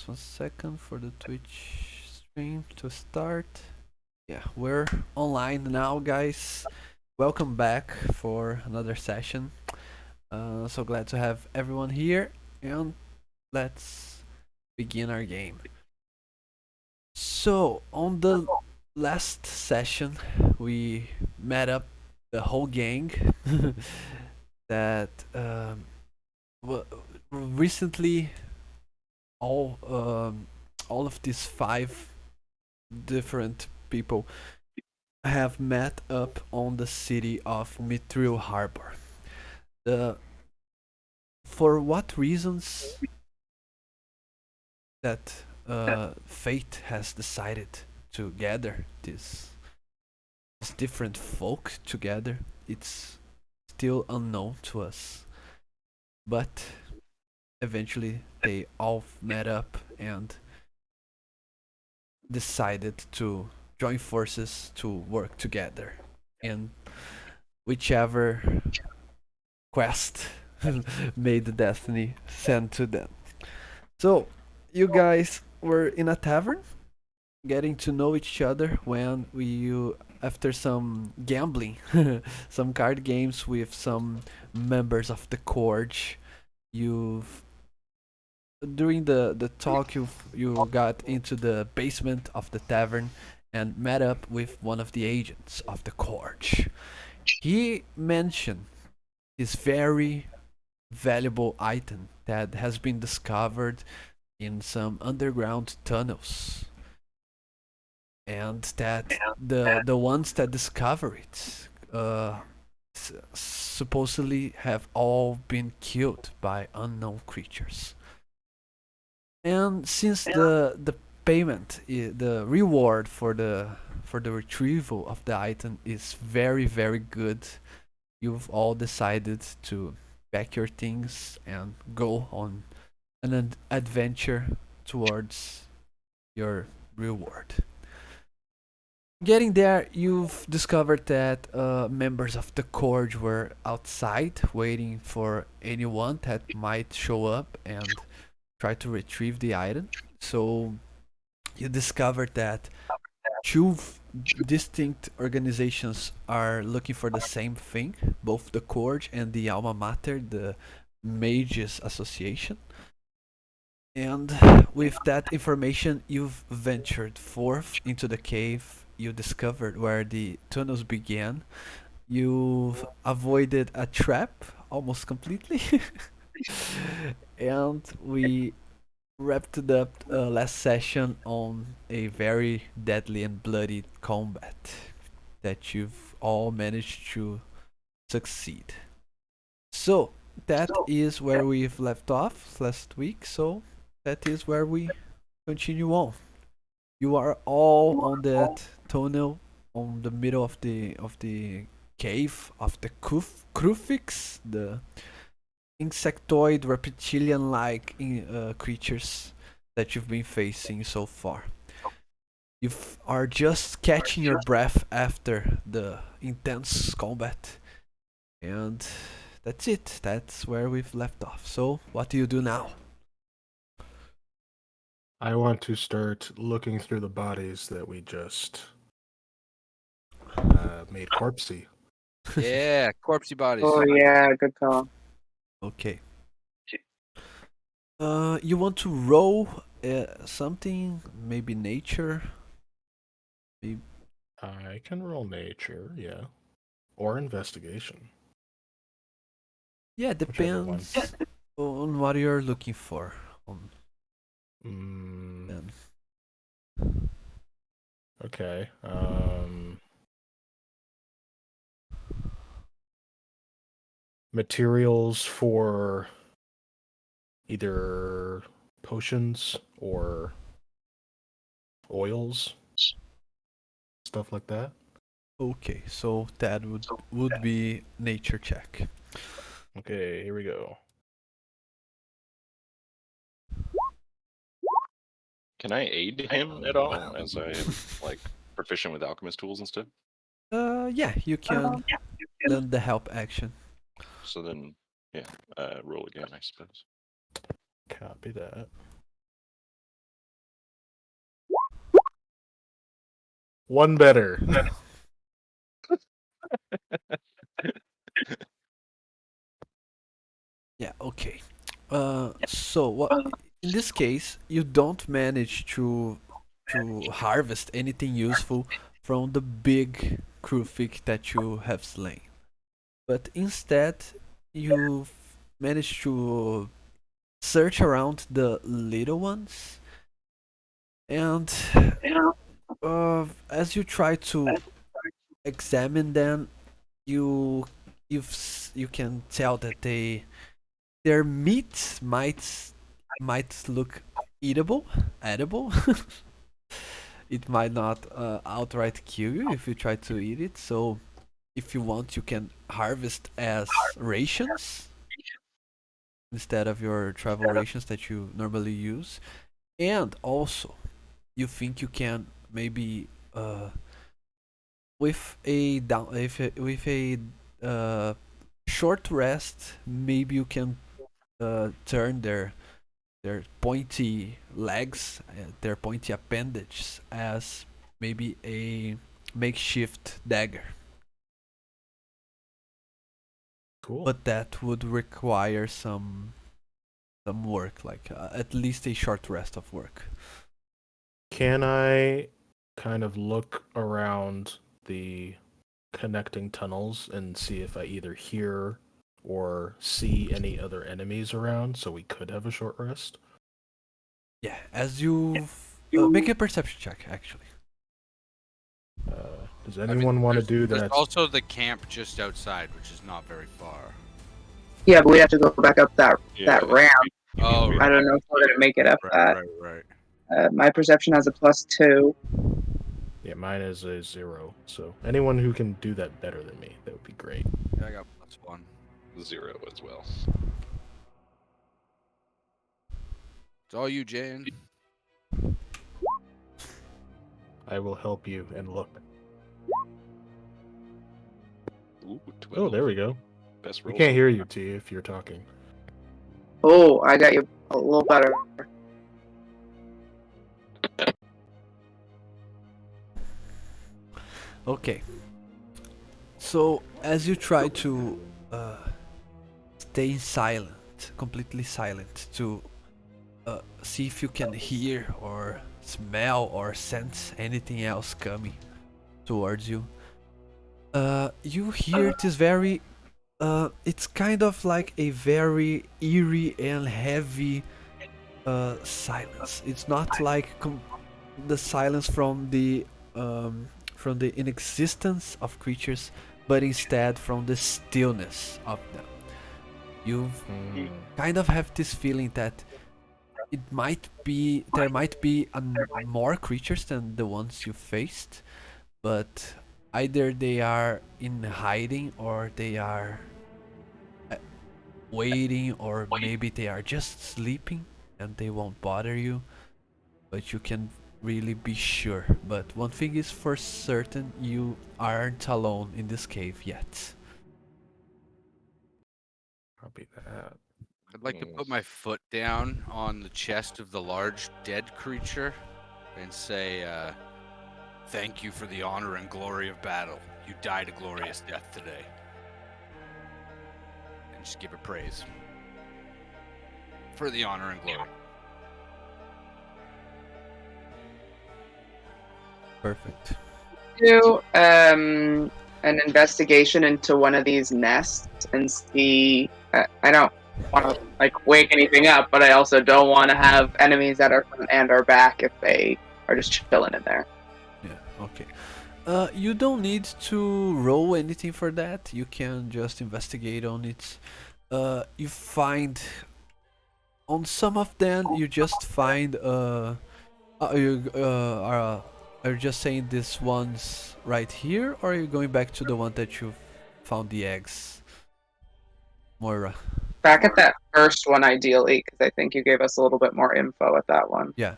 1 second for the Twitch stream to start. Yeah, we're online now, guys. Welcome back for another session. So glad to have everyone here, and let's begin our game. So, on the last session, we met up the whole gang that recently all all of these 5 different people have met up on the city of Mithril Harbor. The For what reasons that fate has decided to gather these different folk together, it's still unknown to us. But eventually they all met up and decided to join forces to work together in whichever quest made the destiny sent to them. So, you guys were in a tavern, getting to know each other when after some gambling, some card games with some members of the court, you've during the talk you got into the basement of the tavern and met up with one of the agents of the court. He mentioned his very valuable item that has been discovered in some underground tunnels, and that the ones that discover it supposedly have all been killed by unknown creatures. And since the payment, the reward for the retrieval of the item is very very good, you've all decided to pack your things and go on an adventure towards your reward. Getting there, you've discovered that members of the court were outside waiting for anyone that might show up and try to retrieve the item. So you discovered that two distinct organizations are looking for the same thing, both the court and the alma mater, the Mages Association. And with that information, you've ventured forth into the cave. You discovered where the tunnels began. You've avoided a trap almost completely. And we wrapped it up last session on a very deadly and bloody combat that you've all managed to succeed. So, that is where we've left off last week. So, that is where we continue on. You are all on that tunnel on the middle of the cave of the Krufix, the insectoid reptilian-like creatures that you've been facing so far. You are just catching your breath after the intense combat, and that's it. That's where we've left off. So, what do you do now? I want to start looking through the bodies that we just made corpsey. Yeah, corpsey bodies. Oh yeah, good call. Okay. You want to roll something? Maybe nature? I can roll nature, yeah. Or investigation. Yeah, Whichever one. depends on what you're looking for. Mm, okay. Materials for either potions or oils, stuff like that. Okay, so that would be nature check. Okay, here we go. Can I aid him at all, as I am like proficient with alchemist tools and stuff? Yeah, you can lend the help action. So then, yeah, roll again, I suppose. Copy that. One better. Yeah, okay. So what in this case you don't manage to harvest anything useful from the big crewfic that you have slain. But instead you manage to search around the little ones and as you try to examine them you you can tell that their meat might look eatable, edible. It might not outright kill you if you try to eat it. So if you want, you can harvest as rations instead of your travel rations that you normally use. And also, you think you can maybe with a down if with a uh, short rest, maybe you can turn their pointy legs, their pointy appendage as maybe a makeshift dagger. Cool. But that would require some work, like at least a short rest of work. Can I kind of look around the connecting tunnels and see if I either hear or see any other enemies around so we could have a short rest? Yeah, as you make a perception check, actually. Does I mean, anyone want to do there's that? also the camp just outside, which is not very far. Yeah, but we have to go back up that Yeah, ramp. Oh, I don't know if we're gonna make it up that. right. My perception has a +2. Yeah, mine is a 0. So anyone who can do that better than me, that would be great. Yeah, I got +1. 0 as well. It's all you, Jane. I will help you and look. Ooh, 12. Oh, there we go. Best We roll. can't hear you, T, if you're talking. Oh, I got you a little better. Okay. So as you try to stay silent, completely silent, to see if you can hear or smell or sense anything else coming towards you, you hear this very it's kind of like a very eerie and heavy silence. It's not like the silence from the inexistence of creatures, but instead from the stillness of them. You kind of have this feeling that there might be more creatures than the ones you faced, but either they are in hiding or they are waiting, or maybe they are just sleeping and they won't bother you, but you can really be sure. But one thing is for certain, you aren't alone in this cave yet. Copy that. I'd like to put my foot down on the chest of the large dead creature and say, thank you for the honor and glory of battle. You died a glorious death today. And just give it praise. For the honor and glory. Perfect. Do an investigation into one of these nests and see. I don't want to like wake anything up, but I also don't want to have enemies that are front and or back if they are just chilling in there. Yeah, okay. You don't need to roll anything for that. You can just investigate on it. You find on some of them you just find are you just saying this one's right here, or are you going back to the one that you found the eggs, Moira? Back at that first one, ideally, because I think you gave us a little bit more info at that one. Yeah.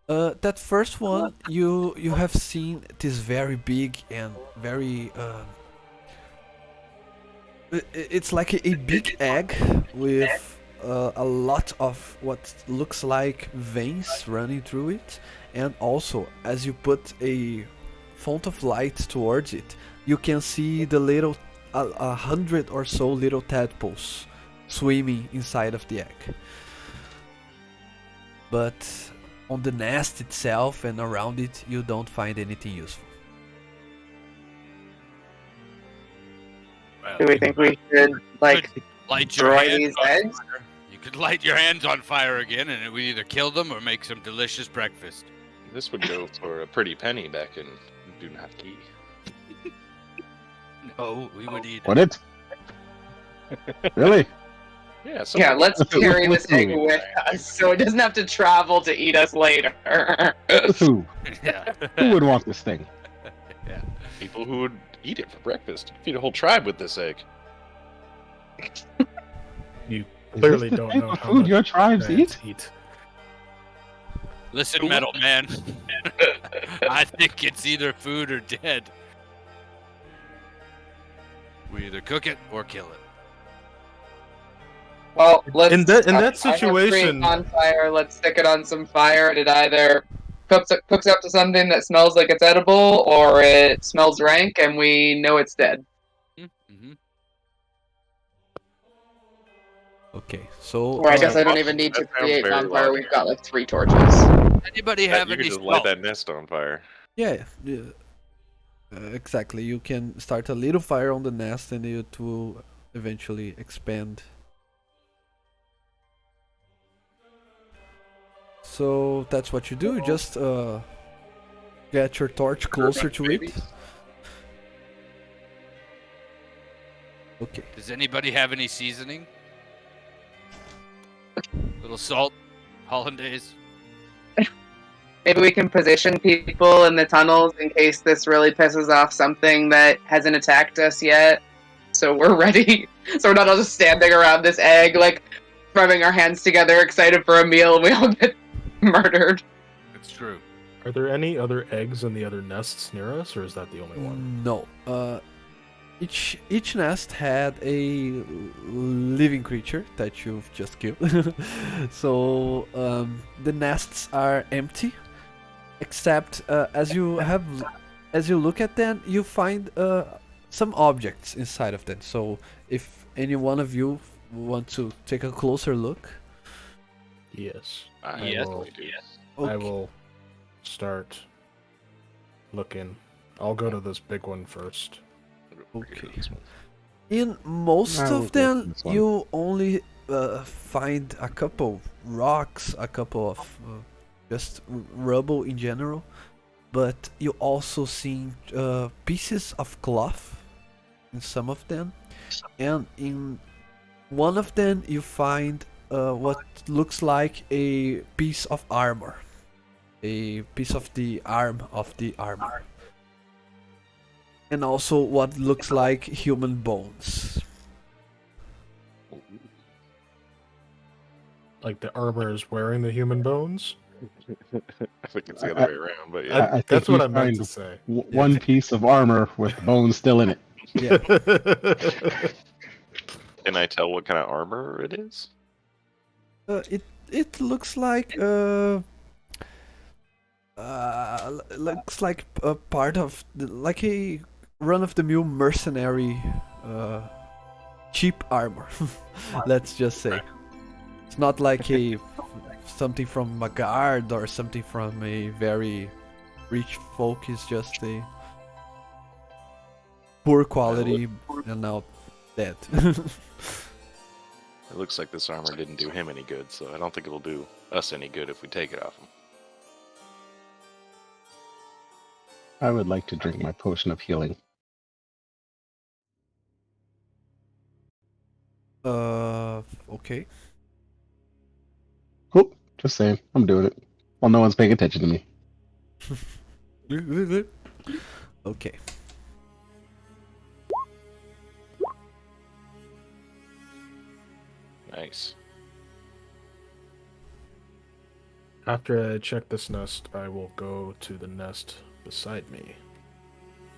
That first one, you have seen this very big and very it's like a big egg with a lot of what looks like veins running through it, and also as you put a font of light towards it, you can see the little 100 or so little tadpoles swimming inside of the egg. But on the nest itself and around it, you don't find anything useful. Well, Do we think we should like light your destroy hands these on eggs? fire. You could light your hands on fire again, and it would either kill them or make some delicious breakfast. This would go for a pretty penny back in Do Not Key. No, we would eat Would it? Really? Yeah, Yeah, let's carry this egg Ooh. with us so it doesn't have to travel to eat us later. Who? Yeah. Who would want this thing? people who would eat it for breakfast. Feed a whole tribe with this egg. You Is clearly this the don't type know of how food much your tribes giants eat? Listen, metal man. I think it's either food or dead. We either cook it or kill it. Well, let's In that I have situation- create on fire. Let's stick it on some fire, and it either cooks up to something that smells like it's edible, or it smells rank, and we know it's dead. Mm-hmm. Okay, so Or I guess I don't That even need to sounds create very on fire. logical. We've got like 3 torches. Anybody That have you any could just light salt? that nest on fire. yeah, exactly. You can start a little fire on the nest, and it will eventually expand. So that's what you do. You just get your torch closer to it. Okay. Does anybody have any seasoning? Little salt, hollandaise. Maybe we can position people in the tunnels in case this really pisses off something that hasn't attacked us yet. So we're ready. So we're not all just standing around this egg, like rubbing our hands together, excited for a meal, and we all get murdered. It's true. Are there any other eggs in the other nests near us, or is that the only one? No. Each nest had a living creature that you've just killed. So the nests are empty, except as you look at them, you find some objects inside of them. So if any one of you want to take a closer look, Yes. I Yes. will do. I okay. will start looking. I'll go to this big one first. Okay. In most I will of go them, for this one. you only find a couple rocks, a couple of just rubble in general, but you also see pieces of cloth in some of them, and in one of them you find what looks like a piece of armor, a piece of the arm of the armor. And also what looks like human bones. Like the armor is wearing the human bones? I think it's the other way around, but yeah. I think That's you what I meant find to say. One piece of armor with bones still in it. Yeah. Can I tell what kind of armor it is? It looks like looks like a part of like a run-of-the-mill mercenary cheap armor. Let's just say it's not like a something from a guard or something from a very rich folk. It's just a poor quality and now dead. It looks like this armor didn't do him any good, so I don't think it'll do us any good if we take it off him. I would like to drink my potion of healing. Okay. Oh, just saying. I'm doing it. Well, no one's paying attention to me. Okay. Nice. After I check this nest, I will go to the nest beside me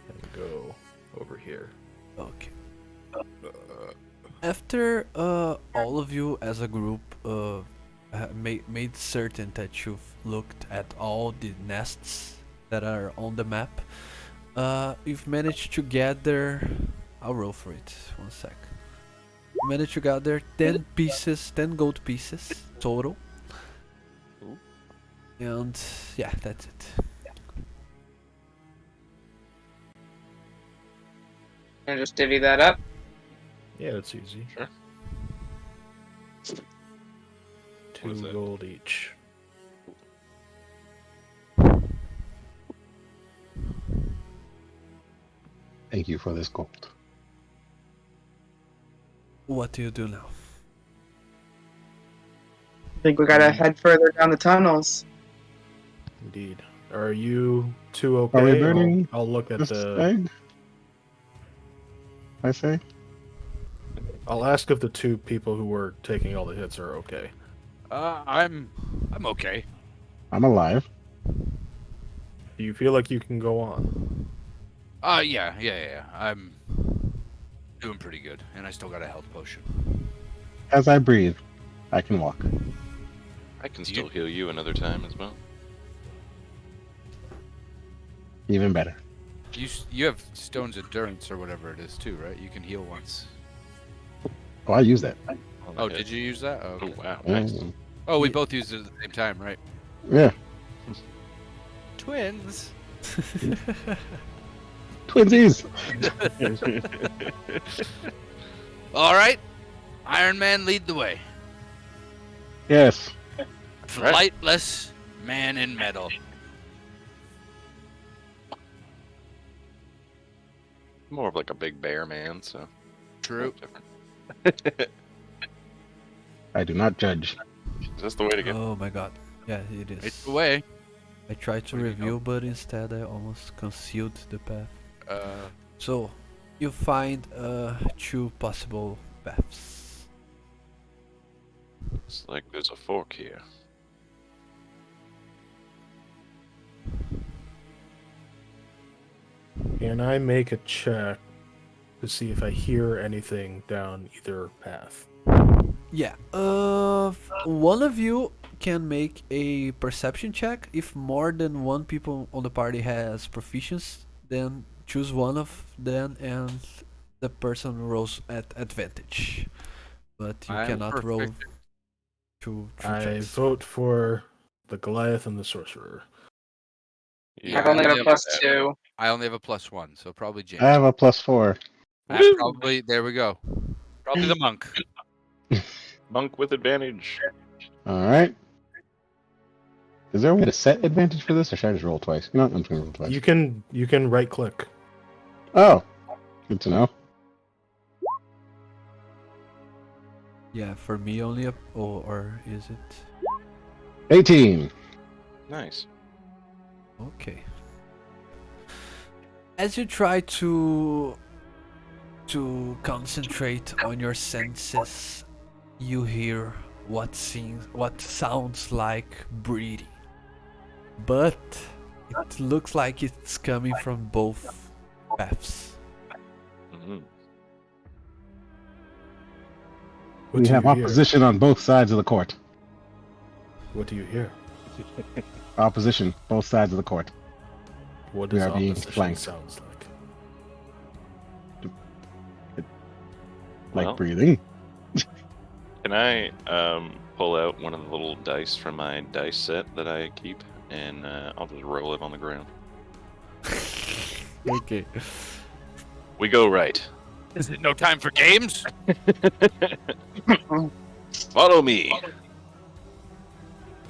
and go over here. Okay. After all of you as a group made certain that you've looked at all the nests that are on the map, You've managed to gather. I'll roll for it. 1 sec. You managed to gather 10 pieces, 10 gold pieces total. Ooh. And yeah, that's it. And just divvy that up. Yeah, that's easy. Sure. What is 2 that? gold each. Thank you for this gold. What do you do now? I think we gotta head further down the tunnels. Indeed. Are you two okay? Are we burning I'll look at this the. egg? I say. I'll ask if the 2 people who were taking all the hits are okay. I'm okay. I'm alive. Do you feel like you can go on? Yeah. I'm doing pretty good, and I still got a health potion. As I breathe, I can walk. I can still heal you another time as well. Even better. You have stone's endurance or whatever it is too, right? You can heal once. Oh, I use that. Oh, did you use that? Oh, Oh, okay. wow. Nice. Oh, we both used it at the same time, right? Yeah. Twins. Twinsies! All right, Iron Man, lead the way. Yes. Right. Flightless man in metal. More of like a big bear man, so. True. Different. I do not judge. Is this the way to go? Oh my god. Yeah, it is. It's the way. I tried to Where do you reveal, but instead I almost concealed the path. Uh, So, you find 2 possible paths. It's like there's a fork here. Can I make a check to see if I hear anything down either path? Yeah. One of you can make a perception check. If more than 1 people on the party has proficiency, then choose one of them and the person rolls at advantage. But you I am cannot roll perfect. 2 I checks. vote for the Goliath and the Sorcerer. Yeah, I've only got yeah, a plus but- 2. I only have a +1, so probably James. I have a +4. Probably there we go. Probably the monk. Monk with advantage. Alright. Is there a way to set advantage for this, or should I just roll twice? You know what? I'm just gonna roll twice. You can right click. Oh! Good to know. Yeah, for me only a. Oh, or is it? 18! Nice. Okay. As you try to concentrate on your senses, you hear what sounds like breathing, but it looks like it's coming from both paths. Mhm. What We do have you hear? opposition on both sides of the court. What do you hear? Opposition, both sides of the court. What We does are being opposition flanked. sounds like? Like Well, breathing. can I pull out one of the little dice from my dice set that I keep, and I'll just roll it on the ground. Okay. We go right. Is it no time for games? Follow me. I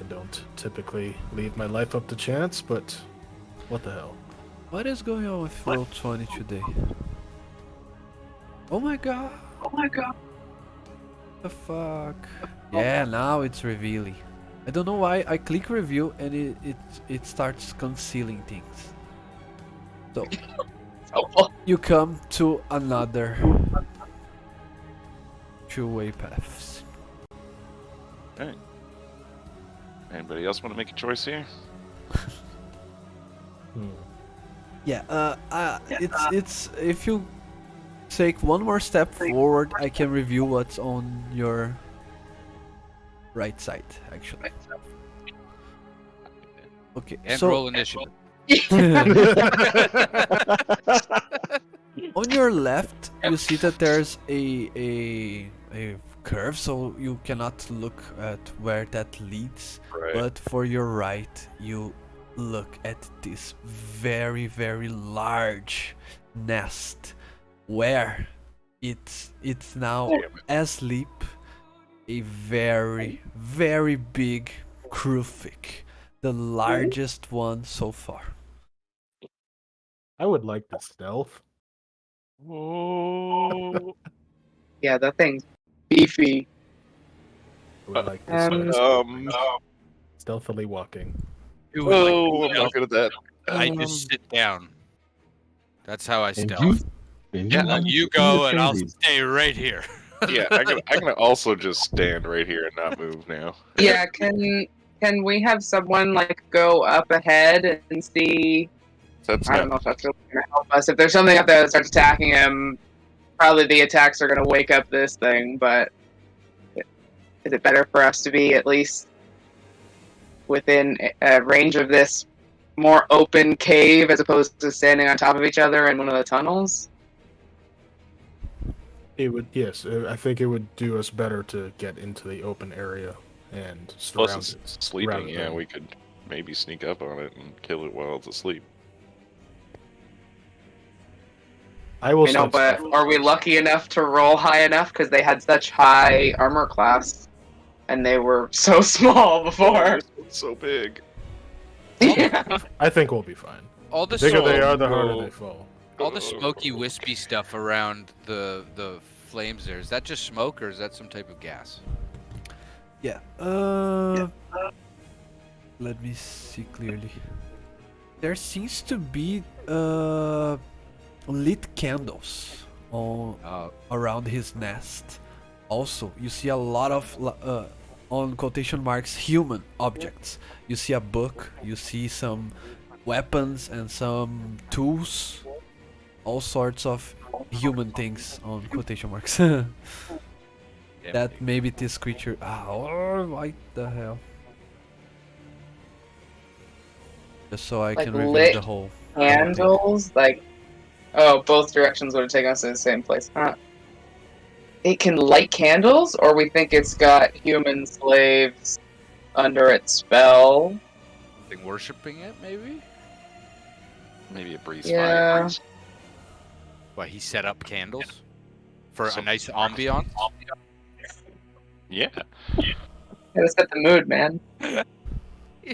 don't typically leave my life up to chance, but what the hell? What is going on with roll 20 today? Oh my god. The fuck? Yeah, now it's revealing. I don't know why I click review and it starts concealing things. So you come to another 2-way paths. Anybody else want to make a choice here? Yeah, it's if you take one more step forward, I can review what's on your right side, actually. Okay, And so roll initiative. On your left, you see that there's a curve, so you cannot look at where that leads. Right. But for your right, you look at this very, very large nest where it's now asleep a very, very big crewfic, the largest one so far. I would like the stealth. Oh. Yeah, that thing's beefy. I would like to see Um, stealthily walking. Who would like Oh, to I'm not good at that. I just sit down. That's how I And stealth. Yeah, You go and I'll stay right here. Yeah, I'm gonna also just stand right here and not move now. yeah, can we have someone like go up ahead and see? That's I don't know if that's really gonna help us. If there's something up there that starts attacking him, probably the attacks are gonna wake up this thing. But is it better for us to be at least within range of this more open cave as opposed to standing on top of each other in one of the tunnels? It would, yes. I think it would do us better to get into the open area and Plus surround it's it. sleeping. rather Yeah, than- we could maybe sneak up on it and kill it while it's asleep. I will. You know, send but stuff are we first. lucky enough to roll high enough because they had such high armor class, and they were so small before? This one's so big. Yeah. I think we'll be fine. All the The bigger they smoke, are, the harder no. they fall. all the smoky, wispy stuff around the flames there. Is that just smoke or is that some type of gas? Yeah. Let me see clearly. There seems to be lit candles on around his nest. Also, you see a lot of on quotation marks human objects. You see a book. You see some weapons and some tools. All sorts of human things on quotation marks. That maybe this creature. Oh, what the hell? Just so I Like can reveal lit the whole. Candles, like, oh, both directions would have taken us to the same place. Huh? It can light candles, or we think it's got human slaves under its spell. Something worshipping it, maybe? Maybe it breathes Yeah. fire. Why, he set up candles? For a Some- nice ambiance? Yeah. Gotta set the mood, man.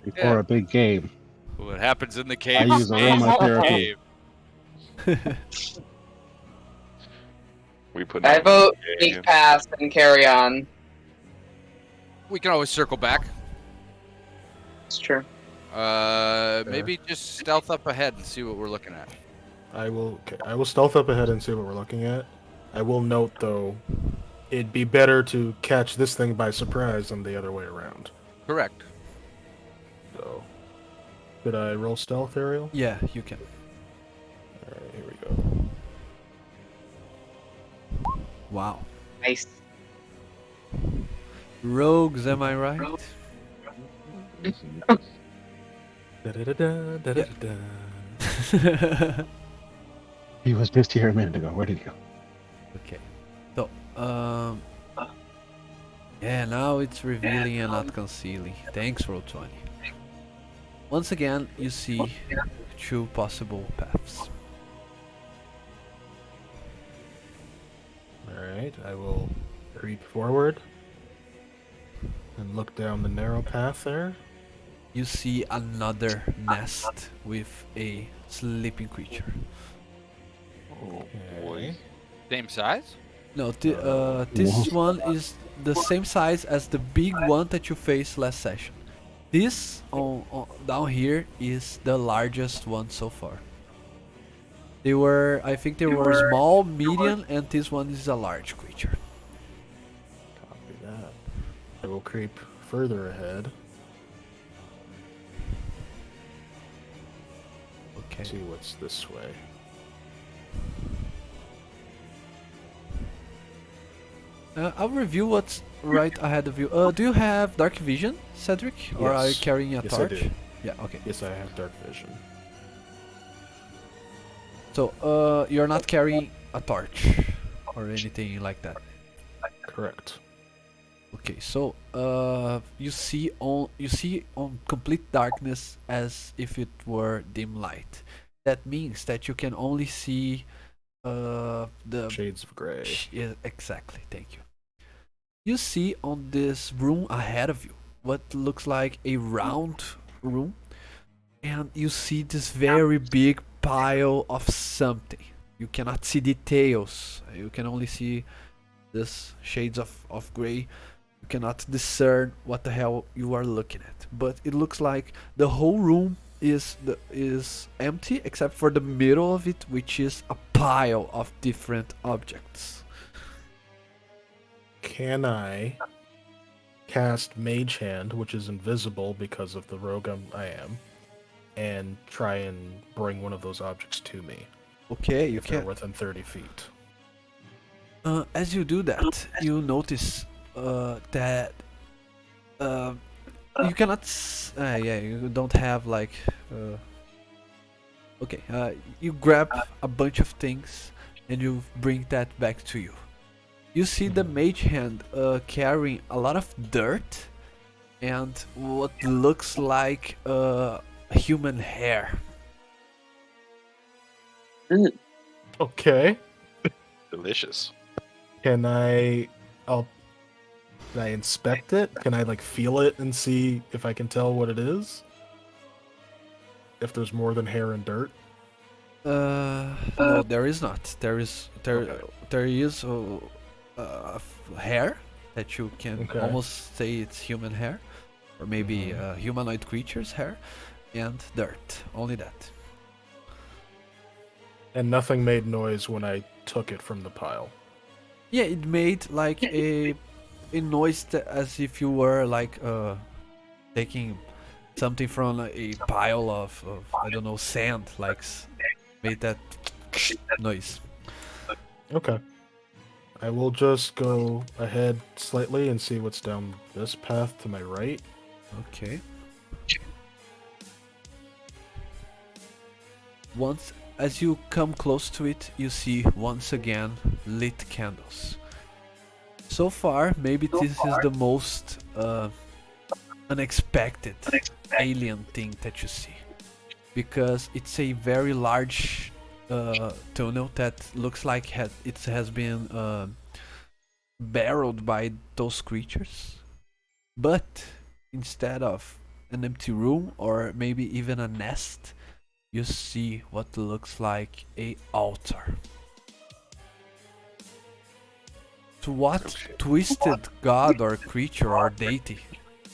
Before a big game. What happens in the cave? I use stays in the aromatherapy. cave. We put. I down- vote Yeah, sneak yeah. past and carry on. We can always circle back. It's true. Maybe just stealth up ahead and see what we're looking at. I will. Okay, I will stealth up ahead and see what we're looking at. I will note though, it'd be better to catch this thing by surprise than the other way around. Correct. So, could I roll stealth, Ariel? Yeah, you can. All right, here we go. Wow. Nice. Rogues, am I right? Da-da-da-da, da-da-da-da. He was just here a minute ago. Where did he go? Okay. So, yeah, now it's revealing and not concealing. Thanks, Roll20. Once again, you see two possible paths. All right, I will creep forward and look down the narrow path there. You see another nest with a sleeping creature. Oh boy. Same size? No, this one is the same size as the big one that you faced last session. This down here is the largest one so far. I think they were small, medium, and this one is a large creature. Copy that. I will creep further ahead. Okay. See what's this way. I'll review what's right ahead of you. Do you have dark vision, Cedric? Or are you Yes. carrying a Yes, I torch? do. Yeah, okay. Yes, I have dark vision. So, you're not carrying a torch or anything like that. Correct. Okay, so you see on complete darkness as if it were dim light. That means that you can only see the Shades of gray. yeah, exactly. Thank you. You see on this room ahead of you what looks like a round room, and you see this very big pile of something. You cannot see details. You can only see this shades of gray. You cannot discern what the hell you are looking at. But it looks like the whole room is empty except for the middle of it, which is a pile of different objects. Can I cast Mage Hand, which is invisible because of the rogue I am, and try and bring one of those objects to me Okay, you if they're can. within 30 feet? As you do that, you notice that you cannot. Yeah, you don't have like. Okay, you grab a bunch of things and you bring that back to you. You see the mage hand carrying a lot of dirt and what looks like human hair. Okay. Delicious. Can I inspect it? Can I like feel it and see if I can tell what it is? If there's more than hair and dirt? No, there is not. There is hair that you can Okay. almost say it's human hair, or maybe humanoid creatures' hair, and dirt. Only that. And nothing made noise when I took it from the pile. Yeah, it made like a noise as if you were like taking something from a pile of I don't know, sand, like made that noise. Okay. I will just go ahead slightly and see what's down this path to my right. Okay. Once as you come close to it, you see once again lit candles. So far, maybe this is the most unexpected alien thing that you see, because it's a very large tunnel that looks like it has been barreled by those creatures, but instead of an empty room or maybe even a nest, you see what looks like a altar. To what twisted god or creature or deity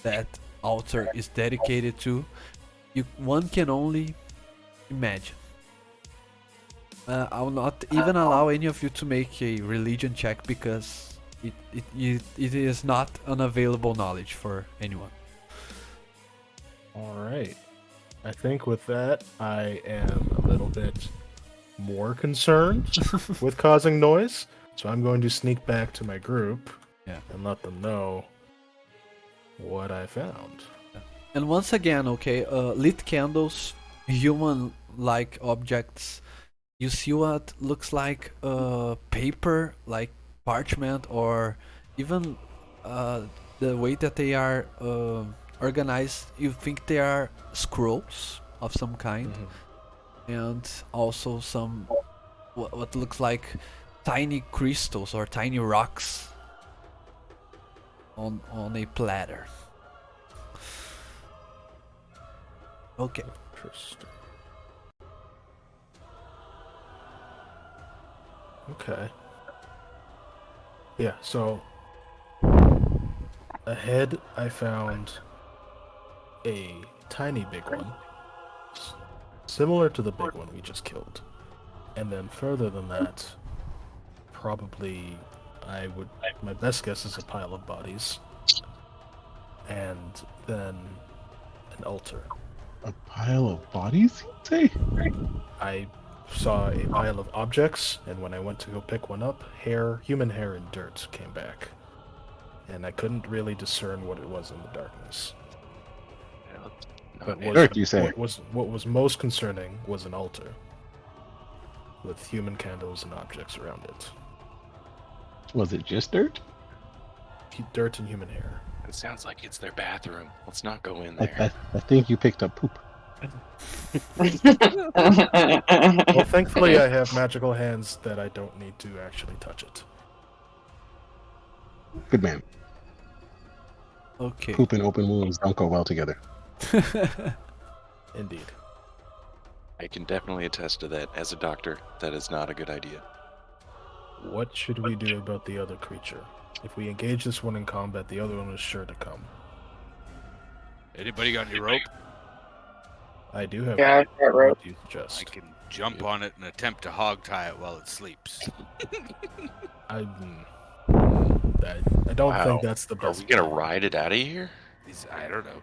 that altar is dedicated to, one can only imagine. I will not even allow any of you to make a religion check because it is not unavailable knowledge for anyone. Alright. I think with that, I am a little bit more concerned with causing noise. So I'm going to sneak back to my group and let them know what I found. And once again, okay, lit candles, human-like objects. You see what looks like paper, like parchment, or even the way that they are organized. You think they are scrolls of some kind, and also some what looks like tiny crystals or tiny rocks on a platter. Okay. Interesting. Okay. Yeah, so ahead I found a tiny big one, similar to the big one we just killed. And then further than that, probably my best guess is a pile of bodies. And then an altar. A pile of bodies, you'd say? I saw a pile of objects, and when I went to go pick one up, human hair and dirt came back. And I couldn't really discern what it was in the darkness. But Dirt, you say? what was most concerning was an altar. with human candles and objects around it. Was it just dirt? Dirt and human hair. It sounds like it's their bathroom. Let's not go in I, there. I think you picked up poop. Well, thankfully, I have magical hands that I don't need to actually touch it. Good man. Okay. Poop and open wounds don't go well together. Indeed. I can definitely attest to that. As a doctor, that is not a good idea. What should we do about the other creature? If we engage this one in combat, the other one is sure to come. Anybody got any rope? I do have. Yeah, I've got rope. What do you suggest? I can jump on it and attempt to hog tie it while it sleeps. I don't Wow. think that's the Are best. we gonna ride it out of here? I don't know.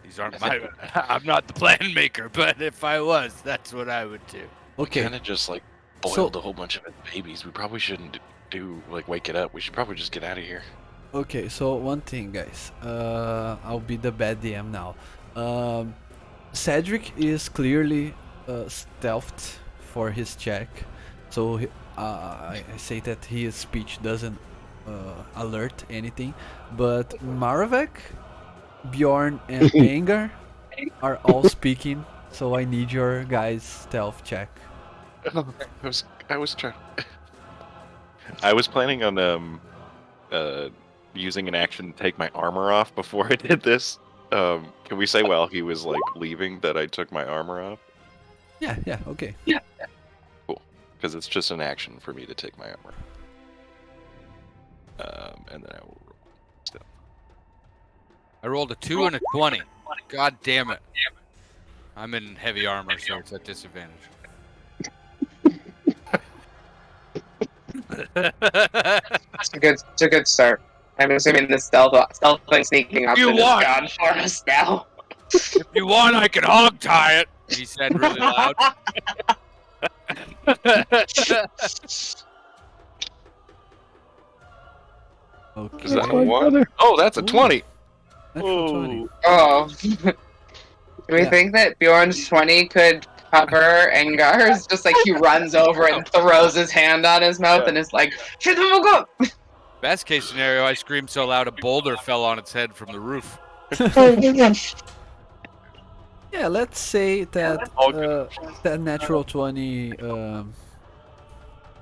These aren't my. I'm not the plan maker, but if I was, that's what I would do. Okay. Kind of just like boiled a whole bunch of babies. We probably shouldn't do like wake it up. We should probably just get out of here. Okay, so one thing, guys. I'll be the bad DM now. Cedric is clearly stealthed for his check, so I say that his speech doesn't alert anything. But Maravek, Bjorn, and Engar are all speaking, so I need your guys' stealth check. I was trying. I was planning on using an action to take my armor off before I did this. Can we say while he was like leaving that I took my armor off? Yeah, okay. Cool, because it's just an action for me to take my armor. And then I will roll. Still. I rolled a 2 and a 20. God damn it. I'm in heavy armor, so it's at disadvantage. It's a good start. I'm assuming the stealth thing sneaking up You is want- gone for us now. If you want, I can hog tie it, he said really loud. Okay. Is that a 1? Oh, that's a 20. Natural 20. Oh. Do we Yeah. think that Bjorn's 20 could cover Engar's? Just like he runs over and throws his hand on his mouth and is like, "Shoot him, go!" Best case scenario, I screamed so loud a boulder fell on its head from the roof. Yeah, let's say that that natural 20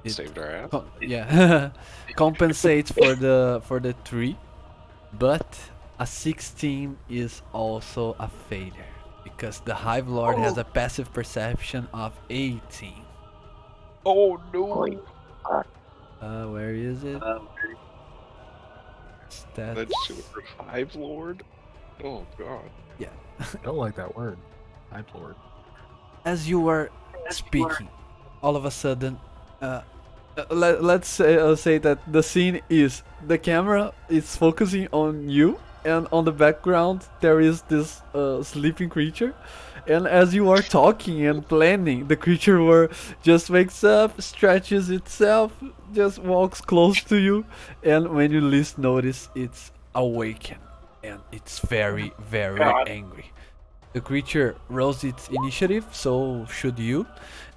it Saved our ass. yeah compensates for the 3, but a 16 is also a failure because the Hive Lord has a passive perception of 18. Oh no! Where is it? Stats. That's super Hive Lord. Oh god. I don't like that word. High Lord. As you were speaking, all of a sudden, let's say that the scene is the camera is focusing on you, and on the background there is this sleeping creature, and as you are talking and planning, the creature just wakes up, stretches itself, just walks close to you, and when you least notice, it's awakened, and it's very, very angry. The creature rolls its initiative, so should you.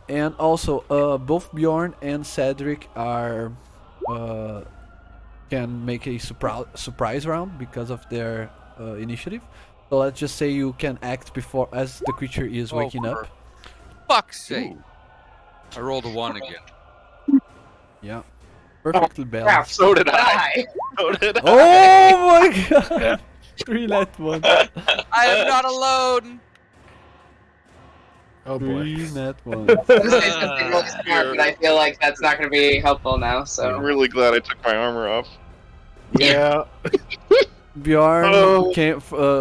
And also, both Bjorn and Cedric are can make a surprise round because of their initiative. So let's just say you can act before as the creature is waking up. Fuck's sake. I rolled a 1 again. Yeah, perfectly Crap, balanced. So did I. die. So did I. Oh my god! 3 net 1. I am not alone! Oh boy. 3 net 1. I was gonna say something really smart, but I feel like that's not going to be helpful now. I'm So really glad I took my armor off. Yeah. Bjorn Oh.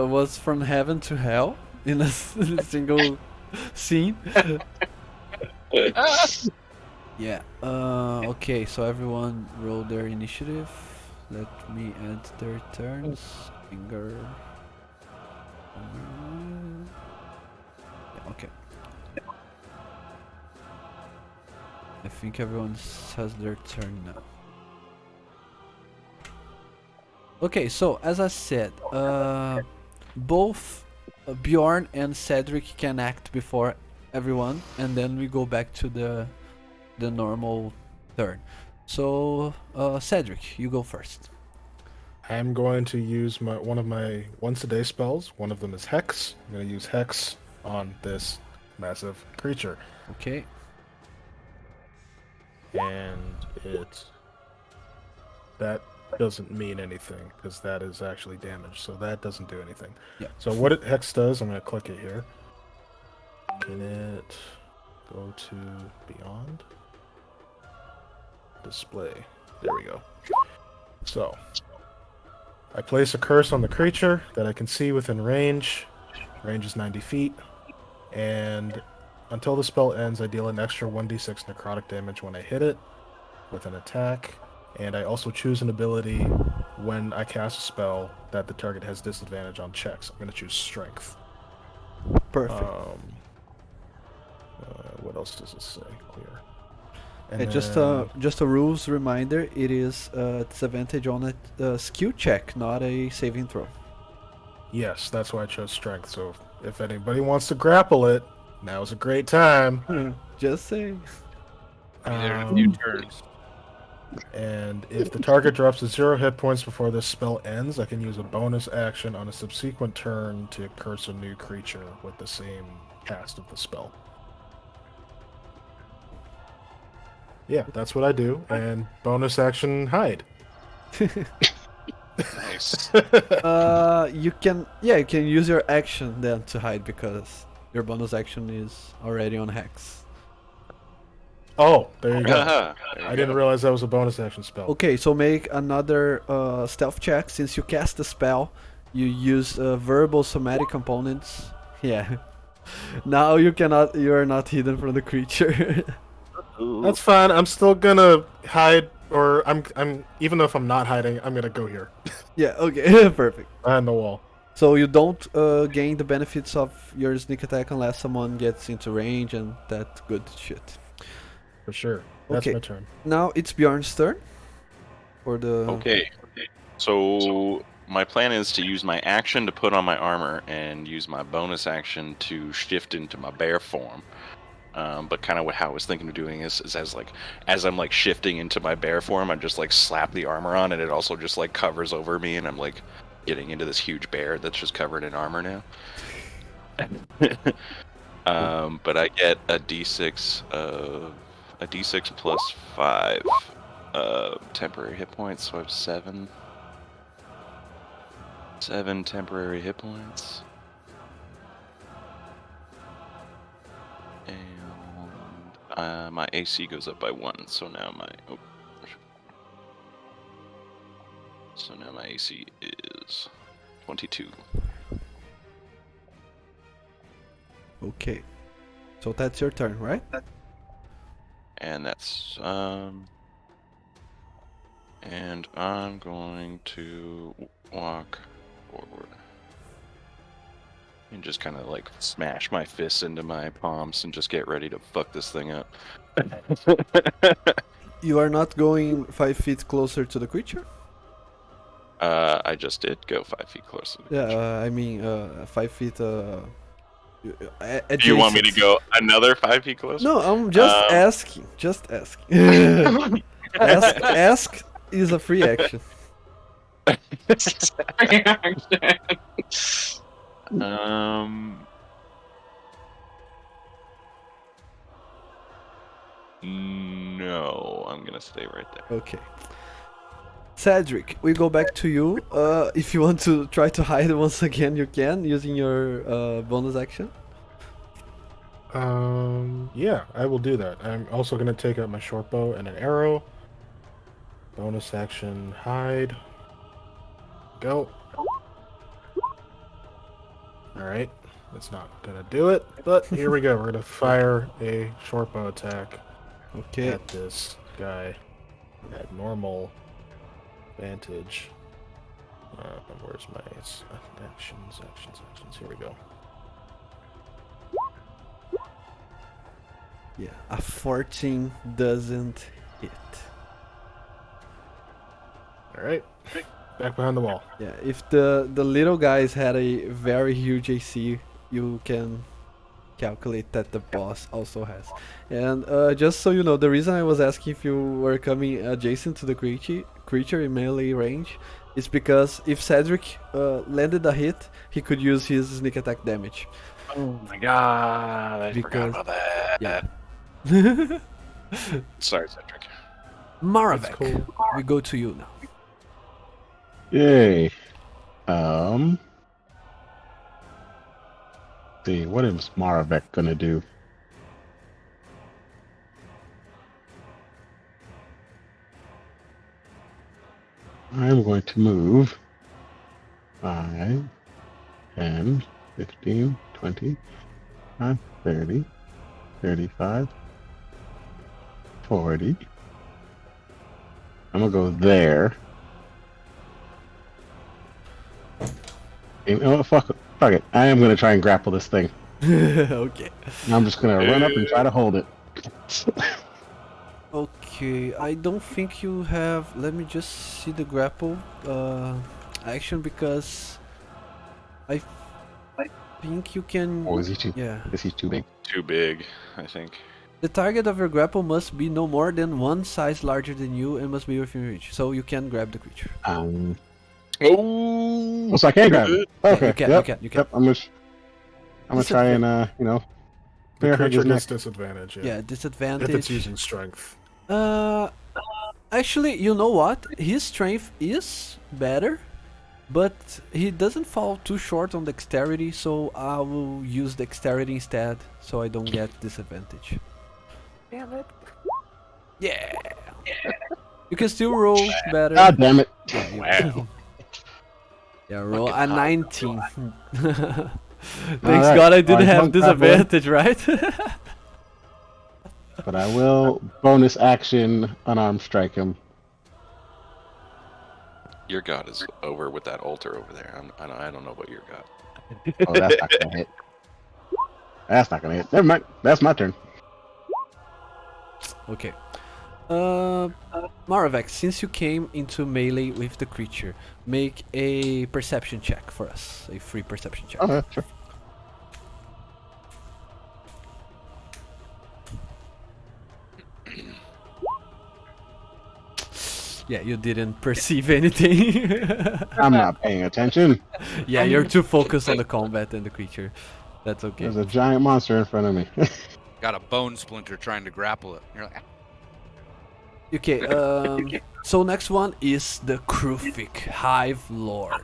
was from heaven to hell in a single scene. Yeah. Okay, so everyone roll their initiative. Let me add their turns. Engar. Yeah, okay. I think everyone has their turn now. Okay, so as I said, both Bjorn and Cedric can act before everyone, and then we go back to the the normal turn. So, Cedric, you go first. I'm going to use one of my once a day spells. One of them is Hex. I'm going to use Hex on this massive creature. Okay. And that doesn't mean anything because that is actually damage, so that doesn't do anything. Yeah. So what Hex does, I'm going to click it here. Can it go to Beyond? Display. There we go. So, I place a curse on the creature that I can see within range. Range is 90 feet. And until the spell ends, I deal an extra 1d6 necrotic damage when I hit it with an attack. And I also choose an ability when I cast a spell that the target has disadvantage on checks. I'm going to choose Strength. Perfect. What else does it say? Clear. And just a rules reminder, it is disadvantage on a skill check, not a saving throw. Yes, that's why I chose Strength. So if anybody wants to grapple it, now's a great time. Just saying. Be there in a few turns. And if the target drops to 0 hit points before this spell ends, I can use a bonus action on a subsequent turn to curse a new creature with the same cast of the spell. Yeah, that's what I do. And bonus action hide. Nice. You can use your action then to hide because your bonus action is already on Hex. Oh, there you go. There you I didn't go. realize that was a bonus action spell. Okay, so make another stealth check. Since you cast the spell, you use verbal somatic components. Yeah. Now you are not hidden from the creature. That's fine. I'm still gonna hide, or I'm even though if I'm not hiding, I'm gonna go here Yeah, okay, perfect. behind the wall. So you don't gain the benefits of your sneak attack unless someone gets into range and that good shit. For sure. That's Okay. my turn. Now it's Bjorn's turn. For the Okay. So my plan is to use my action to put on my armor and use my bonus action to shift into my bear form. But kind of how I was thinking of doing this is as I'm like shifting into my bear form, I just like slap the armor on, and it also just like covers over me, and I'm like getting into this huge bear that's just covered in armor now. But I get a d6 plus 5 temporary hit points, so I have 7 temporary hit points. And my AC goes up by 1, so now my AC is 22. Okay. So that's your turn, right? And that's and I'm going to walk forward and just kind of like smash my fists into my palms and just get ready to fuck this thing up. You are not going 5 feet closer to the creature? I just did go 5 feet closer to the Yeah, creature. I mean 5 feet. Do you want me to go another 5 feet closer? No, I'm just asking. Just asking. ask is a free action. No, I'm gonna stay right there. Okay. Cedric, we go back to you. If you want to try to hide once again, you can using your bonus action. Yeah, I will do that. I'm also gonna take out my short bow and an arrow. Bonus action hide. Go. Alright. That's not gonna do it, but here we go. We're gonna fire a short bow attack Okay. at this guy at normal vantage. Where's my actions? Here we go. Yeah, a 14 doesn't hit. Alright. Back behind the wall. Yeah, if the little guys had a very huge AC, you can calculate that the boss also has. And just so you know, the reason I was asking if you were coming adjacent to the creature in melee range is because if Cedric landed a hit, he could use his sneak attack damage. Oh my god, I Because- forgot about that. Yeah. Sorry, Cedric. Maravek, cool. we go to you now. Yay. See, what is Maravek gonna do? I'm going to move 5, 10, 15, 20, 30, 35, 40. I'm gonna go there. You know what? Fuck it. I am gonna try and grapple this thing. Okay. I'm just gonna run up and try to hold it. Okay, I don't think you have. Let me just see the grapple action because I think you can. Oh, is he too? Yeah. Is he too big? Too big, I think. The target of your grapple must be no more than one size larger than you and must be within reach, so you can grab the creature. Oh, So I can grab it. Okay. you can, Yep. you can. Yep. I'm gonna try and The clear creature his neck. gets disadvantage. Yeah, If disadvantage. it's using strength. Actually, you know what? His strength is better, but he doesn't fall too short on dexterity, so I will use dexterity instead, so I don't get disadvantage. Damn it. Yeah. You can still roll better. God damn it! Yeah, you- wow. yeah, roll Look a at how 19. Thanks Alright, God I didn't have don't grapple him. disadvantage, right? But I will bonus action unarmed strike him. Your god is over with that altar over there. I don't know about your god. Oh, that's not gonna hit. That's not gonna hit. Never mind. That's my turn. Okay. Maravek, since you came into melee with the creature, make a perception check for us. A free perception check. Okay, sure. Yeah, you didn't perceive anything. I'm not paying attention. Yeah, you're too focused on the combat and the creature. That's okay. There's a giant monster in front of me. Got a bone splinter trying to grapple it. You're like, Okay, so next one is the Krufik Hive Lord.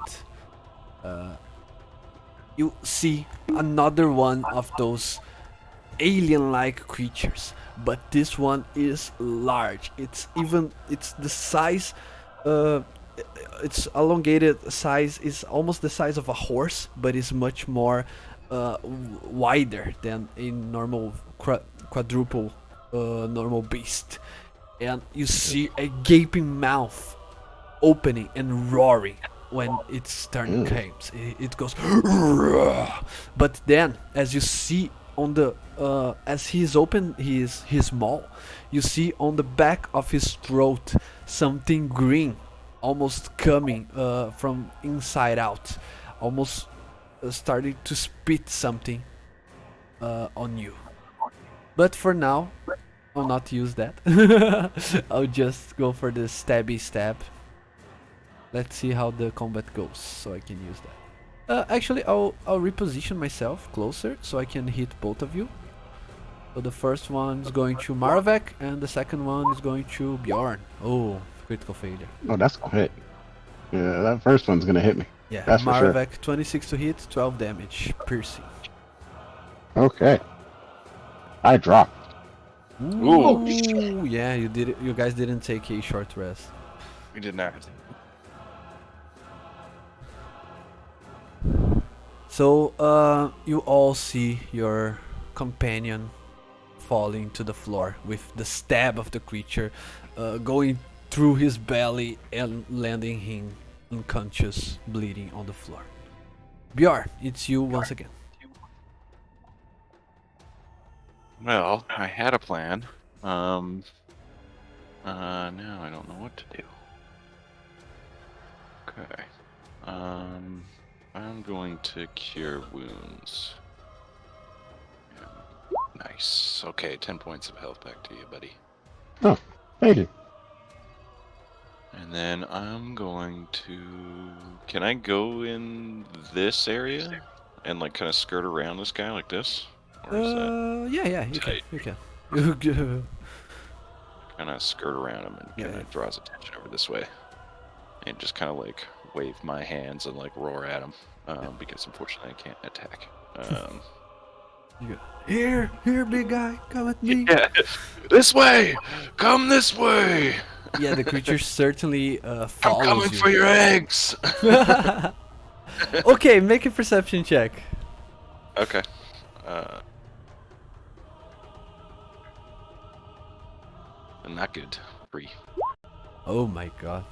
You see another one of those alien-like creatures, but this one is large. It's the size, its elongated size is almost the size of a horse, but is much more wider than a normal quadruple normal beast. And you see a gaping mouth opening and roaring when its turn comes. It goes, but then as you see on the as he's open his maw, you see on the back of his throat something green, almost coming from inside out, almost starting to spit something on you. But for now, I'll not use that. I'll just go for the stabby stab. Let's see how the combat goes, so I can use that. Actually, I'll reposition myself closer so I can hit both of you. So the first one is going to Maravek, and the second one is going to Bjorn. Oh, critical failure. Oh, that's gonna hit. Yeah, that first one's gonna hit me. Yeah, That's for sure. Maravek, 26 to hit, 12 damage, piercing. Okay. I dropped. Ooh, yeah, you did it. You guys didn't take a short rest. We did not. So, you all see your companion falling to the floor with the stab of the creature going through his belly and landing him unconscious, bleeding on the floor. Bjorn, it's you once again. Well, I had a plan. Now I don't know what to do. Okay. I'm going to cure wounds. Yeah. Nice. Okay, 10 points of health back to you, buddy. Oh, thank you. And then I'm going to. Can I go in this area and like kind of skirt around this guy like this? Or is that Yeah, you tight? can. You can. Kind of skirt around him and kind of draws attention over this way, and just kind of like wave my hands and like roar at him, because unfortunately I can't attack. You go, here, big guy, come at me. Yeah, this way, come this way. Yeah, the creature certainly I'm follows coming you. for your eggs. Okay, make a perception check. Okay. Not good. 3. Oh my god.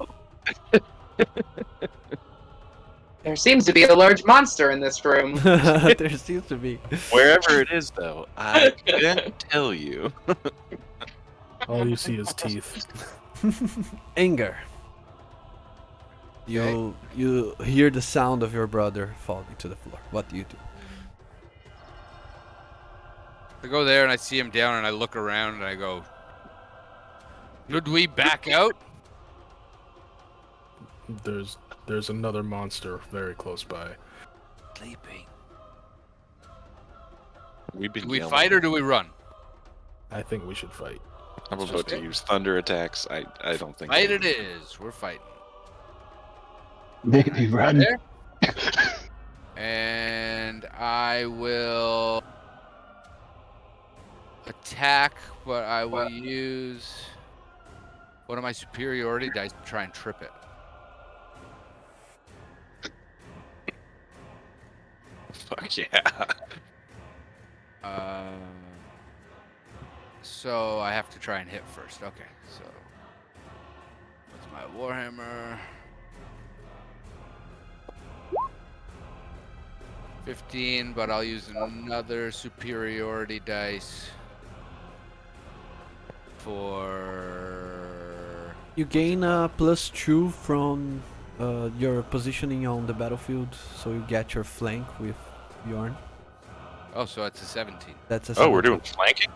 There seems to be a large monster in this room. There seems to be. Wherever it is, though, I can't tell you. All you see is teeth. Engar. You hear the sound of your brother falling to the floor. What do you do? I go there and I see him down and I look around and I go, should we back out? There's another monster very close by. Sleeping. We've been Do we yelling. fight or do we run? I think we should fight. I'm about to use thunder attacks. I don't think. Fight it is. We're fighting. Make me run. There. And I will attack, but I will use one of my superiority dice to try and trip it. Fuck yeah. So I have to try and hit first. Okay, so that's my Warhammer. 15, but I'll use another superiority dice for... You gain a +2 from your positioning on the battlefield, so you get your flank with Bjorn. Oh, so it's a 17. That's a Oh, we're 17. doing flanking.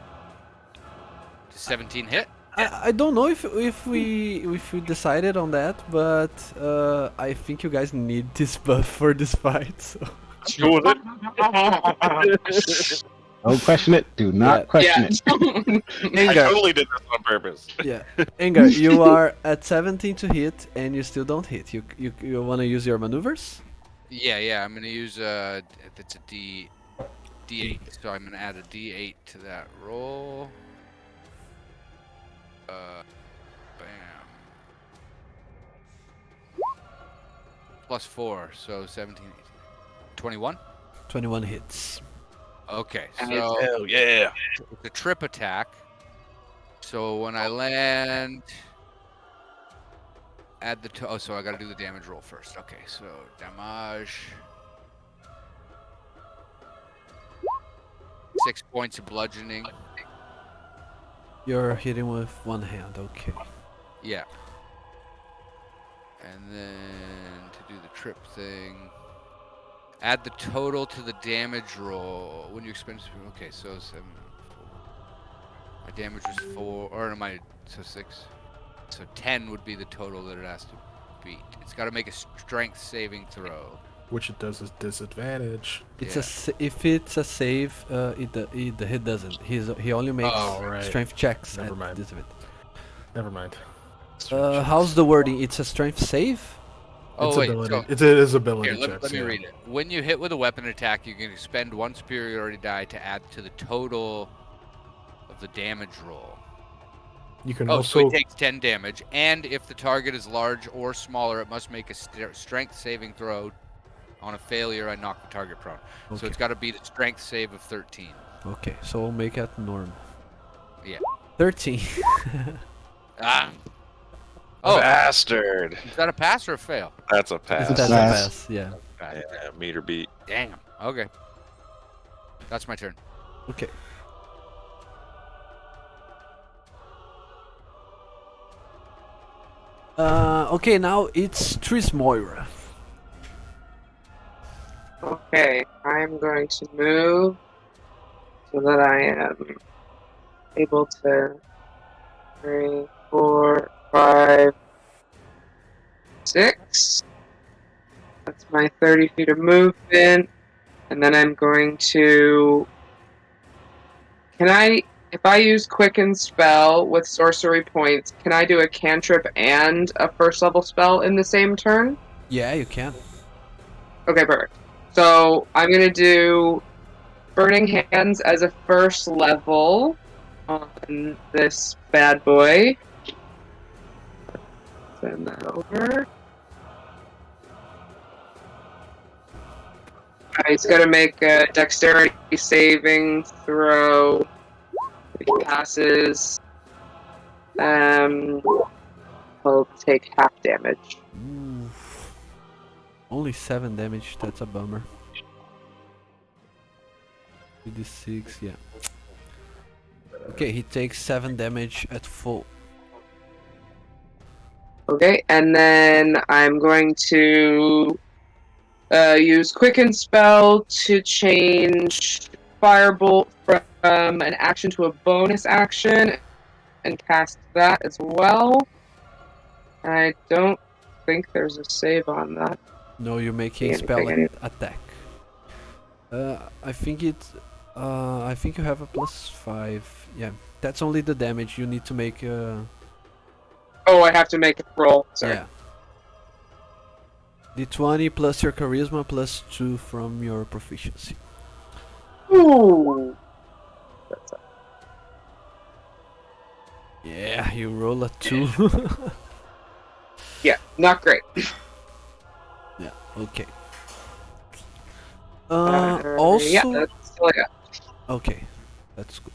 Does 17 hit? I don't know if we decided on that, but I think you guys need this buff for this fight. So. Go with it. Don't question it. Do not question it. I Engar, totally did this on purpose. yeah, Engar, you are at 17 to hit, and you still don't hit. You want to use your maneuvers? Yeah, I'm gonna use it's a D8, so I'm gonna add a D8 to that roll. Bam. +4, so 17, 18. 21? 21 hits. Okay, And so Hell yeah. it's a trip attack. So when I land, add the so I gotta do the damage roll first. Okay, so damage. 6 points of bludgeoning. You're hitting with one hand, okay. Yeah. And then to do the trip thing, add the total to the damage roll when you expend. Okay, so 7. My damage was 4, or am I? So 6. So 10 would be the total that it has to beat. It's got to make a strength saving throw. Which it does is disadvantage. It's Yeah. if it's a save, the hit doesn't. He only makes Oh, right. strength checks. Never at mind. this event. Never mind. How's the wording? It's a strength save. Oh It's wait, ability. so, It's his ability here, checks. let me yeah. read it. When you hit with a weapon attack, you can expend 1 superiority die to add to the total of the damage roll. You can Oh, so also it takes 10 damage, and if the target is large or smaller, it must make a strength saving throw. On a failure, I knock the target prone. So Okay. it's got to beat a strength save of 13. Okay, so we'll make it normal. Yeah. 13. Ah. Oh, Bastard. is that a pass or a fail? That's a pass. That's a Pass. pass. Yeah. Yeah, meter beat. Damn. Okay. That's my turn. Okay. Okay, now it's Trismoira. Okay, I'm going to move so that I am able to 3, 4, 5, 6. That's my 30 feet of movement. And then I'm going to... if I use Quicken Spell with sorcery points, can I do a cantrip and a first level spell in the same turn? Yeah, you can. Okay, perfect. So I'm going to do Burning Hands as a first level on this bad boy. Send that over. He's going to make a dexterity saving throw. If he passes, he'll take half damage. Oof. Only 7 damage, that's a bummer. 2d6, yeah. Okay, he takes 7 damage at full. Okay, and then I'm going to use Quicken Spell to change Firebolt from an action to a bonus action and cast that as well. I don't think there's a save on that. No, you make See a spell anything, any- attack. I think it's... I think you have a +5. Yeah, that's only the damage. You need to make Oh, I have to make a roll. Sorry. yeah. D20 plus your charisma plus 2 from your proficiency. Ooh. That's Yeah, you roll a 2. Yeah, not great. Yeah, okay. Yeah, Also, that's all I got. okay, that's good.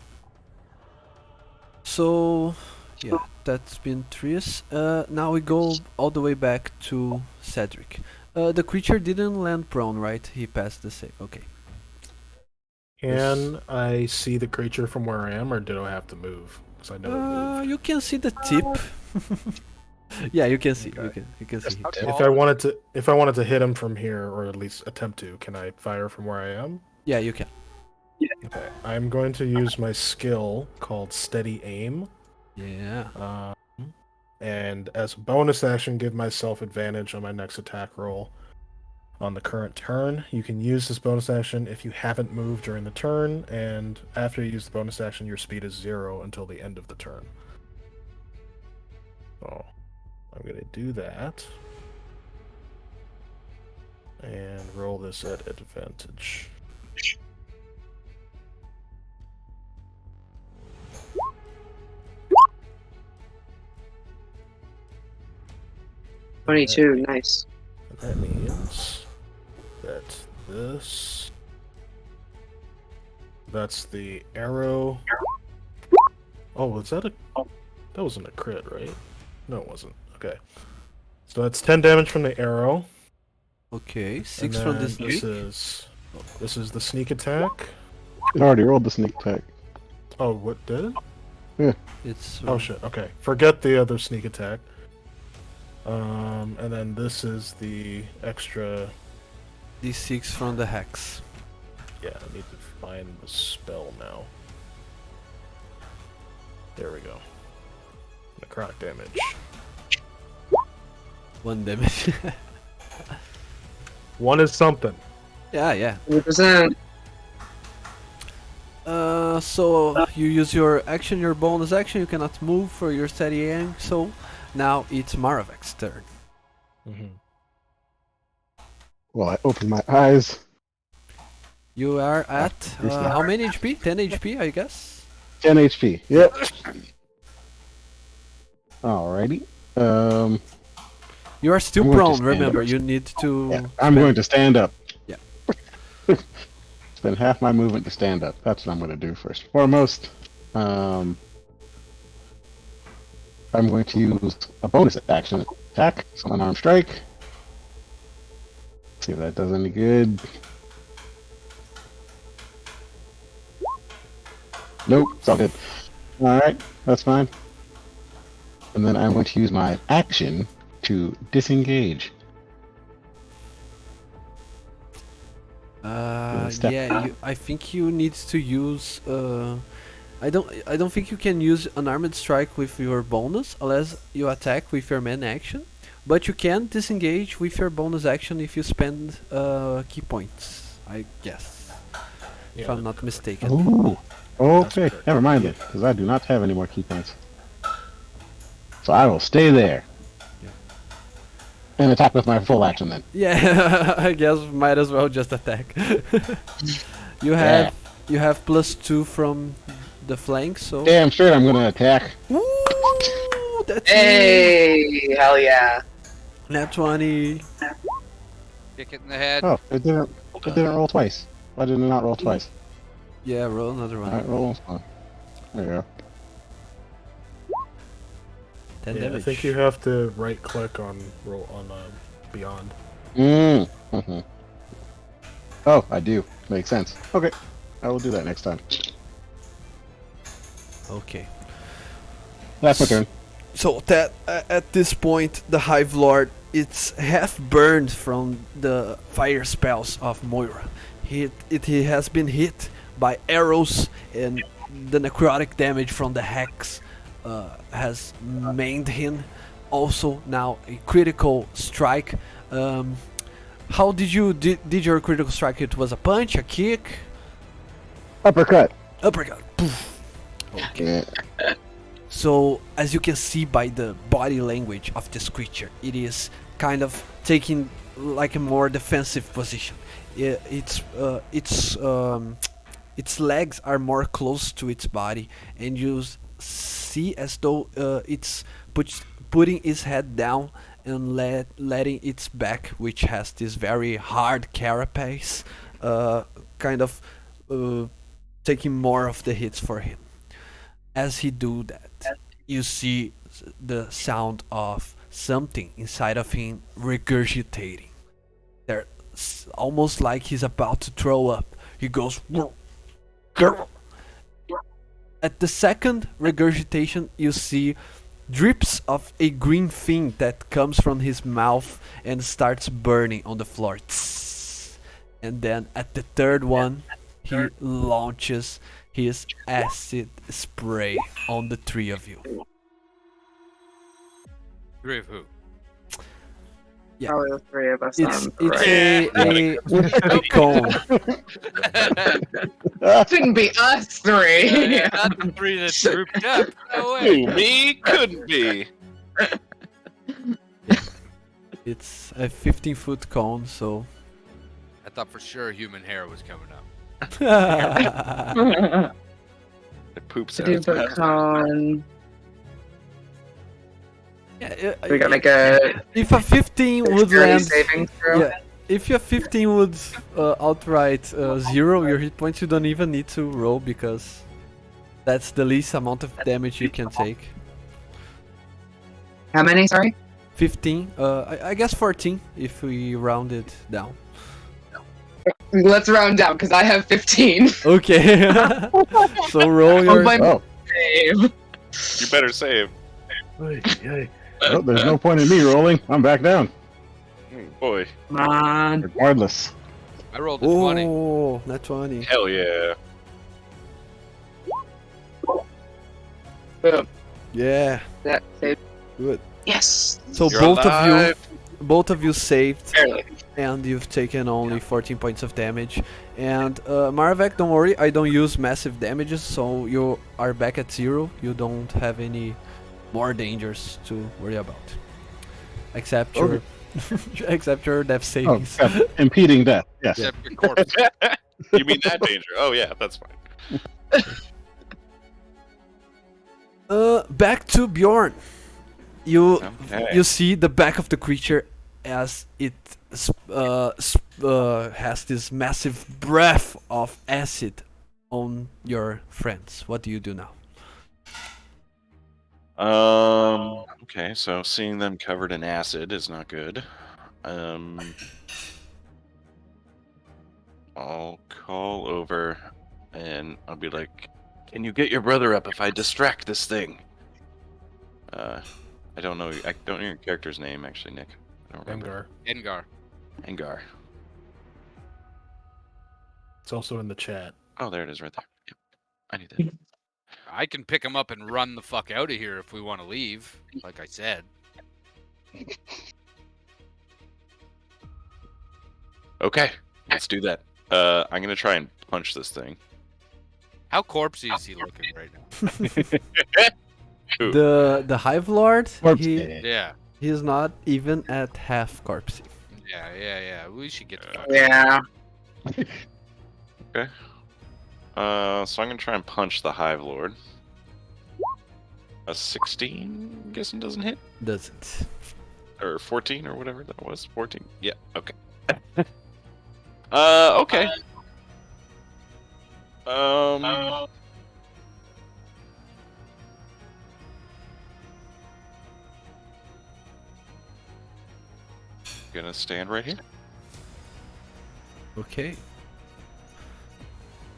So, yeah, that's been Trius. Now we go all the way back to Cedric. The creature didn't land prone, right? He passed the save. Okay. Can I see the creature from where I am, or do I have to move? Because I know it moved. You can see the tip. Yeah, you can see. Okay. You can see. it. If I wanted to hit him from here, or at least attempt to, can I fire from where I am? Yeah, you can. Okay. I'm going to use my skill called Steady Aim, Yeah. and as a bonus action, give myself advantage on my next attack roll. On the current turn, you can use this bonus action if you haven't moved during the turn, and after you use the bonus action, your speed is 0 until the end of the turn. So, I'm going to do that. And roll this at advantage. $22, nice. That means that this... That's the arrow. Oh, was that a... That wasn't a crit, right? No, it wasn't. Okay. So that's 10 damage from the arrow. Okay, And 6 from then the sneak. This is the sneak attack. It already rolled the sneak attack. Oh, what did it? It's Oh shit, okay. Forget the other sneak attack. And then this is the extra... D6 from the hex. Yeah, I need to find the spell now. There we go. Necrotic damage. 1 damage. 1 is something. Yeah. 100%. So you use your action, your bonus action. You cannot move for your steady aim. So now it's Maravek's turn. Mm-hmm. Well, I open my eyes. You are at Where's that? how many HP? 10 HP, I guess. 10 HP. Yep. Alrighty. You are still I'm going to prone. stand Remember, up. you need to. Yeah, I'm going to stand up. Yeah. Spend half my movement to stand up. That's what I'm going to do first and foremost. I'm going to use a bonus action attack, so unarmed strike. See if that does any good. Nope, it's all good. Alright, that's fine. And then I'm going to use my action to disengage. step. Yeah. I think you need to use. I don't think you can use an armored strike with your bonus unless you attack with your main action. But you can disengage with your bonus action if you spend key points. I guess, if I'm not mistaken. Ooh. Okay, correct. never mind then, because I do not have any more key points. So I will stay there. Yeah. And attack with my full action then. Yeah, I guess might as well just attack. You have +2 from the flank, so. Damn straight I'm gonna attack. Woo! That's it. Hey, hell yeah. Nat 20. Kick it in the head. Oh, it didn't roll twice. Why did it not roll twice? Yeah, roll another one. Alright, roll once more. There you go. 10 Yeah, damage. I think you have to right click on roll on beyond. Mm-hmm. Oh, I do. Makes sense. Okay. I will do that next time. Okay. That's my turn. So that at this point, the Hive Lord it's half burned from the fire spells of Moira. He has been hit by arrows, and the necrotic damage from the hex has maimed him. Also now a critical strike. How did your critical strike? It was a punch, a kick, Uppercut. uppercut. Poof. Okay. Yeah. So, as you can see by the body language of this creature, it is kind of taking like a more defensive position. Its legs are more close to its body, and you see as though it's putting its head down and letting its back, which has this very hard carapace, kind of taking more of the hits for him. As he do that, you see the sound of something inside of him regurgitating. There, almost like he's about to throw up. He goes. At the second regurgitation, you see drips of a green thing that comes from his mouth and starts burning on the floor. And then at the third one, he launches his acid spray on the three of you. Three of who? Yeah. Probably the three of us. It's Right. a cone. Couldn't be us three. Not the three that drooped up. No way. Who, me? Couldn't be. It's a 15-foot cone, so. I thought for sure human hair was coming up. The poop Super sounds. con. Yeah, We gotta make a if a 15 would dexterity land, saving throw. yeah, if your 15 would outright zero your hit points, you don't even need to roll because that's the least amount of damage you can take. How many? Sorry. 15, I guess 14 if we round it down. Let's round down because I have 15. Okay. So roll your. my Oh, save. You better save. well, there's no point in me rolling. I'm back down. Boy. Come on. Regardless. I rolled a 20. Oh, not 20. Hell yeah. Boom. Yeah, That saved. good. Yes. So You're both alive. of you saved, Barely. and you've taken only 14 points of damage. And Maravek, don't worry, I don't use massive damages, so you are back at 0. You don't have any more dangers to worry about, except your except your death Oh, savings. yeah, impeding death. Yes. Except your corpse. You mean that danger? Oh yeah, that's fine. Back to Bjorn. You Okay. you see the back of the creature as it has this massive breath of acid on your friends. What do you do now? Okay, so seeing them covered in acid is not good. I'll call over and I'll be like, "Can you get your brother up if I distract this thing?" I don't know your character's name actually, Nick. I don't remember. Engar. Engar. Engar. It's also in the chat. Oh, there it is, right there. Yep. I need that. I can pick him up and run the fuck out of here if we want to leave. Like I said. Okay, let's do that. I'm gonna try and punch this thing. How corpsey is he looking right now? Ooh. The Hive Lord, Yeah. he is not even at half corpsey. Yeah. We should get the fuck Yeah. Okay. So I'm gonna try and punch the Hive Lord. A 16, guessing doesn't hit, Doesn't. or 14 or whatever that was. 14. Yeah. Okay. Okay. Gonna stand right here. Okay.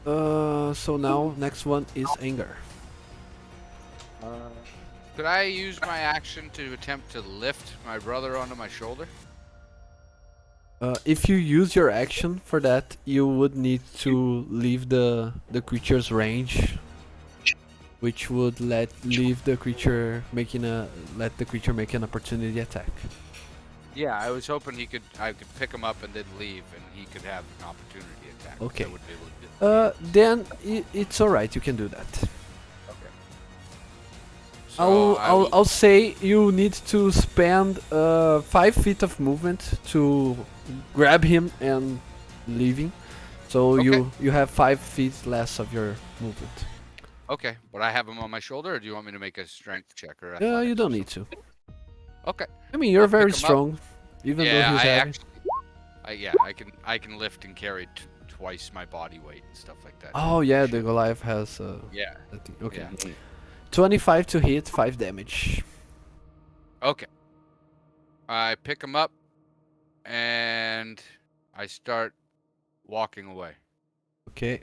So now next one is Engar. Could I use my action to attempt to lift my brother onto my shoulder? If you use your action for that, you would need to leave the creature's range, which would let the creature make an opportunity attack. Yeah, I was hoping I could pick him up and then leave, and he could have an opportunity attack. Okay. I would be able to Then it's alright. You can do that. Okay. So I'll say you need to spend 5 feet of movement to grab him and leaving. So Okay. you have 5 feet less of your movement. Okay, but I have him on my shoulder, or do you want me to make a strength check or? You athletics or don't need to. something? Okay. I mean, you're I'll very pick him up. strong, even though Yeah, he's heavy. I can lift and carry twice my body weight and stuff like that. Oh yeah, the Goliath has. Yeah. That thing. Okay. Yeah. 25 to hit, 5 damage. Okay. I pick him up, and I start walking away. Okay.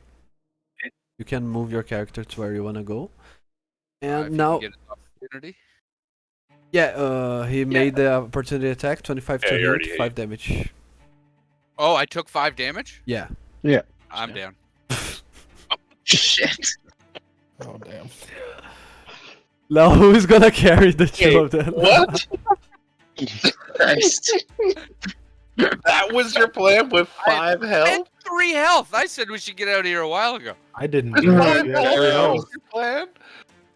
You can move your character to where you wanna go. If And you now, can get an opportunity. yeah, he made the opportunity attack, 25 Yeah, to he already hit, hit 5 damage. Oh, I took 5 damage. Yeah. I'm down. Shit. Oh damn. Now who's gonna carry the two of them? What? Christ. That was your plan with 5 I health? had 3 health. I said we should get out of here a while ago. I didn't. What do the that. hell? Yeah, That no. was your plan?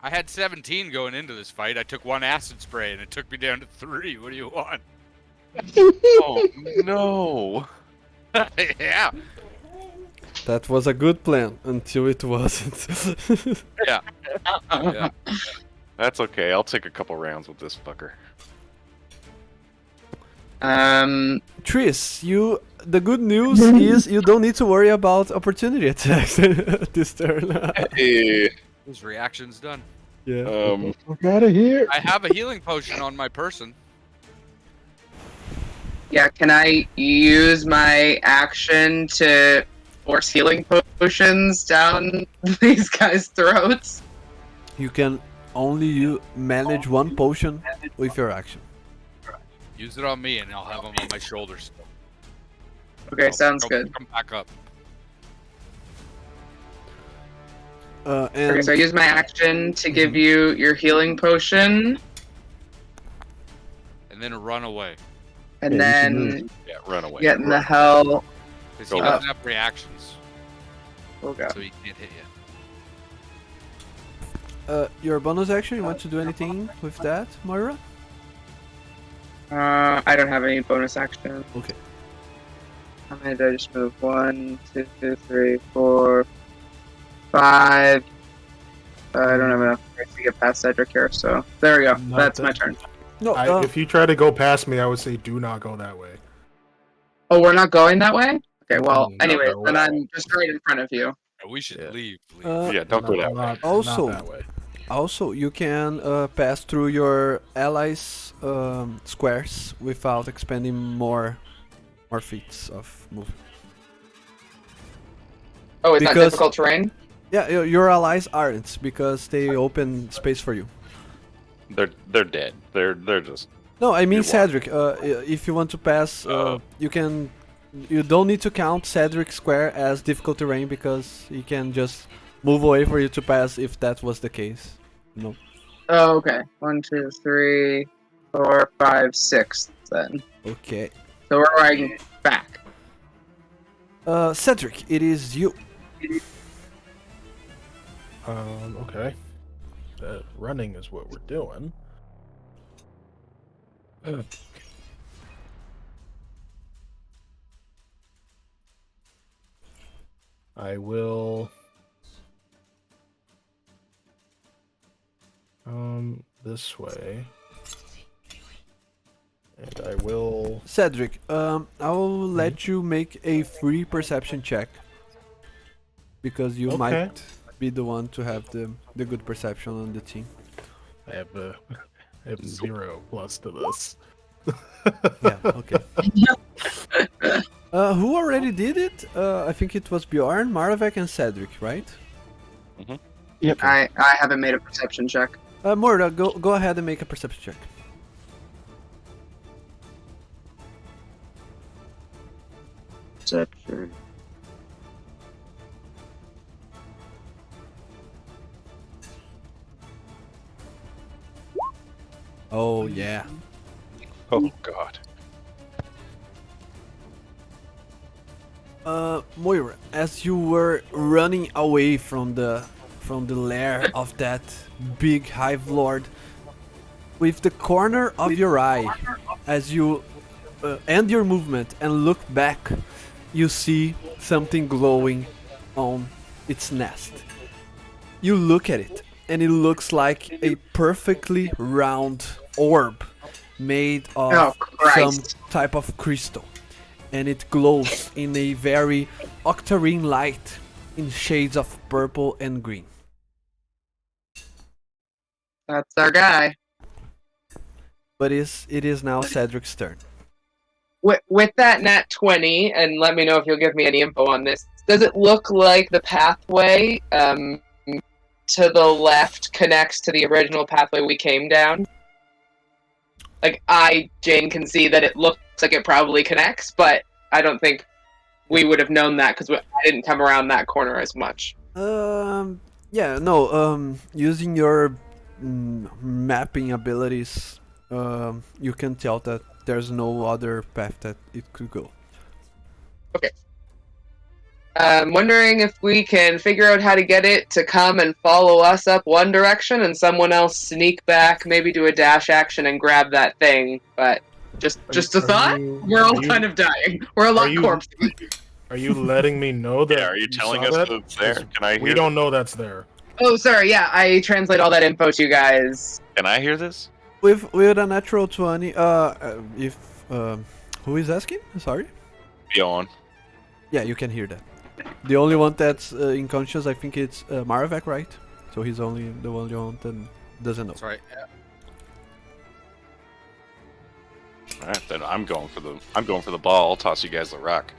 I had 17 going into this fight. I took 1 acid spray, and it took me down to 3. What do you want? Oh no. Yeah. That was a good plan until it wasn't. Yeah. That's okay. I'll take a couple rounds with this fucker. Tris, the good news is you don't need to worry about opportunity attacks this turn. Hey, His reaction's done. Yeah. Fuck out of here. I have a healing potion on my person. Yeah, can I use my action to force healing potions down these guys' throats? You can only manage 1 potion with your action. Use it on me, and I'll have him on my shoulders. Okay, sounds Don't good. Come back up. Okay, And so I use my action to give you your healing potion, And then run away. and Yeah, you then should Yeah, run away. get in the hell. Because he Go doesn't have reactions, Oh god. so he can't hit you. your bonus action, you want to do anything with that, Moira? I don't have any bonus action. Okay. How many did I just move? 1, 2, 3, 4, 5. I don't have enough space to get past Cedric here, so there we go. Not That's my that- turn. No, If you try to go past me, I would say do not go that way. Oh, we're not going that way? Okay, well, No, anyways, no, then no. I'm just right in front of you. We should Yeah. leave. Yeah, don't go that way. Not Also- that way. also, you can pass through your allies' squares without expending more feats of movement. Oh, it's not Because- difficult terrain? Yeah, your allies aren't because they open space for you. They're dead. They're just No, I mean You're Cedric. If you want to pass, Oh. you can You don't need to count Cedric Square as difficult terrain because he can just move away for you to pass if that was the case. No. Oh, okay. 1, 2, 3, 4, 5, 6. Then. Okay. So we're riding back. Cedric, it is you. Okay. Running is what we're doing. I will. This way. And I will. Cedric, I will let you make a free perception check. Because you Okay. might be the one to have the good perception on the team. I have 0 plus to this. Yeah, okay. Who already did it? I think it was Bjorn, Maravek, and Cedric, right? Yep. I haven't made a perception check. Morda, go ahead and make a perception check. Perception. Oh yeah. Oh God. Moira, as you were running away from the lair of that big Hive Lord, with the corner of your eye, as you end your movement and look back, you see something glowing on its nest. You look at it, and it looks like a perfectly round orb made of Oh, some Christ. type of crystal. And it glows in a very octarine light in shades of purple and green. That's our guy. But it is now Cedric's turn. With that nat 20, and let me know if you'll give me any info on this. Does it look like the pathway to the left connects to the original pathway we came down? Like, Jane, can see that it looks like it probably connects, but I don't think we would have known that because I didn't come around that corner as much. Yeah, no, using your mapping abilities, you can tell that there's no other path that it could go. Okay. I'm wondering if we can figure out how to get it to come and follow us up one direction and someone else sneak back, maybe do a dash action and grab that thing. But just a thought? We're all kind of dying. We're a lot corpses. Are you letting me know that? Yeah, are you telling saw us that? that it's there? 'Cause Can I hear We don't know that's there. Oh, sorry, yeah, I translate all that info to you guys. Can I hear this? With a natural 20, if who is asking? Sorry. Bjorn. Yeah, you can hear that. The only one that's unconscious, I think it's Maravek, right? So he's only the only one that doesn't know. That's right. Yeah. All right, then I'm going for the ball. I'll toss you guys the rock.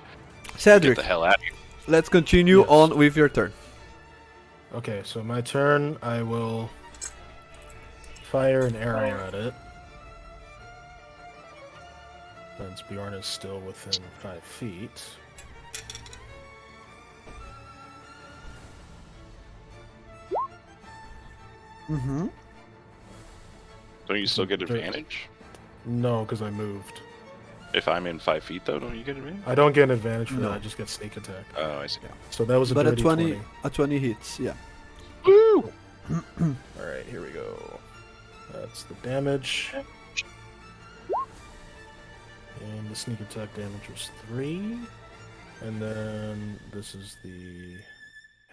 Get Cedric, the hell out of here. let's continue Yes. on with your turn. Okay, so my turn. I will fire an arrow at it. Since Bjorn is still within 5 feet. Mm-hmm. Don't you still get advantage? No, because I moved. If I'm in 5 feet, though, don't you get advantage? I don't get an advantage for No. that. I just get sneak attack. Oh, I see. So that was a But a dirty 20 hits, yeah. Woo! All right, here we go. That's the damage. And the sneak attack damage was 3. And then this is the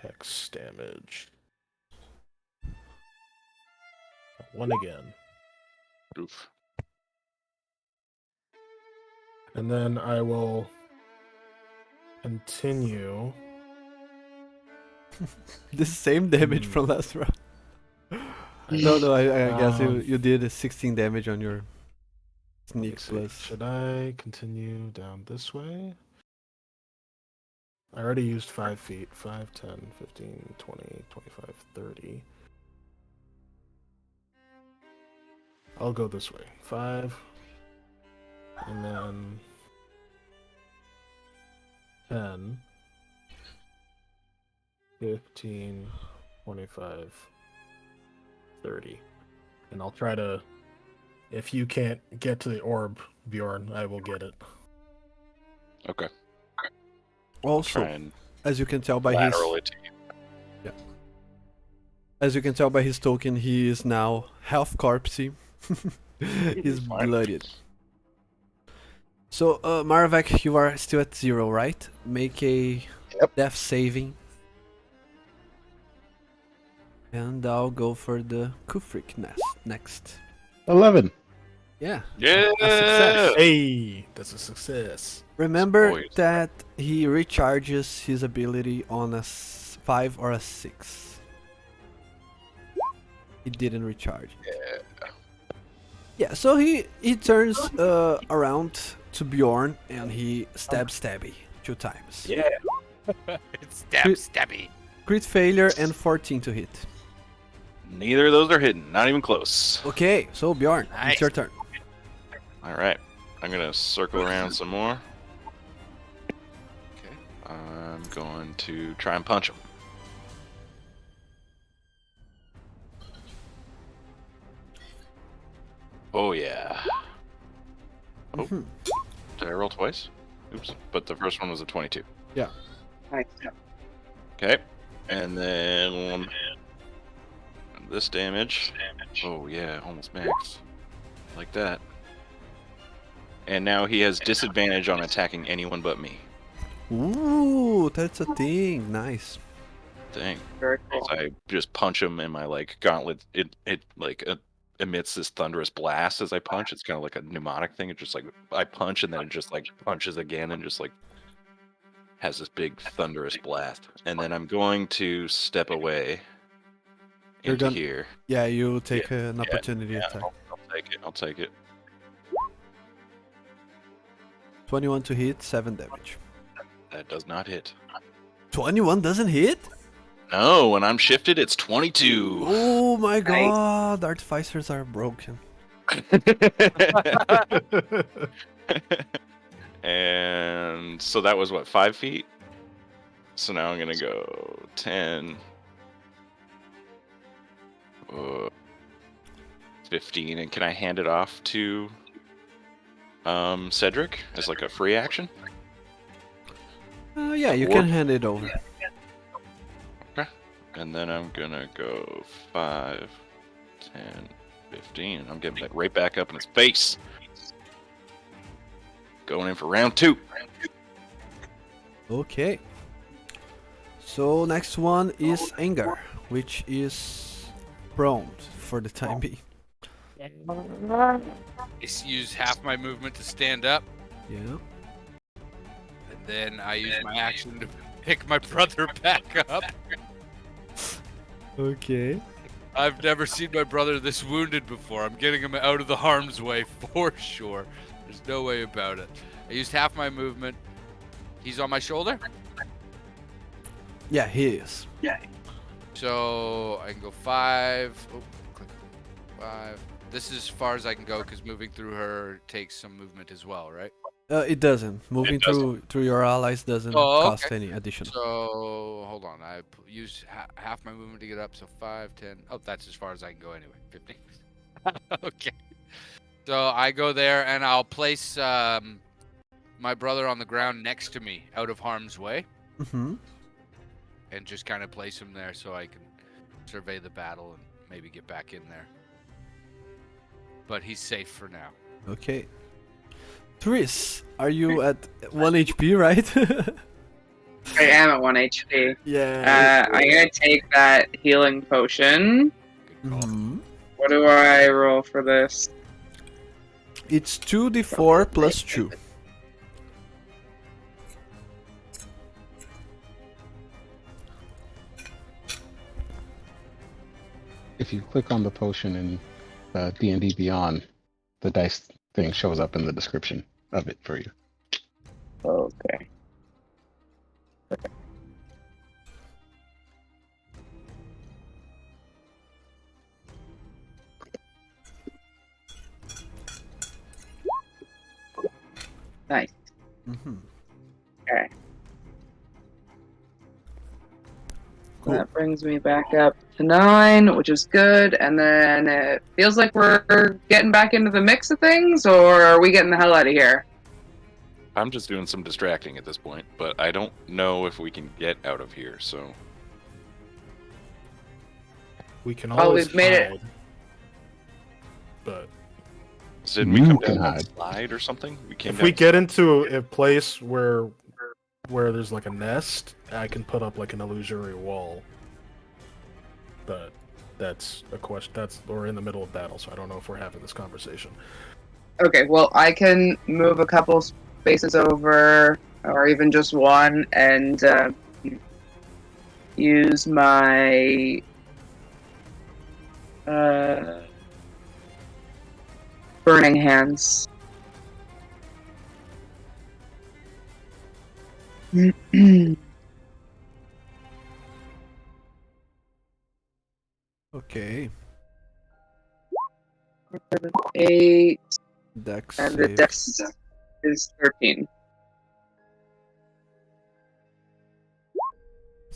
hex damage. 1 again. Oof. And then I will continue. The same damage from last round. No, I guess you did 16 damage on your sneak Let's see. plus. Should I continue down this way? I already used 5 feet. 5, 10, 15, 20, 25, 30. I'll go this way. 5. And then 10, 15, 25, 30. And I'll try to... If you can't get to the orb, Bjorn, I will get it. Okay. Also, Try and as you can tell by his lateral it to you. as you can tell by his token, he is now half corpsey. He's Fine. bloodied. So, Maravek, you are still at 0, right? Make a death saving. And I'll go for the Kufrik nest next. 11. Yeah. Yeah. A success. Hey, that's a success. Remember Boys. that he recharges his ability on a 5 or a 6. He didn't recharge. Yeah, so he turns around to Bjorn and he stabby 2 times. Yeah. It's stabby. Crit failure and 14 to hit. Neither of those are hidden. Not even close. Okay, so Bjorn, Nice. it's your turn. All right. I'm gonna circle around some more. Okay. I'm going to try and punch him. Oh yeah. Oh, Mhm. did I roll twice? Oops. But the first one was a 22. Nice. Okay. And then this damage. Oh yeah, almost max. Like that. And now he has disadvantage on attacking anyone but me. Ooh, that's a thing. Nice. Dang. Very cool. So I just punch him and my like gauntlet it emits this thunderous blast as I punch. It's kind of like a pneumatic thing. It just like I punch and then it just like punches again and just like has this big thunderous blast. And then I'm going to step away You're into gonna- here. Yeah, you take an opportunity Yeah, attack. I'll take it. I'll take it. 21 to hit, 7 damage. That does not hit. 21 doesn't hit? No, when I'm shifted, it's 22. Oh my Nice. god, artificers are broken. And so that was what, 5 feet? So now I'm gonna go 10, 15, and can I hand it off to Cedric as like a free action? Yeah, you Or- can hand it over. And then I'm gonna go 5, 10, 15, and I'm getting that right back up in his face. Going in for round 2. Okay. So next one is Engar, which is prone for the time being. I use half my movement to stand up, Yeah. and then I use my action to pick my brother back up. Okay. I've never seen my brother this wounded before. I'm getting him out of the harm's way for sure. There's no way about it. I used half my movement. He's on my shoulder, Yeah, he is. so I can go 5. Oh, click 5. This is as far as I can go because moving through her takes some movement as well, right? It doesn't. Moving through your allies doesn't Oh, cost okay. any additional. So hold on, I used half my movement to get up, so 5, 10. Oh, that's as far as I can go anyway. 15. Okay. So I go there and I'll place my brother on the ground next to me, out of harm's way, Mm-hmm. and just kind of place him there so I can survey the battle and maybe get back in there. But he's safe for now. Okay. Tris, are you at 1 HP, right? I am at 1 HP. Yeah. I'm gonna take that healing potion. Good call. Mhm. What do I roll for this? It's 2d4 plus 2. If you click on the potion in D&D Beyond, the dice thing shows up in the description of it for you. Okay. Nice. Mm-hmm. Okay. Cool. That brings me back up to 9, which is good. And then it feels like we're getting back into the mix of things, or are we getting the hell out of here? I'm just doing some distracting at this point, but I don't know if we can get out of here, so... We can Well, always we've made it. hide. But Didn't we You come can down that hide. slide or something? We came if down we get into a place where there's like a nest, I can put up like an illusory wall. But that's a question. We're in the middle of battle, so I don't know if we're having this conversation. Okay, well, I can move a couple spaces over, or even just one, and use my burning hands. Okay. 8, Dex and the save. dex is 13.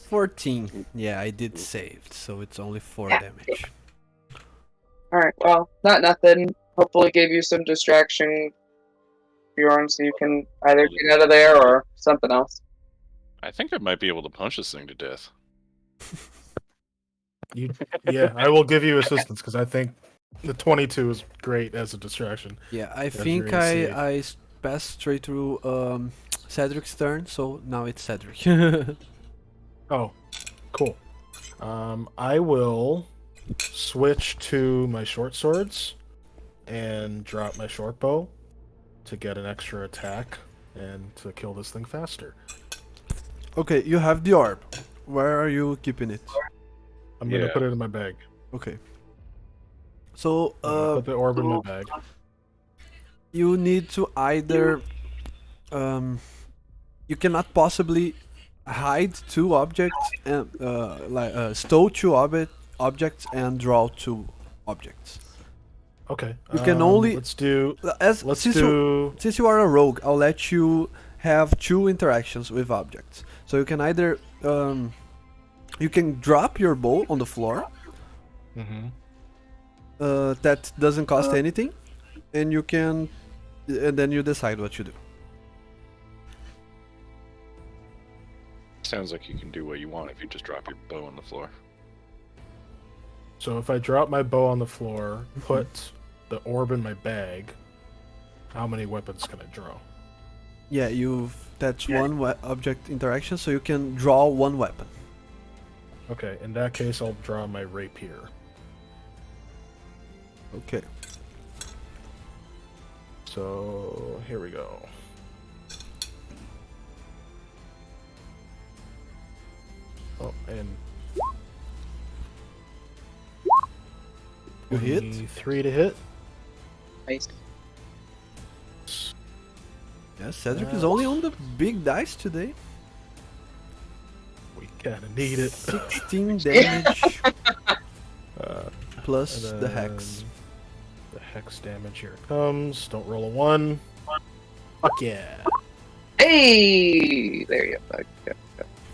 14. Yeah, I did save, so it's only 4 damage. Alright, well, not nothing. Hopefully gave you some distraction, Bjorn, so you can either get out of there or something else. I think I might be able to punch this thing to death. Yeah, I will give you assistance because I think the 22 is great as a distraction. Yeah, I your think AC. I passed straight through Cedric's turn, so now it's Cedric. Oh, cool. I will switch to my short swords and drop my short bow to get an extra attack and to kill this thing faster. Okay, you have the orb. Where are you keeping it? I'm gonna Yeah. put it in my bag. Okay. So, I'm gonna put the orb in my bag. you need to either you cannot possibly hide 2 objects and stow 2 objects and draw 2 objects. Okay. You can only let's do. Since you are a rogue, I'll let you have 2 interactions with objects. So you can either you can drop your bow on the floor. Mhm. That doesn't cost anything, and then you decide what you do. Sounds like you can do what you want if you just drop your bow on the floor. So if I drop my bow on the floor, put the orb in my bag, how many weapons can I draw? Yeah, that's one object interaction, so you can draw 1 weapon. Okay, in that case, I'll draw my rapier. Okay. So here we go. Oh, and You hit? 3 to hit. Nice. Yeah, Cedric is only on the big dice today. We kind of need it. 16 damage Uh, plus and the hex. then The hex damage here it comes. Don't roll a 1. Fuck yeah. Hey! There you go.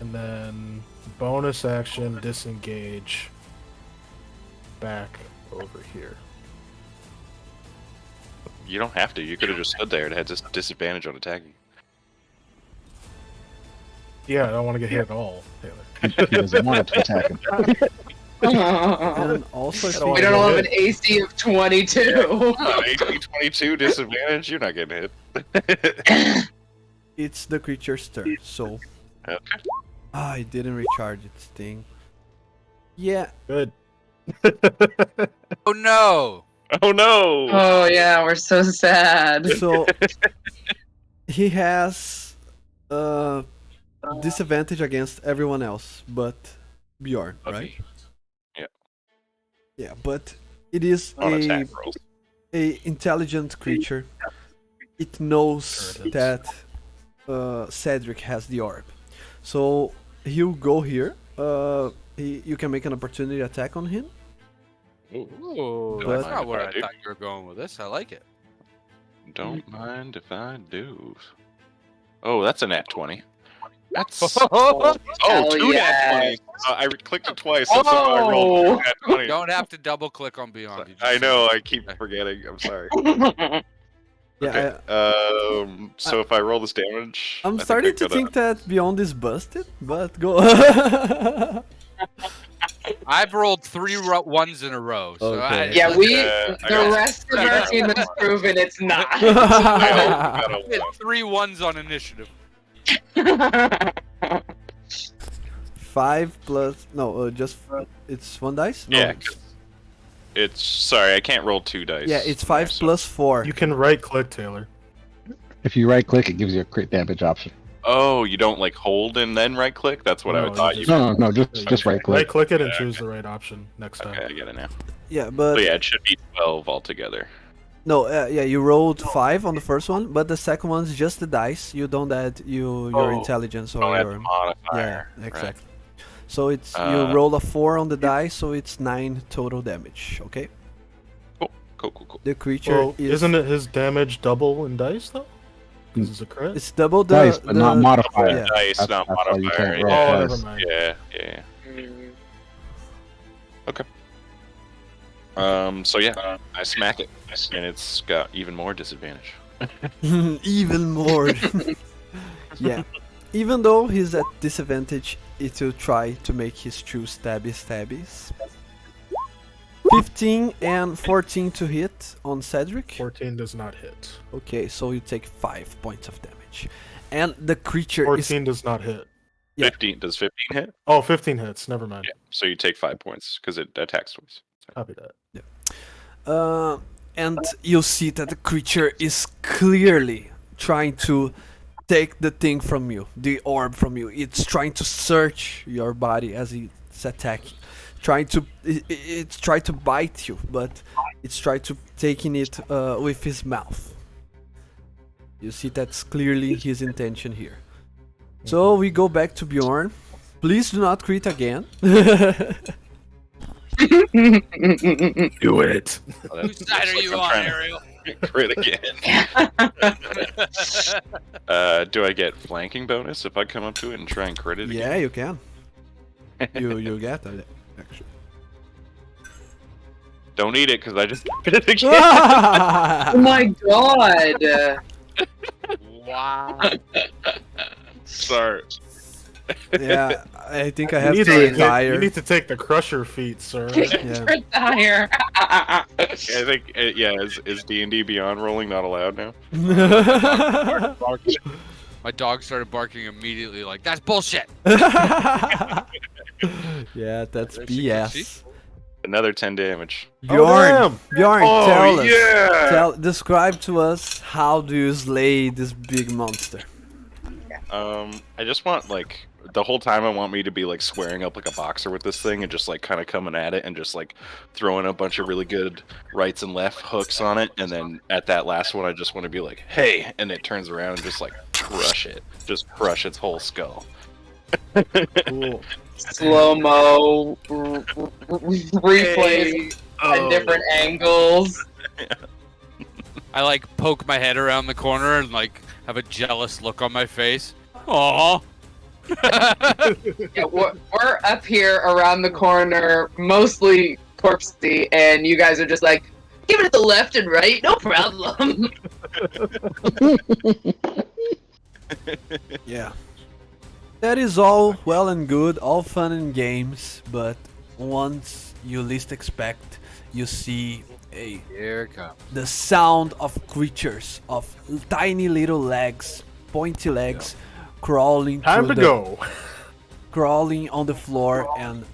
And then bonus action, disengage back over here. You don't have to. You could have just stood there and had just disadvantage on attacking. Yeah, I don't want to get hit at all, Taylor. He doesn't want to attack him. And also, I don't We think don't have an AC of 22. AC 22 disadvantage, you're not getting hit. it's the creature's turn, so... Okay. I didn't recharge its thing. Yeah, Good. Oh no! Oh no! Oh yeah, we're so sad. so... he has... disadvantage against everyone else, but Bjorn, Okay. right? Yeah. Yeah, but it is On attack rolls. a intelligent creature. It knows Sure it is. that Cedric has the orb, so he'll go here. You can make an opportunity attack on him. Ooh, Don't that's mind not if where I I do. thought you were going with this. I like it. Don't mind if I do. Oh, that's a nat 20. That's Hell two nat yeah. 20s. I clicked it twice, so I rolled two nat 20s. You don't have to double click on Beyond. You just I see know. it. I keep forgetting. I'm sorry. Yeah, Okay. So if I roll this damage, I'm I starting think to I think that Beyond is busted, but go. I've rolled 3 ones in a row. So Okay. Yeah, I the got rest of our team has proven it's not. I I did 3 ones on initiative. 5 plus just it's 1 dice. No, Yeah, 'cause it's sorry. I can't roll 2 dice. yeah, it's 5 So- plus 4. You can right click, Taylor. If you right click, it gives you a crit damage option. Oh, you don't like hold and then right click? That's what No, I thought you you. just- No, just right click. Right click it and choose the right option next time. Okay, I get it now. Yeah, but So yeah, it should be 12 altogether. no, yeah, you rolled 5 on the first one, but the second one's just the dice. You don't add your Oh, intelligence or Don't add your the modifier. yeah, right. exactly. So it's you Uh, roll a 4 on the dice, so it's 9 total damage. Okay, Cool. the creature Well, is isn't it his damage double in dice though? Because it's a crit. it's double the Dice, but not modifier. yeah. Dice, That's- not that's why you modifier. can't roll Yeah. Oh, twice. never mind. Yeah. So yeah, I smack it, and it's got even more disadvantage. even more. Yeah. Even though he's at disadvantage, it will try to make his true stabbies. 15 and 14 to hit on Cedric. 14 does not hit. Okay, so you take 5 points of damage. And the creature 14 does not hit. Yeah. 15 does 15 hit? Oh, 15 hits. Never mind. Yeah. So you take 5 points because it attacks twice. Copy that. and you'll see that the creature is clearly trying to take the thing from you, the orb from you. It's trying to search your body as it's attacking. It's trying to bite you, but it's trying to taking it with his mouth. You see that's clearly his intention here. So we go back to Bjorn. Please do not crit again. Do it. Whose side are you on, Ariel? Crit again. Do I get flanking bonus if I come up to it and try and crit it Yeah, again? you can. You get that actually. Don't eat it because I just crit it again. Oh my god! Wow. Sorry. Yeah, I think I You have need, to to, retire. you need to take the crusher feat, sir. Yeah. Retire. I think, is D&D Beyond rolling not allowed now? My dog started barking immediately, like, that's bullshit. Yeah, that's There she can see. BS. Another 10 damage. Bjorn, Bjorn, tell us. yeah! Describe to us how do you slay this big monster? I just want, like, the whole time I want me to be, like, squaring up like a boxer with this thing and just, like, kind of coming at it and just, like, throwing a bunch of really good rights and left hooks on it. And then at that last one, I just want to be like, hey! And it turns around and just, like, crush it. Just crush its whole skull. Cool. Slow-mo, replays at different angles. I, like, poke my head around the corner and, like, have a jealous look on my face. Aww. Yeah, we're up here around the corner, mostly corpsey, and you guys are just like, give it the left and right, no problem. Yeah. That is all well and good, all fun and games, but once you least expect, you see Here it comes. the sound of creatures, of tiny little legs, pointy legs, crawling Time through to the, go. crawling on the floor and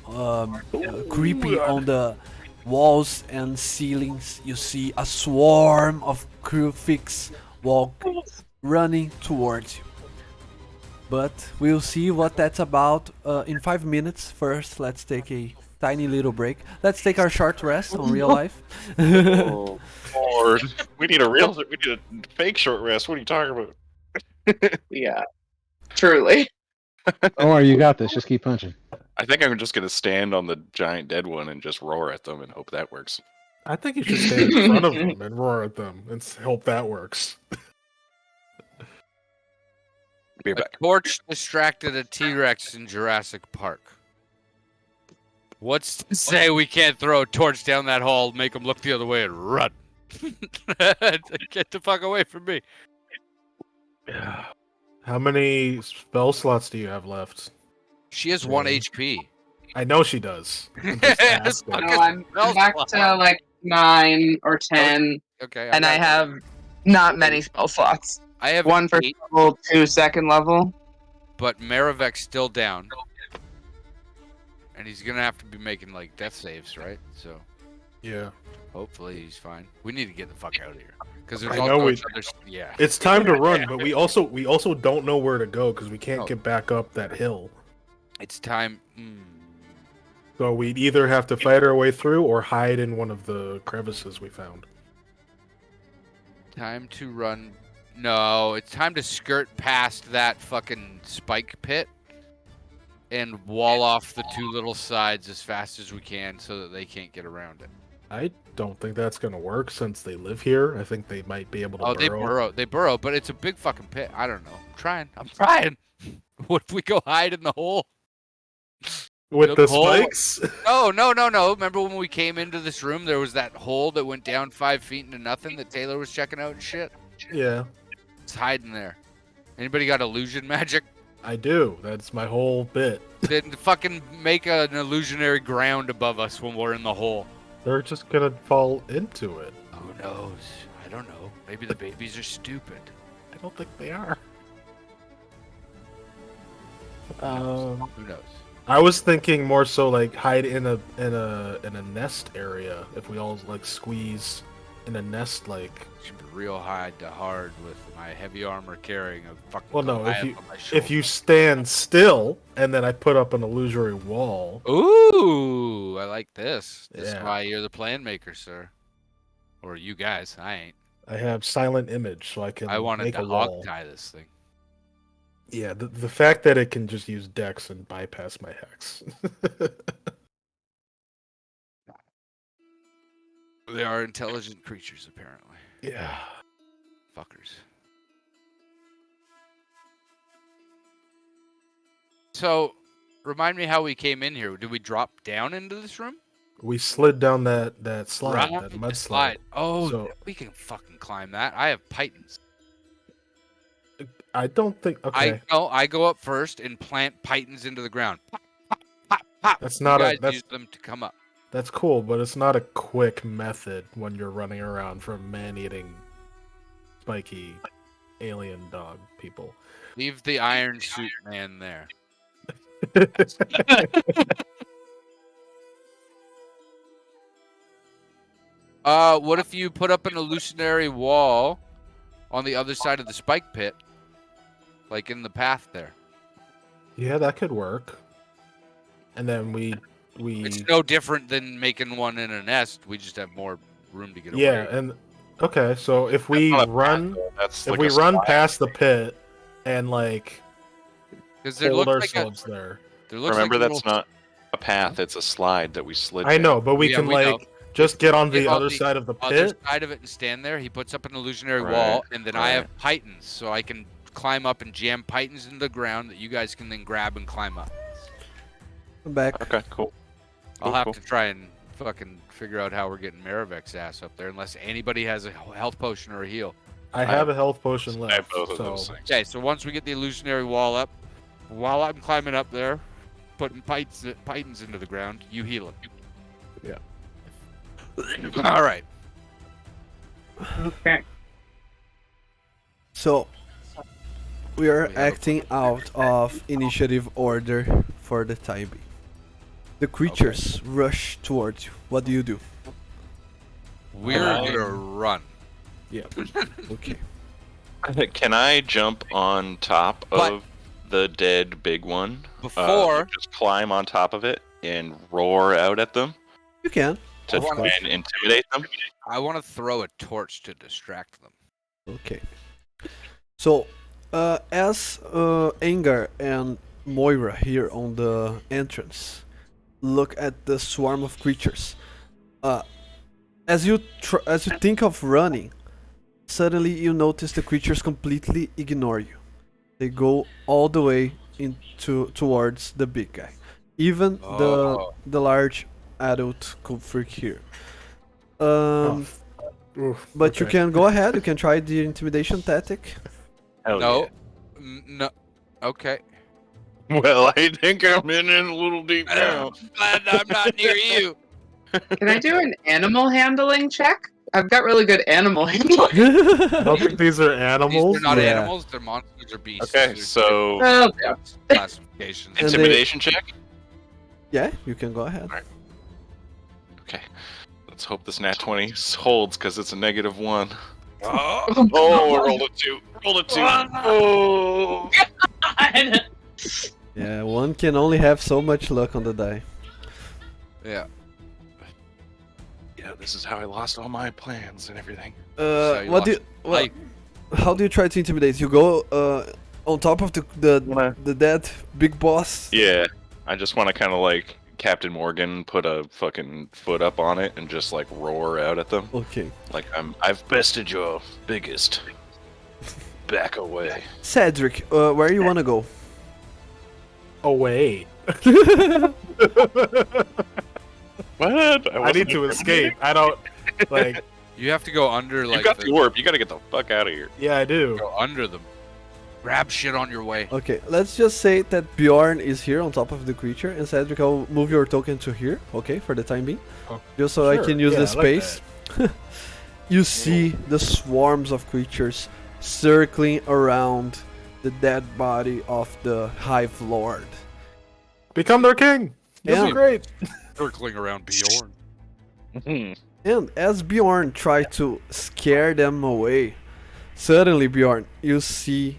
creeping on the walls and ceilings. You see a swarm of crewfix walk running towards you. But we'll see what that's about in 5 minutes. First, let's take a tiny little break. Let's take our short rest on real life. Oh, Lord. We need a fake short rest. What are you talking about? Yeah, truly. Don't worry, you got this. Just keep punching. I think I'm just going to stand on the giant dead one and just roar at them and hope that works. I think you should stand in front of them and roar at them and hope that works. Be A back. torch distracted a T-Rex in Jurassic Park. What's to say we can't throw a torch down that hall, make them look the other way, and run? Get the fuck away from me. How many spell slots do you have left? She has 1 Really? HP. I know she does. I'm just It's asking. fucking- No, I'm spell back slot. to like 9 or 10, Okay, and I have not many spell slots. I have One for 8, level 2 second level. but Maravek's still down. And he's gonna have to be making like death saves, right? So Yeah. hopefully he's fine. We need to get the fuck out of here. Because there's I also know another... Yeah. It's time to run, but we also don't know where to go because we can't No. get back up that hill. It's time... So we'd either have to fight our way through or hide in one of the crevices we found. Time to run... No, it's time to skirt past that fucking spike pit and wall off the 2 little sides as fast as we can so that they can't get around it. I don't think that's gonna work since they live here. I think they might be able to burrow. They burrow, but it's a big fucking pit. I don't know. I'm trying. What if we go hide in the hole? With The the hole- spikes? No. Remember when we came into this room, there was that hole that went down 5 feet into nothing that Taylor was checking out and shit? Yeah, It's hiding there. Anybody got illusion magic? I do. That's my whole bit. Then fucking make an illusionary ground above us when we're in the hole. They're just gonna fall into it. Who knows? I don't know. Maybe the babies are stupid. I don't think they are. Who knows? I was thinking more so like hide in a nest area. If we all like squeeze in a nest, like. Should be real hard to hard with my heavy armor carrying a fucking. Well, no. Goliath on my If you shoulder. stand still and then I put up an illusory wall. Ooh, I like this. This is Yeah. why you're the plan maker, sir. Or you guys. I ain't. I have silent image, so I can I wanted make to a wall. hog tie this thing. Yeah, the fact that it can just use Dex and bypass my hex. They are intelligent creatures, apparently. Yeah. Fuckers. So, remind me how we came in here. Did we drop down into this room? We slid down that slide, Right, that the mud slide. Oh, So- we can fucking climb that. I have pythons. I don't think. Okay, I go up first and plant pythons into the ground. Pop, pop, pop, pop. That's You not a- guys that's- use them to come up. that's cool, but it's not a quick method when you're running around from man-eating, spiky, alien dog people. Leave the iron suit man there. What if you put up an illusionary wall on the other side of the spike pit, like in the path there? Yeah, that could work. And then we It's no different than making one in a nest. We just have more room to get away. yeah, and okay, so if we That's not a run path, though. That's if like we a run slide. past the pit and like Because there hold looks like ourselves there. there looks Remember, like a that's little- not a path; it's a slide that we slid. I down. know, but we Yeah, can we know. like just get on Get the on other the side of the other pit. side of it and stand there. He puts up an illusionary Right, wall, and then I have right. pythons, so I can climb up and jam pythons into the ground that you guys can then grab and climb up. I'm back. Okay, cool. I'll Cool, have cool. to try and fucking figure out how we're getting Maravek's ass up there, unless anybody has a health potion or a heal. I have a health potion I have left. both of So those things. Okay, so once we get the illusionary wall up, while I'm climbing up there, putting pythons into the ground, you heal them. Yeah. All right. Okay. So we are We have a acting out of initiative order for the time being. The creatures rush towards you. What do you do? We're gonna run. yeah. Okay. Can I jump on top But- of the dead big one? Before Just climb on top of it and roar out at them You can. to Of try course. and intimidate them? I want to throw a torch to distract them. Okay. So, as Engar and Moira here on the entrance look at the swarm of creatures, as you think of running, suddenly you notice the creatures completely ignore you. They go all the way towards the big guy. Even Oh. the large adult could freak here. Oof, But you okay. can go ahead. You can try the intimidation tactic. Hell No. No. Okay. yeah. Well, I think I'm in it a little deep now. Glad I'm not near you. Can I do an animal handling check? I've got really good animal handling. I don't think these are These animals. are not Yeah. animals. They're monsters or beasts. Okay, They're so Oh, different classifications. And they- intimidation check. Yeah, you can go ahead. Okay, let's hope this nat 20 holds because it's a -1. Oh. Oh, roll a 2. Roll a 2. Oh. Yeah, one can only have so much luck on the die. Yeah. Yeah, this is how I lost all my plans and everything. So you What do you, lost well, life. how do you try to intimidate? You go on top of Wanna- the dead big boss. Yeah, I just want to kind of like Captain Morgan put a fucking foot up on it and just like roar out at them. Okay. Like I've bested your biggest. Back away. Cedric, where you wanna go? Away. What? I need to escape. I don't like. You have to go under You like got the orb. You gotta get the fuck out of here. Yeah, I do. go under them. Grab shit on your way. Okay, let's just say that Bjorn is here on top of the creature, and Cedric, I'll move your token to here, okay, for the time being. Oh, Just so I sure. can use Yeah, the I like space. You see the swarms of creatures circling around the dead body of the Hive Lord. Become their king. This Yeah. is great. Circling around Bjorn. And as Bjorn tried to scare them away, suddenly, Bjorn, you see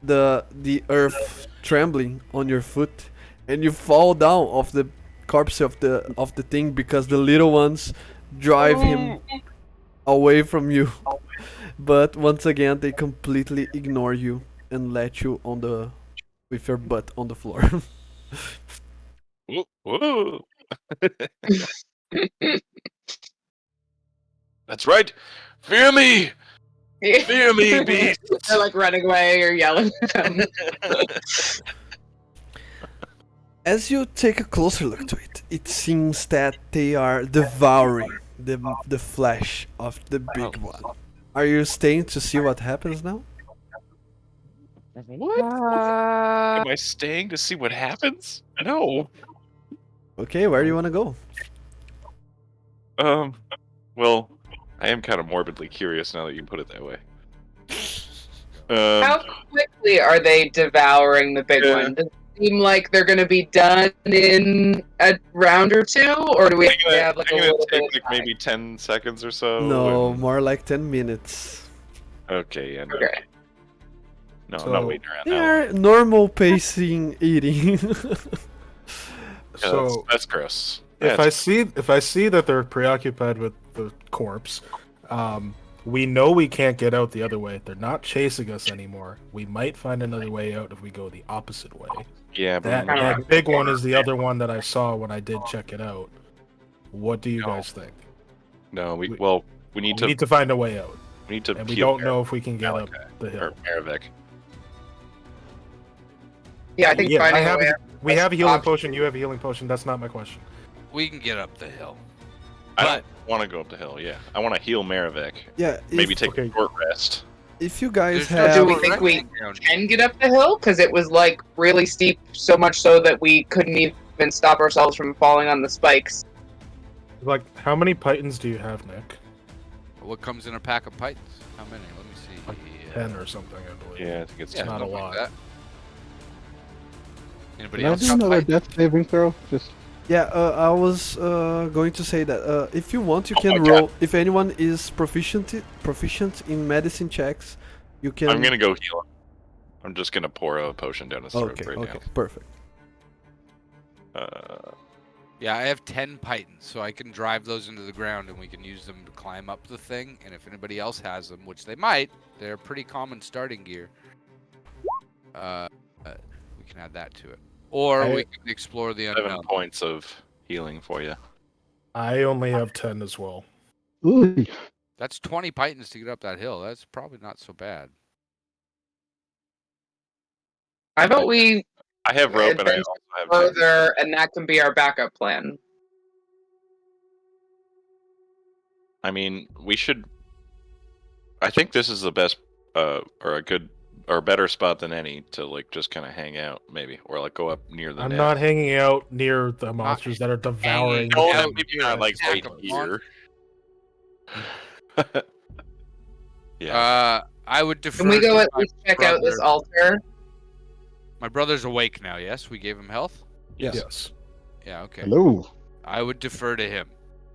the earth trembling on your foot, and you fall down off the corpse of the thing because the little ones drive him away from you. But once again, they completely ignore you and let you with your butt on the floor. Whoa, whoa. That's right. Fear me. Fear me, beast. They're like running away or yelling at them. As you take a closer look to it, it seems that they are devouring the flesh of the big one. Are you staying to see what happens now? What? Am I staying to see what happens? No. Okay, where do you want to go? Well, I am kind of morbidly curious now that you put it that way. How quickly are they devouring the big Yeah. one? Does it seem like they're going to be done in a round or two, or do we have like a I'm gonna little bit take of like time? maybe 10 seconds or so. No, and- more like 10 minutes. Okay, yeah, no. Okay. No, I'm So- not waiting around They now. are normal pacing eating. So That's gross. if I see that they're preoccupied with the corpse, we know we can't get out the other way. They're not chasing us anymore. We might find another way out if we go the opposite way. Yeah, but That big one is the other one that I saw when I did check it out. What do you No. guys think? no, we we- need We need to find a way out, to and we heal don't know if we can get up the or hill. Maravek. Yeah, I think Yeah, finding a way. we have a healing option. potion. You have a healing potion. That's not my question. We can get up the hill. I don't want to go up the hill. Yeah, I want to heal Maravek. Yeah, Maybe if, take okay. a short rest. if you guys There's do have... we think we down here. Can get up the hill? Because it was like really steep, so much so that we couldn't even stop ourselves from falling on the spikes. Like, how many pythons do you have, Nick? What comes in a pack of pythons? How many? Let me see. Like 10 or something, I believe. Yeah, I think it's Yeah, not a something like lot. that. Anybody Can I else do got another pythons? death saving throw? Just Yeah, I was going to say that if you want, you Oh can my roll. If anyone is proficient in medicine checks, you can. I'm gonna go heal him. I'm just gonna pour a potion down his throat Okay, right okay, perfect. now. Yeah, I have 10 pythons, so I can drive those into the ground and we can use them to climb up the thing. And if anybody else has them, which they might, they're pretty common starting gear. We can add that to it. Or we can explore the 7 unknown. points of healing for you. I only have 10 as well. ooh, That's 20 pythons to get up that hill. That's probably not so bad. How about we I have rope and I advance also have further, and that can be our backup plan? I mean, we should. I think this is the best, or a good, or better spot than any to like just kind of hang out, maybe, or like go up near the. I'm nest. not hanging out near the monsters that are devouring. hanging No, out maybe near not a like right pack of here. Yeah. I would defer. Can we go to at my least check out this brother. altar? My brother's awake now. Yes, we gave him health. Yes. Yes. Yeah. Okay. Hello. I would defer to him.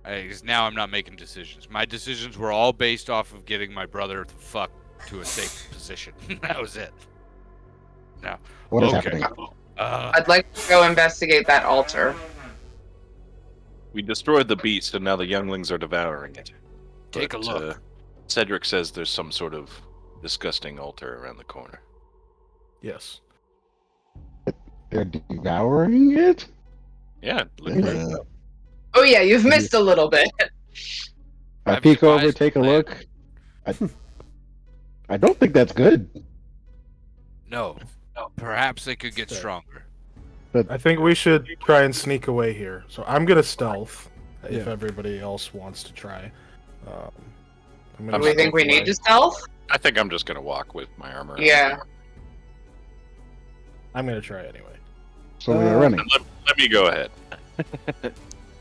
Because now I'm not making decisions. My decisions were all based off of getting my brother the fuck to a safe position. That was it. No. What is Okay. happening? I'd like to go investigate that altar. We destroyed the beast, and now the younglings are devouring it. Take a look. Cedric says there's some sort of disgusting altar around the corner. Yes. They're devouring it? Yeah, look Yeah. right. Oh yeah, you've missed a little bit. I I've peek over, devised a take a plan. look. I don't think that's good. No. Perhaps they could get Okay. stronger. I think we should try and sneak away here. So I'm gonna stealth if Yeah. everybody else wants to try. I'm Do gonna we think we stealth need away. to stealth? I think I'm just gonna walk with my armor. Yeah. I'm gonna try anyway. So we are running. Let me go ahead.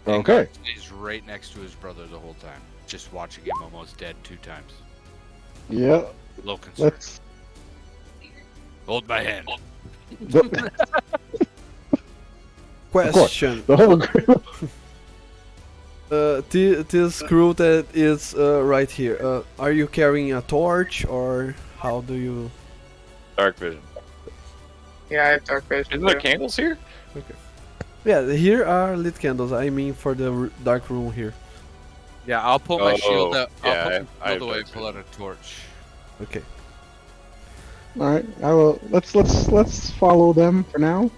Okay. He's right next to his brother the whole time, just watching him almost dead 2 times. Yeah. Low concern. Let's. Hold my hand. The, Question. the whole group. This crew that is right here. Are you carrying a torch or how do you? Dark vision. Yeah, I have dark vision. Isn't there too. candles here? Yeah, here are lit candles. I mean for the dark room here. Yeah, I'll pull my shield Oh, out. yeah, I'll I pull my have shield away, dark pull out a torch. Okay. All right. I will. Let's follow them for now.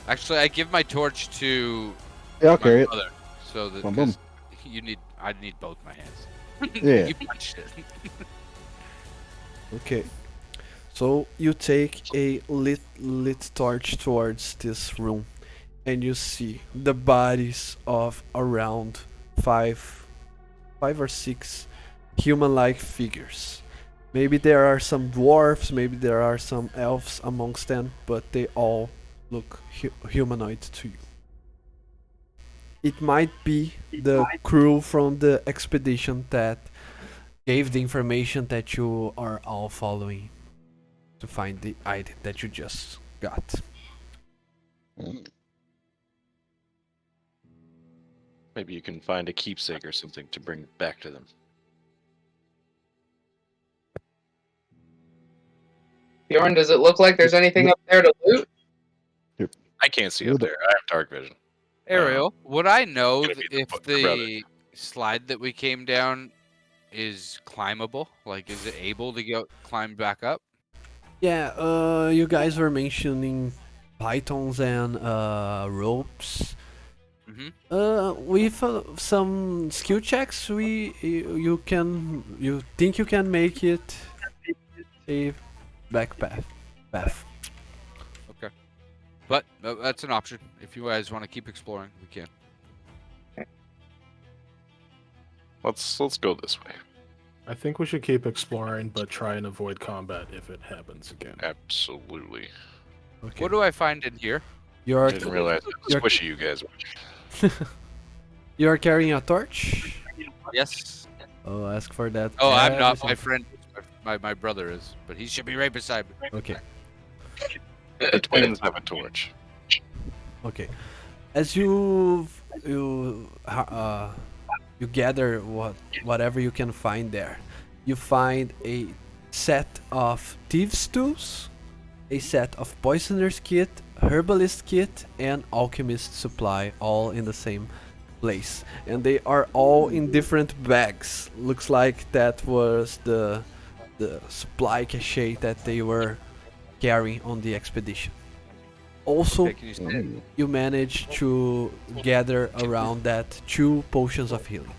Actually, I give my torch to Yeah, I'll my carry it. brother, so that Boom, boom. 'cause I need both my hands. Yeah. You punched it. Okay. So you take a lit torch towards this room, and you see the bodies of around five or six human-like figures. Maybe there are some dwarfs, maybe there are some elves amongst them, but they all look humanoid to you. It might be the crew from the expedition that gave the information that you are all following to find the item that you just got. Maybe you can find a keepsake or something to bring back to them. Bjorn, does it look like there's anything up there to loot? I can't see up there. I have dark vision. Ariel, would I know gonna be the if brother. the slide that we came down is climbable? Like, is it able to climb back up? Yeah, you guys were mentioning pythons and ropes. With some skill checks, you think you can make it a back path. Okay. But that's an option. If you guys want to keep exploring, we can. Let's go this way. I think we should keep exploring, but try and avoid combat if it happens again. Absolutely. Okay. What do I find in here? You're I didn't realize how you're- squishy you guys were. you're carrying a torch. Yes. Oh, ask for that. Oh, I'm not. every My friend, my brother is, but he should be right beside me. Okay. The twins have a torch. Okay. As you gather whatever you can find there, you find a set of thieves' tools, a set of poisoner's kit, herbalist kit, and alchemist supply, all in the same place, and they are all in different bags. Looks like that was the supply cache that they were carrying on the expedition. Also, Okay, can you see? you managed to gather around that 2 potions of healing.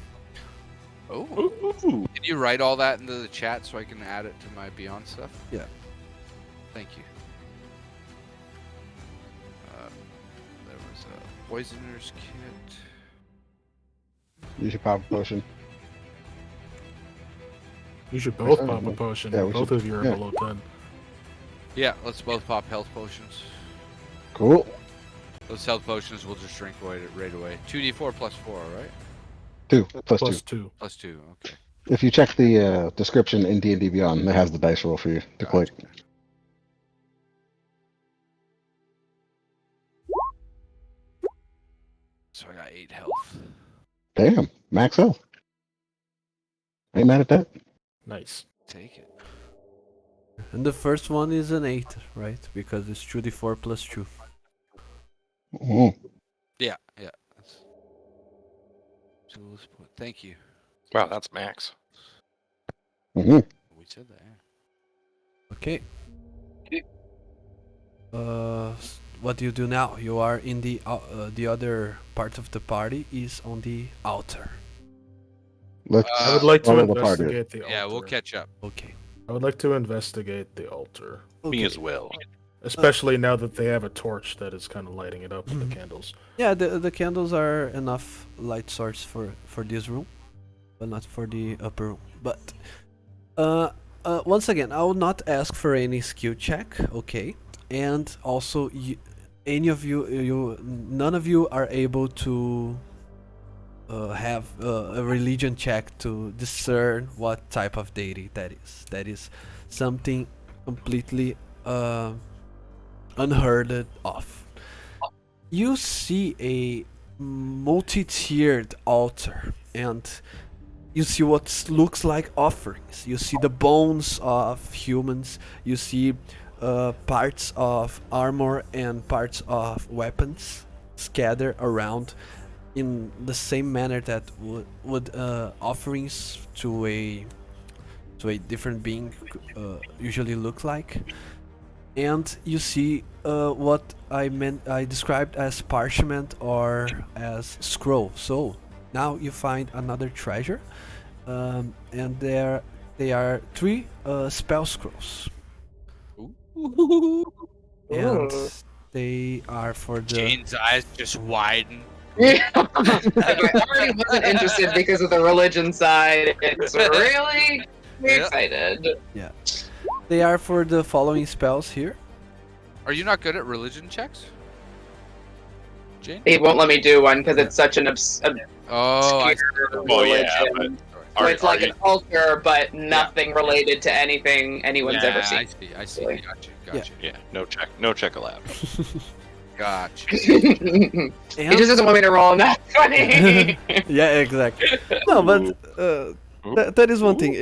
Oh. Ooh. Can you write all that into the chat so I can add it to my Beyond stuff? Yeah. Thank you. Poisoner's kit. You should pop a potion. You should both Actually, pop a potion. yeah, we Both should- of you are yeah. below 10. Yeah, let's both pop health potions. Cool. Those health potions will just drink right away. 2d4 plus 4, right? 2 plus Plus 2. 2. Plus 2, okay. If you check the description in D&D Beyond, it has the dice roll for you to click. So I got 8 health. Damn, max health. Ain't mad at that. Nice. Take it. And the first one is an 8, right? Because it's 2d4 plus 2. Mm. Yeah. That's... So let's put... Thank you. Wow, that's max. Mm-hmm. We said that. Yeah. Okay. What do you do now? You are in the other part of the party is on the altar. Let's I would like to follow the party. investigate the altar. Yeah, we'll catch up. Okay. I would like to investigate the altar. Me Okay. as well. Especially now that they have a torch that is kind of lighting it up with Mhm. the candles. Yeah, the candles are enough light source for this room, but not for the upper room. But once again, I will not ask for any skill check, okay? And also, none of you are able to have a religion check to discern what type of deity that is. That is something completely unheard of. You see a multi-tiered altar, and you see what looks like offerings. You see the bones of humans. You see parts of armor and parts of weapons scattered around in the same manner that would offerings to a different being usually look like. And you see what I described as parchment or as scroll. So now you find another treasure, and they are 3 spell scrolls, and Ooh. they are for the Jane's eyes just widen. Yeah. I already wasn't interested because of the religion side. It's really Yeah. excited. they are for the following spells here. Are you not good at religion checks? Jane? He won't let me do one because it's such an Oh, I obscure Well, yeah, religion. Are, So it's like are an altar, but nothing related to anything anyone's ever I seen. see. I see. Really. Gotcha. yeah, no check allowed. Gotcha. He And just doesn't want me to roll, and that's funny. yeah, exactly. No, but that is one thing.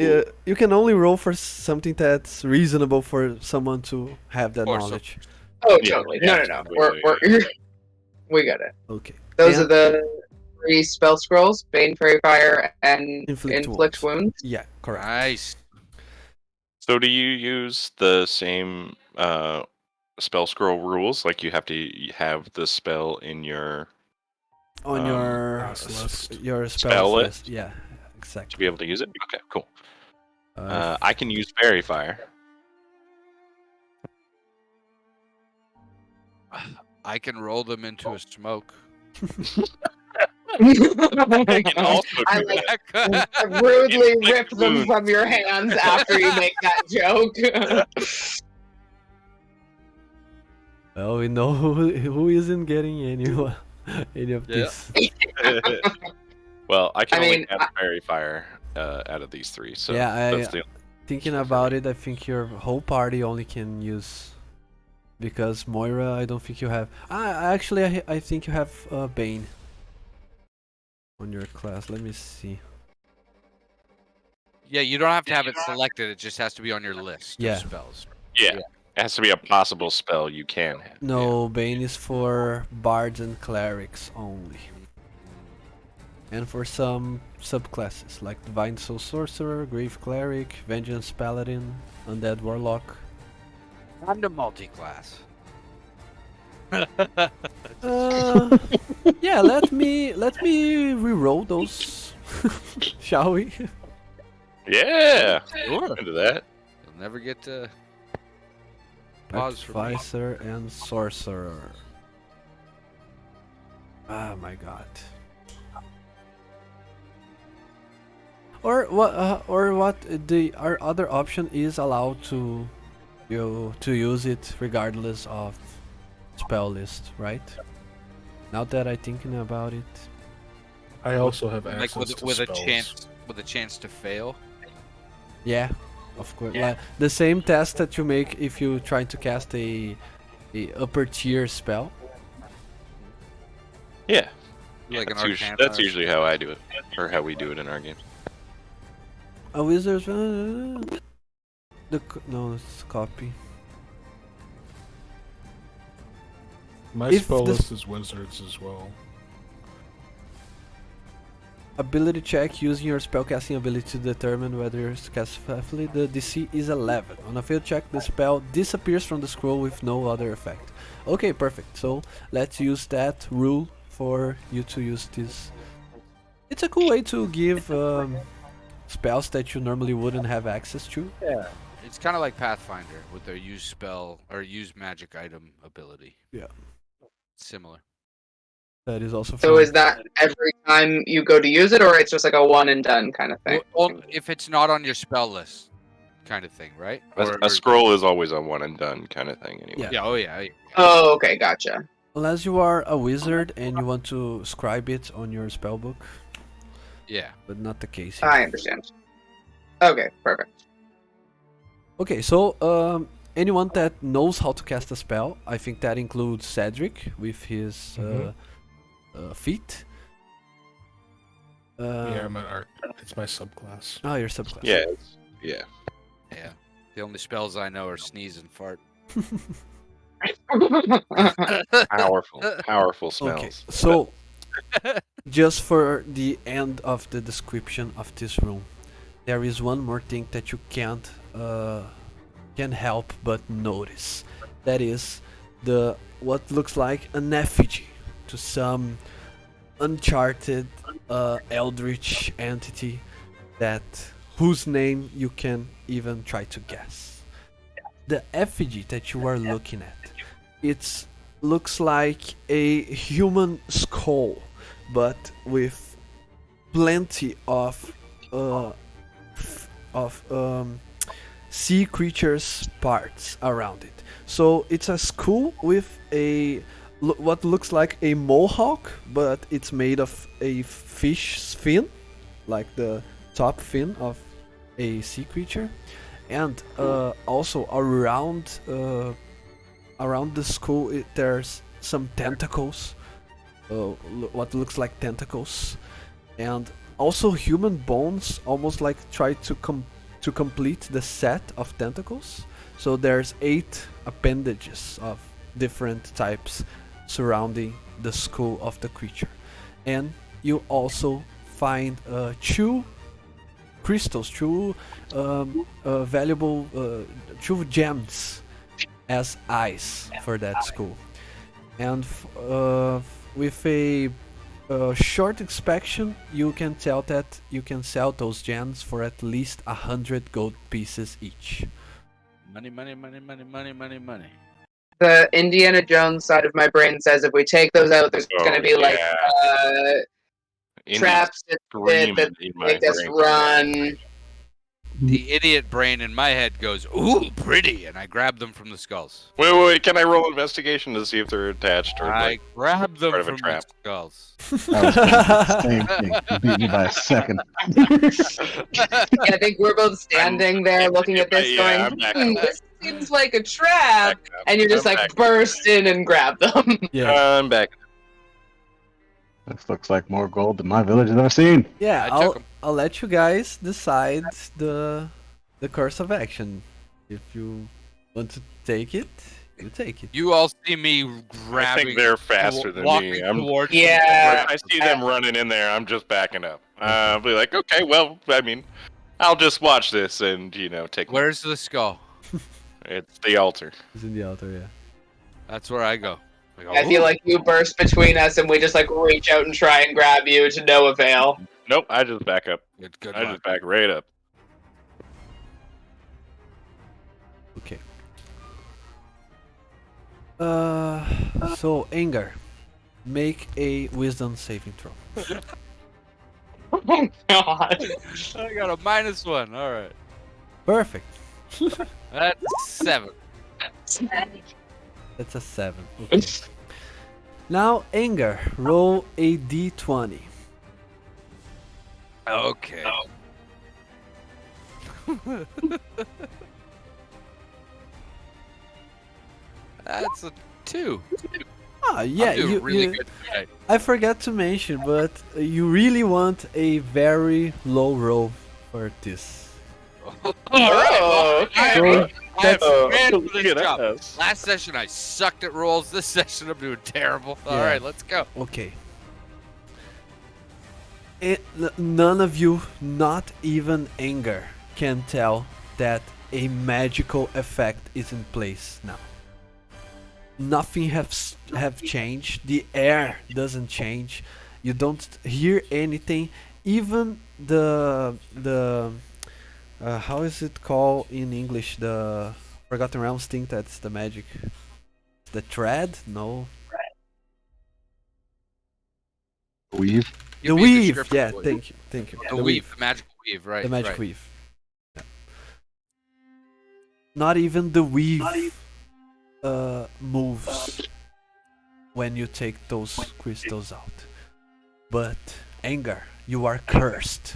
You can only roll for something that's reasonable for someone to have that Or knowledge. Oh, Yeah, totally. yeah, No. absolutely. We got it. Okay. Those And- are the 3 spell scrolls: Bane, Fairy Fire, and Inflict Inflict Wounds. Yeah, correct. Nice. So do you use the same spell scroll rules? Like you have to have the spell in your On your pass list. your Spell spell list? list. Yeah, to exactly. be able to use it? Okay, cool. Uh, I can use Fairy Fire. I can roll them into a smoke. I can also I do like that. rudely Inflict rip them wounds. from your hands after you make that joke. well, we know who isn't getting any of Yeah. this. Well, I can I only mean, cast Fairy Fire out of these 3. So Yeah, that's the Thinking So for about me- it, I think your whole party only can use, because Moira, I don't think you have. Actually, I think you have Bane on your class. Let me see. Yeah, you don't have to have it selected. It just has to be on your list Yeah. of spells. Yeah. It has to be a possible spell you can have. No, Bane is for bards and clerics only, and for some subclasses like Divine Soul Sorcerer, Grave Cleric, Vengeance Paladin, Undead Warlock. I'm the multi-class. Yeah, let me re-roll those, shall we? Yeah. Sure. Into that. You'll never get to pause for me. Artificer and Sorcerer. Oh my god. Or what? Our other option is allowed to use it regardless of spell list, right? Now that I'm thinking about it. I also have Like access to with a spells. chance to fail. Yeah, of course. Like, the same test that you make if you try to cast a upper tier spell. Yeah. Like an That's, Arcana that's or usually how I do it, or how we do it in our games. A wizard's no, it's copy. My If spell this- list is wizards as well. Ability check using your spellcasting ability to determine whether you're cast successfully. The DC is 11. On a failed check, the spell disappears from the scroll with no other effect. Okay, perfect. So let's use that rule for you to use this. It's a cool way to give spells that you normally wouldn't have access to. It's kind of like Pathfinder with their use spell or use magic item ability. Yeah. Similar. That is also So fun. is that every time you go to use it, or it's just like a one and done kind of thing? Well, if it's not on your spell list, kind of thing, right? A scroll is always a one and done kind of thing, anyway. Yeah. Yeah. Oh yeah. Oh, okay, gotcha. Unless you are a wizard and you want to scribe it on your spellbook, Yeah. but not the case here. I understand. Okay, perfect. Okay, so anyone that knows how to cast a spell, I think that includes Cedric with his feat. Yeah, it's my subclass. Oh, your subclass. Yeah. Yeah. Yeah. The only spells I know are sneeze and fart. Powerful smells. Okay, so just for the end of the description of this room, there is one more thing that you can't can help but notice. That is what looks like an effigy to some uncharted eldritch entity whose name you can even try to guess. The effigy that you are looking at, it looks like a human skull, but with plenty of sea creatures parts around it. So it's a skull with what looks like a mohawk, but it's made of a fish fin, like the top fin of a sea creature, and also around the skull there's some tentacles, what looks like tentacles, and also human bones, almost like try to complete the set of tentacles. So there's 8 appendages of different types surrounding the skull of the creature, and you also find 2 crystals, 2 valuable 2 gems as eyes for that skull, and with a short inspection, you can tell that you can sell those gems for at least 100 gold pieces each. Money, money, money, money, money, money, money. The Indiana Jones side of my brain says if we take those out, there's going to be like Indies traps and shit that screaming in my make us brain. run. The idiot brain in my head goes, "Ooh, pretty," and I grab them from the skulls. Wait, can I roll investigation to see if they're attached or I like grab them part of a from the trap? skulls. I was thinking the same thing. You beat me by a second. Yeah, I think we're both standing there looking at this, Yeah, I'm going, back up. "This seems like a trap," Back up. and you just I'm like back. burst in and grab them. Yeah, I'm back. This looks like more gold than my village has ever seen. yeah. I took 'em. I'll let you guys decide the course of action. If you want to take it, you take it. You all see me I grabbing. think they're faster than walking me. I'm, towards Yeah. I see them running in there. I'm just backing up. I'll be like, okay, well, I mean, I'll just watch this and take. Where's the skull? It's the altar. It's in the altar, yeah. That's where I go. go I feel "Ooh." like you burst between us and we just like reach out and try and grab you to no avail. Nope, I just back up. Good I luck. just back right up. Okay. So Engar, make a wisdom saving throw. Oh God. I got a -1. All right. Perfect. That's 7. That's a 7. Okay. Now, Engar, roll a d20. Okay. That's a 2. Ah, yeah, I'm doing you, really you, good today. I forgot to mention, but you really want a very low roll for this. All right. Well, So that's I'm prepared for Look this at job. us. Last session I sucked at rolls. This session I'm doing terrible. All Yeah. right, let's go. okay. None of you, not even Engar, can tell that a magical effect is in place now. Nothing have changed. The air doesn't change. You don't hear anything. Even the how is it called in English? The Forgotten Realms thing that's the magic. The thread? No. Weave. Give The me a weave. description, Yeah, please. thank you. The weave, the magical weave, right? The magic right. weave. Yeah. Not even the weave moves when you take those crystals out. But Engar, you are cursed.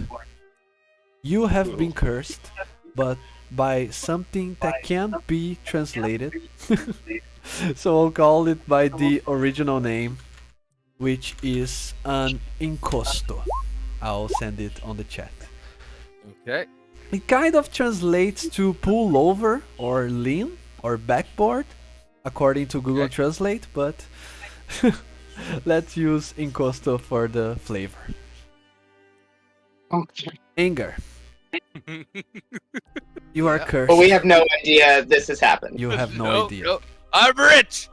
You have been cursed, but by something that can't be translated. So I'll call it by the original name, which is an encosto. I'll send it on the chat. Okay. It kind of translates to pull over or lean or backboard, according to Google Okay. Translate, but let's use encosto for the flavor. Okay. Engar, you are Yeah. cursed. But we have no idea this has happened. You have no Nope, idea. nope. I'm rich.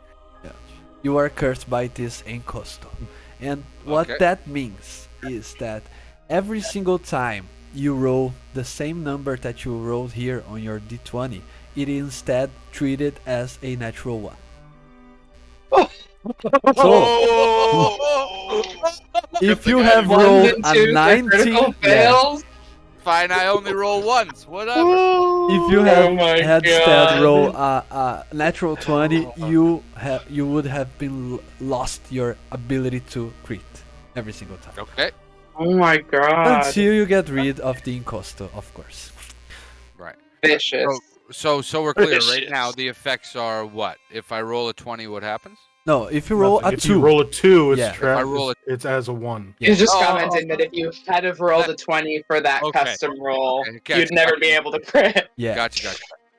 You are cursed by this encosto. And what Okay. that means is that every single time you roll the same number that you rolled here on your d20, it is instead treated as a natural one. So, if you have Ones rolled and a twos are critical 19, yeah, fails. Fine, I only roll once. Whatever. if you have my had instead God. roll a natural 20, you would have been lost your ability to crit every single time. Okay. Oh my God. Until you get rid of the encosto, of course. Right. Vicious. So we're clear right now. The effects are what? If I roll a 20, what happens? No, if you roll Nothing. a If 2, you roll a 2, it's Yeah. If I roll it's as a 1. Yeah. You just Oh, commented that if you had have rolled a 20 for that Okay. custom roll, Okay, gotcha, you'd never be gotcha. able to crit. yeah. Gotcha.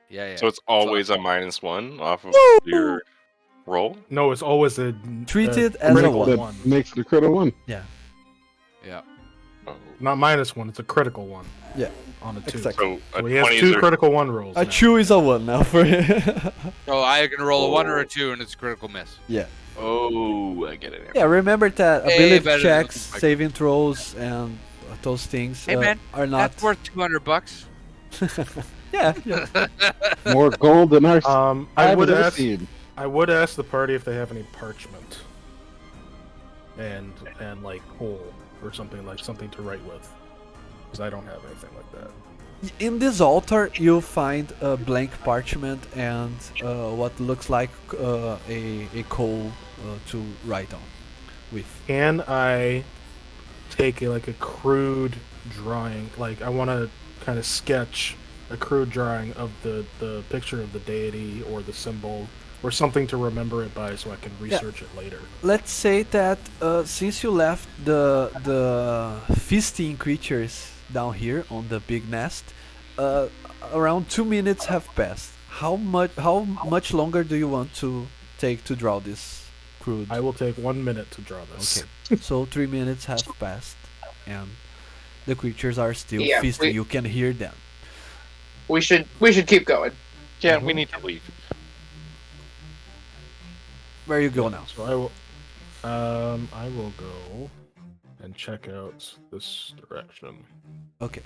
Yeah. So it's always a -1 off of your roll. No, it's always a Treated a as a critical one. one. Makes it a critical one. Yeah. Oh. Not -1. It's a critical one. Yeah. On a 2. Exactly. So a So he has 20 2 is a, critical 1 rolls. A now. 2 is a 1 now for you. So I can roll a 1 or a 2, and it's a critical miss. oh, I get it. now. Yeah, remember that Hey, ability better checks, than like- saving throws, and those things Hey, man, are not. That's worth $200. Yeah. More gold than our I would ever ask. seen. I would ask the party if they have any parchment and like coal or something to write with, because I don't have anything like that. In this altar, you'll find a blank parchment and what looks like a coal to write on with. Can I take a crude drawing? Like I want to kind of sketch a crude drawing of the picture of the deity or the symbol or something to remember it by, so I can research it later. Let's say that since you left the feasting creatures down here on the big nest, around 2 minutes have passed. How much longer do you want to take to draw this crude? I will take 1 minute to draw this. Okay. So 3 minutes have passed, and the creatures are still Yeah, feasting. we- You can hear them. We should keep going. Yeah, we need to leave. Where you go now? So I will go and check out this direction. Okay.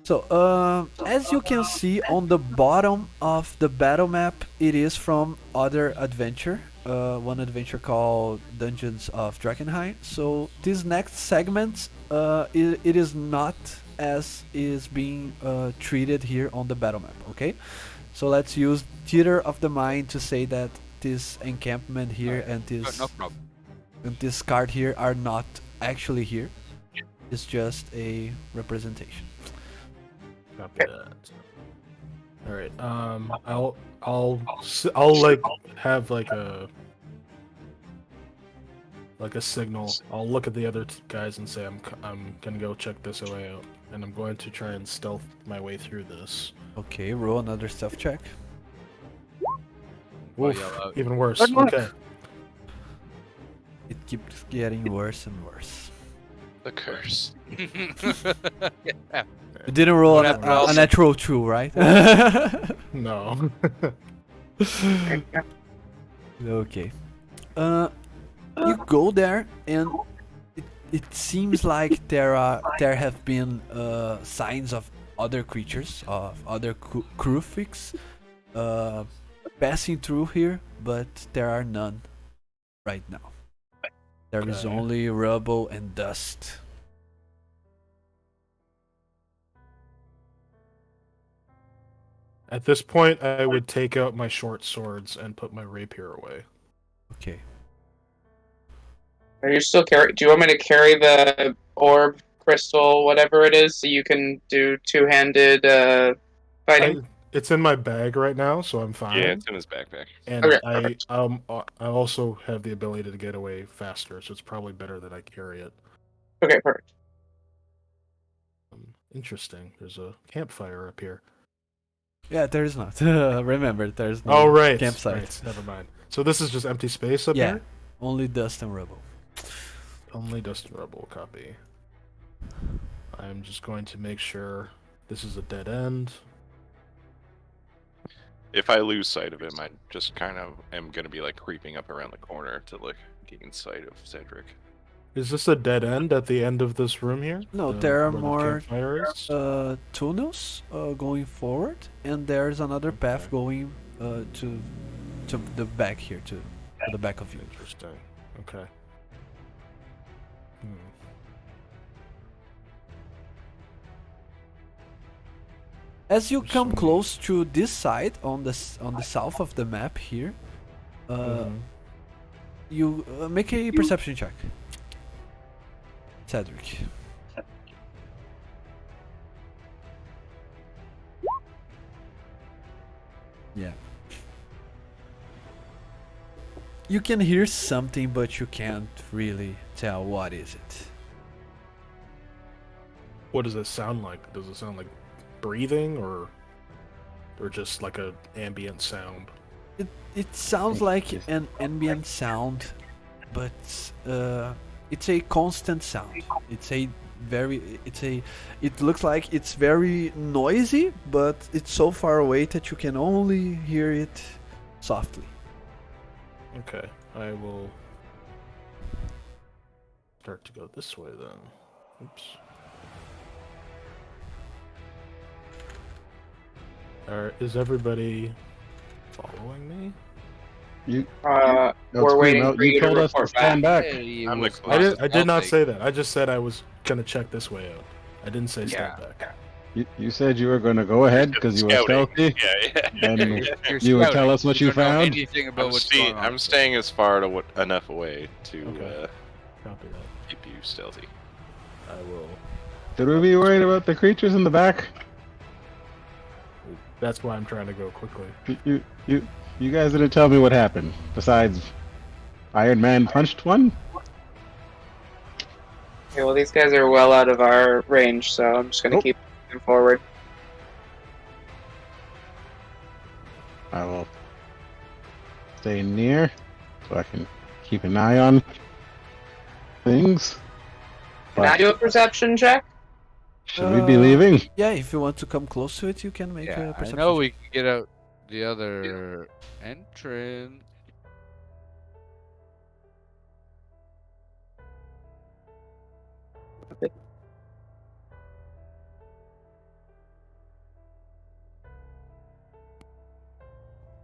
So, as you can see on the bottom of the battle map, it is from other adventure. one adventure called Dungeons of Drakenheim. So this next segment, it is not as is being treated here on the battle map. Okay, so let's use theater of the mind to say that this encampment here and No problem. this card here are not actually here. It's just a representation. Copy that. All right. I'll like have like a signal. I'll look at the other guys and say I'm gonna go check this way out, and I'm going to try and stealth my way through this. Okay, roll another stealth check. I'll Oof, yell out. even worse. Good luck. Okay. It keeps getting worse and worse. The curse. Yeah. You didn't roll Whatever a else. natural 2, right? No. Okay. You go there, and it seems like there have been signs of other creatures, of other crewfix, passing through here, but there are none right now. There is Okay. only rubble and dust. At this point, I would take out my short swords and put my rapier away. Okay. Are you still carry? Do you want me to carry the orb, crystal, whatever it is, so you can do two-handed fighting? It's in my bag right now, so I'm fine. Yeah, it's in his backpack. And Okay, I also have the ability to get away faster, so it's probably better that I carry it. Okay, perfect. Interesting. There's a campfire up here. Yeah, there is not. Remember, there's no Oh right, campsite. right. Never mind. So this is just empty space up Yeah, here. only dust and rubble. Only dust and rubble. Copy. I'm just going to make sure this is a dead end. If I lose sight of him, I just kind of am gonna be like creeping up around the corner to like gain sight of Cedric. Is this a dead end at the end of this room here? No, there are where the more campfire is? tunnels going forward, and there's another path Okay. going to the back here, to the back of you. Interesting. Okay. As you There's come some- close to this side on the south of the map here, Mhm. you make a perception check. Cedric. Yeah. You can hear something, but you can't really tell what is it. What does it sound like? Does it sound like breathing or just like a ambient sound? It sounds like an ambient sound, but it's a constant sound. It looks like it's very noisy, but it's so far away that you can only hear it softly. Okay, I will start to go this way then. Oops. Is everybody following me? You We're Scream waiting out, for you to told us to report stand back. back. I'm the I did not say that. I just said I was gonna check this way out. I didn't say step Yeah. back. You said you were going to go ahead because you were Scouting. stealthy. Yeah, yeah. And You're you would scouting. tell us what you don't know found? anything about what's going on. I'm staying as far enough away to Okay. Copy that. keep you stealthy. I will. Should we be worried about the creatures in the back? That's why I'm trying to go quickly. You guys didn't tell me what happened. Besides, Iron Man punched one. Okay, well, these guys are well out of our range, so I'm just gonna Nope. keep moving forward. I will stay near so I can keep an eye on things. Can I do a perception check? Should we be leaving? Yeah, if you want to come close to it, you can make a Yeah, I perception know check. we can get out the other entrance.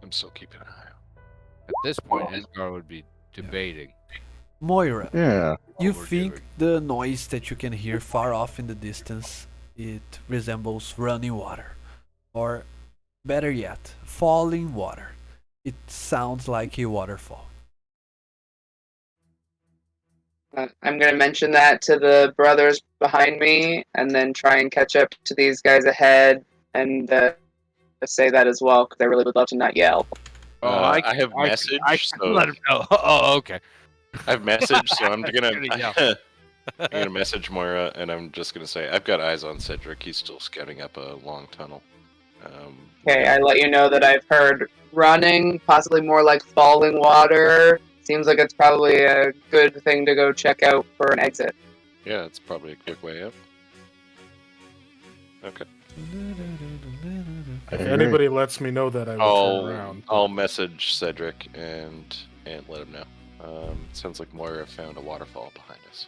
I'm still keeping an eye out. At this point, Engar would be debating. Moira, Yeah. you we're think doing. the noise that you can hear far off in the distance, it resembles running water, or better yet, falling water. It sounds like a waterfall. I'm going to mention that to the brothers behind me and then try and catch up to these guys ahead and say that as well because I really would love to not yell. I have message, I so can let him know. Oh, okay. I have message, so I'm gonna Yeah. I'm gonna message Moira, and I'm just gonna say I've got eyes on Cedric. He's still scouting up a long tunnel. Okay, I let you know that I've heard running, possibly more like falling water. Seems like it's probably a good thing to go check out for an exit. Yeah, it's probably a quick way up. Okay. If anybody lets me know that, I will turn around. I'll message Cedric and let him know. Sounds like Moira found a waterfall behind us.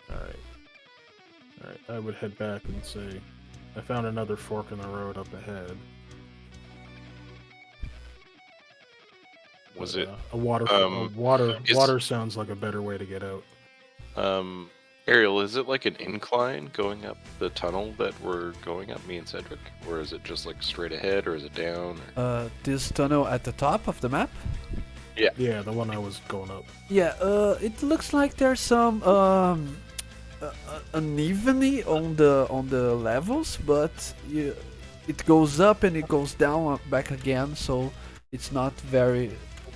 Alright, I would head back and say, I found another fork in the road up ahead. Was But, it a water? Water sounds like a better way to get out. Ariel, is it like an incline going up the tunnel that we're going up, me and Cedric? Or is it just like straight ahead, or is it down? Or... This tunnel at the top of the map? Yeah, the one I was going up. Yeah, it looks like there's some unevenly on the levels, but it goes up and it goes down back again, so it's not very.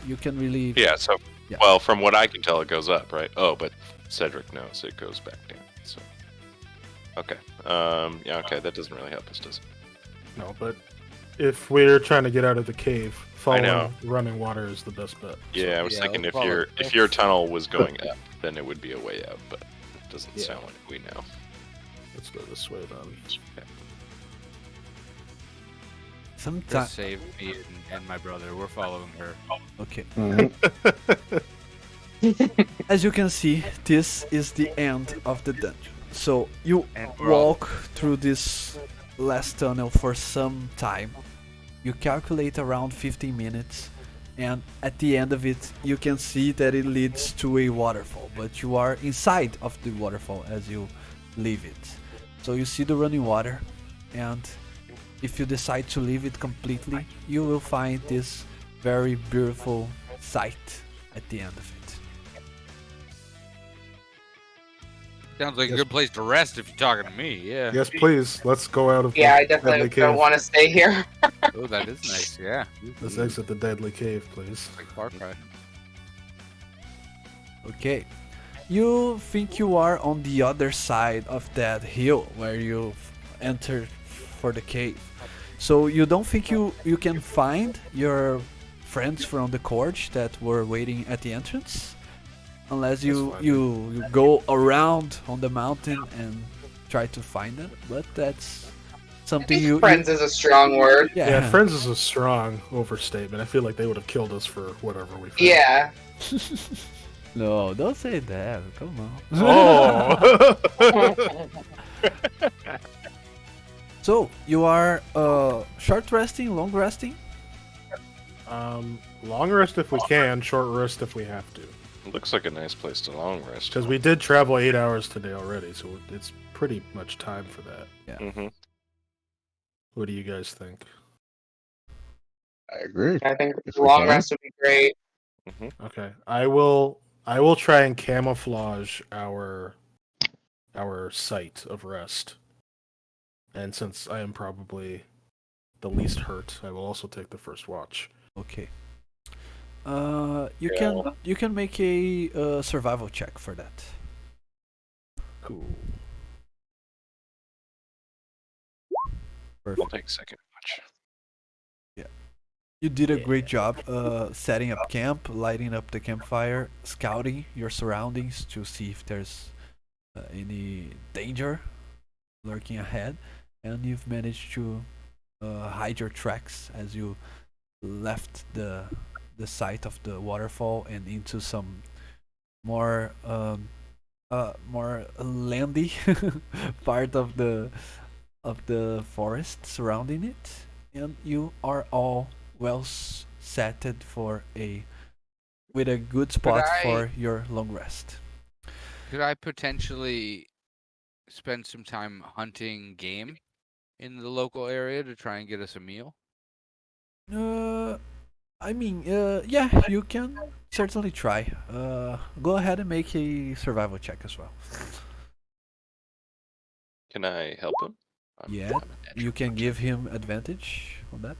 You can really. Yeah. So, Yeah. well, from what I can tell, it goes up, right? Oh, but Cedric knows it goes back down. So, okay. Yeah. Okay. That doesn't really help us, does it? No, but if we're trying to get out of the cave, I know. following running water is the best bet. Yeah, I was Yeah, thinking let's if your tunnel was going up, then it would be a way out, but it doesn't Yeah. sound like we know. Let's go this way then. Just Sometimes. save me and my brother. We're following her. Okay. Mhm. As you can see, this is the end of the dungeon. So you And we're all- walk through this last tunnel for some time. You calculate around 15 minutes, and at the end of it, you can see that it leads to a waterfall. But you are inside of the waterfall as you leave it. So you see the running water, and if you decide to leave it completely, you will find this very beautiful sight at the end of it. Sounds like a Yes. good place to rest if you're talking to me. Yeah. Yes, please. Let's go out of Yeah, I the definitely deadly don't cave. want to stay here. Oh, that is nice. Yeah. Let's exit the deadly cave, please. Like Far Cry. Okay. You think you are on the other side of that hill where you entered for the cave. So you don't think you can find your friends from the Corge that were waiting at the entrance? Unless you, fine. you go around on the mountain and try to find them. But that's something you... Friends is a strong word. Yeah, friends is a strong overstatement. I feel like they would have killed us for whatever we found. Yeah. No, don't say that. Come on. Oh! So, you are short resting, long resting? Long rest if we can, short rest if we have to. It looks like a nice place to long rest. Because we did travel 8 hours today already, so it's pretty much time for that. Mm-hmm. What do you guys think? I agree. I think If we long can. rest would be great. Okay, I will try and camouflage our site of rest. And since I am probably the least hurt, I will also take the first watch. Okay. You can make a survival check for that. Cool. I'll Perfect. take second watch. You did a great job setting up camp, lighting up the campfire, scouting your surroundings to see if there's any danger lurking ahead, and you've managed to hide your tracks as you left the site of the waterfall and into some more more landy part of the forest surrounding it, and you are all well setted for a with a good spot I- for your long rest. Could I potentially spend some time hunting game in the local area to try and get us a meal? I mean, yeah, you can certainly try. Go ahead and make a survival check as well. Can I help him? Yeah, I'm a natural you can hunter. give him advantage on that.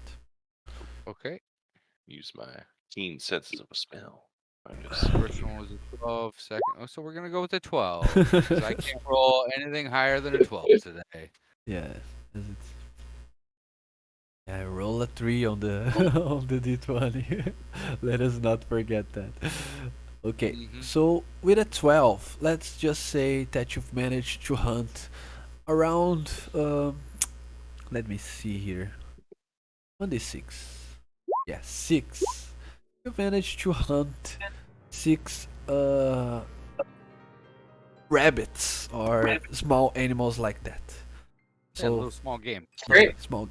Okay. Use my keen senses of a smell. I just First one was a 12. Second, oh, so we're gonna go with a 12 because I can't roll anything higher than a 12 today. Yeah, is it? Yeah, roll a 3 on the on the d20. Let us not forget that. Okay, Mhm. so with a 12, let's just say that you've managed to hunt around. Let me see here. 1d6. Yeah, 6. You managed to hunt 6 rabbits or small animals like that. Yeah, a So little small game. Great. small.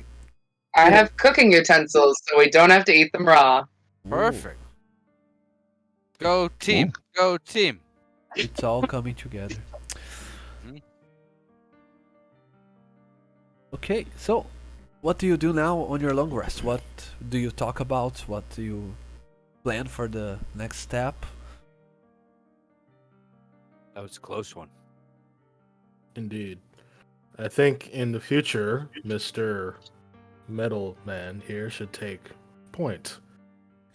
I have cooking utensils, so we don't have to eat them raw. Perfect. Go team. Go team. It's all coming together. Mhm. Okay, so what do you do now on your long rest? What do you talk about? What do you plan for the next step? That was a close one. Indeed. I think in the future, Mr. Metal Man here should take point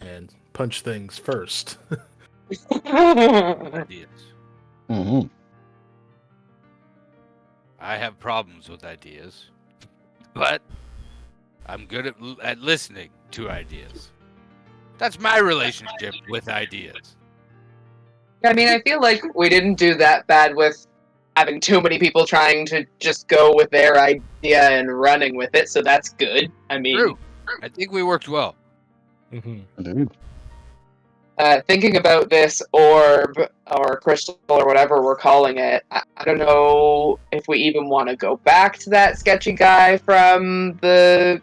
and punch things first. Ideas. Mm-hmm. I have problems with ideas, but I'm good at listening to ideas. That's my relationship with ideas. I mean, I feel like we didn't do that bad with having too many people trying to just go with their idea and running with it, so that's good. I mean, True. I think we worked well. Mm-hmm. Indeed. thinking about this orb or crystal or whatever we're calling it, I don't know if we even want to go back to that sketchy guy from the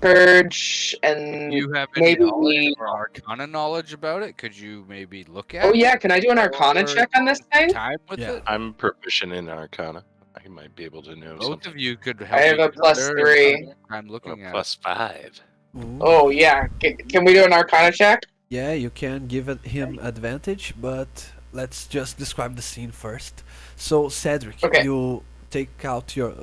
Purge and Do you have any maybe knowledge we. or arcana knowledge about it? Could you maybe look at Oh it? yeah, can I do an Arcana Or check on this thing? time with Yeah. it? I'm proficient in Arcana. I might be able to know Both something. of you could I help have me a plus better 3. and I'm A looking at plus 5. Ooh. Oh yeah, can we do an Arcana check? Yeah, you can give him advantage, but let's just describe the scene first. So Cedric, Okay. you take out your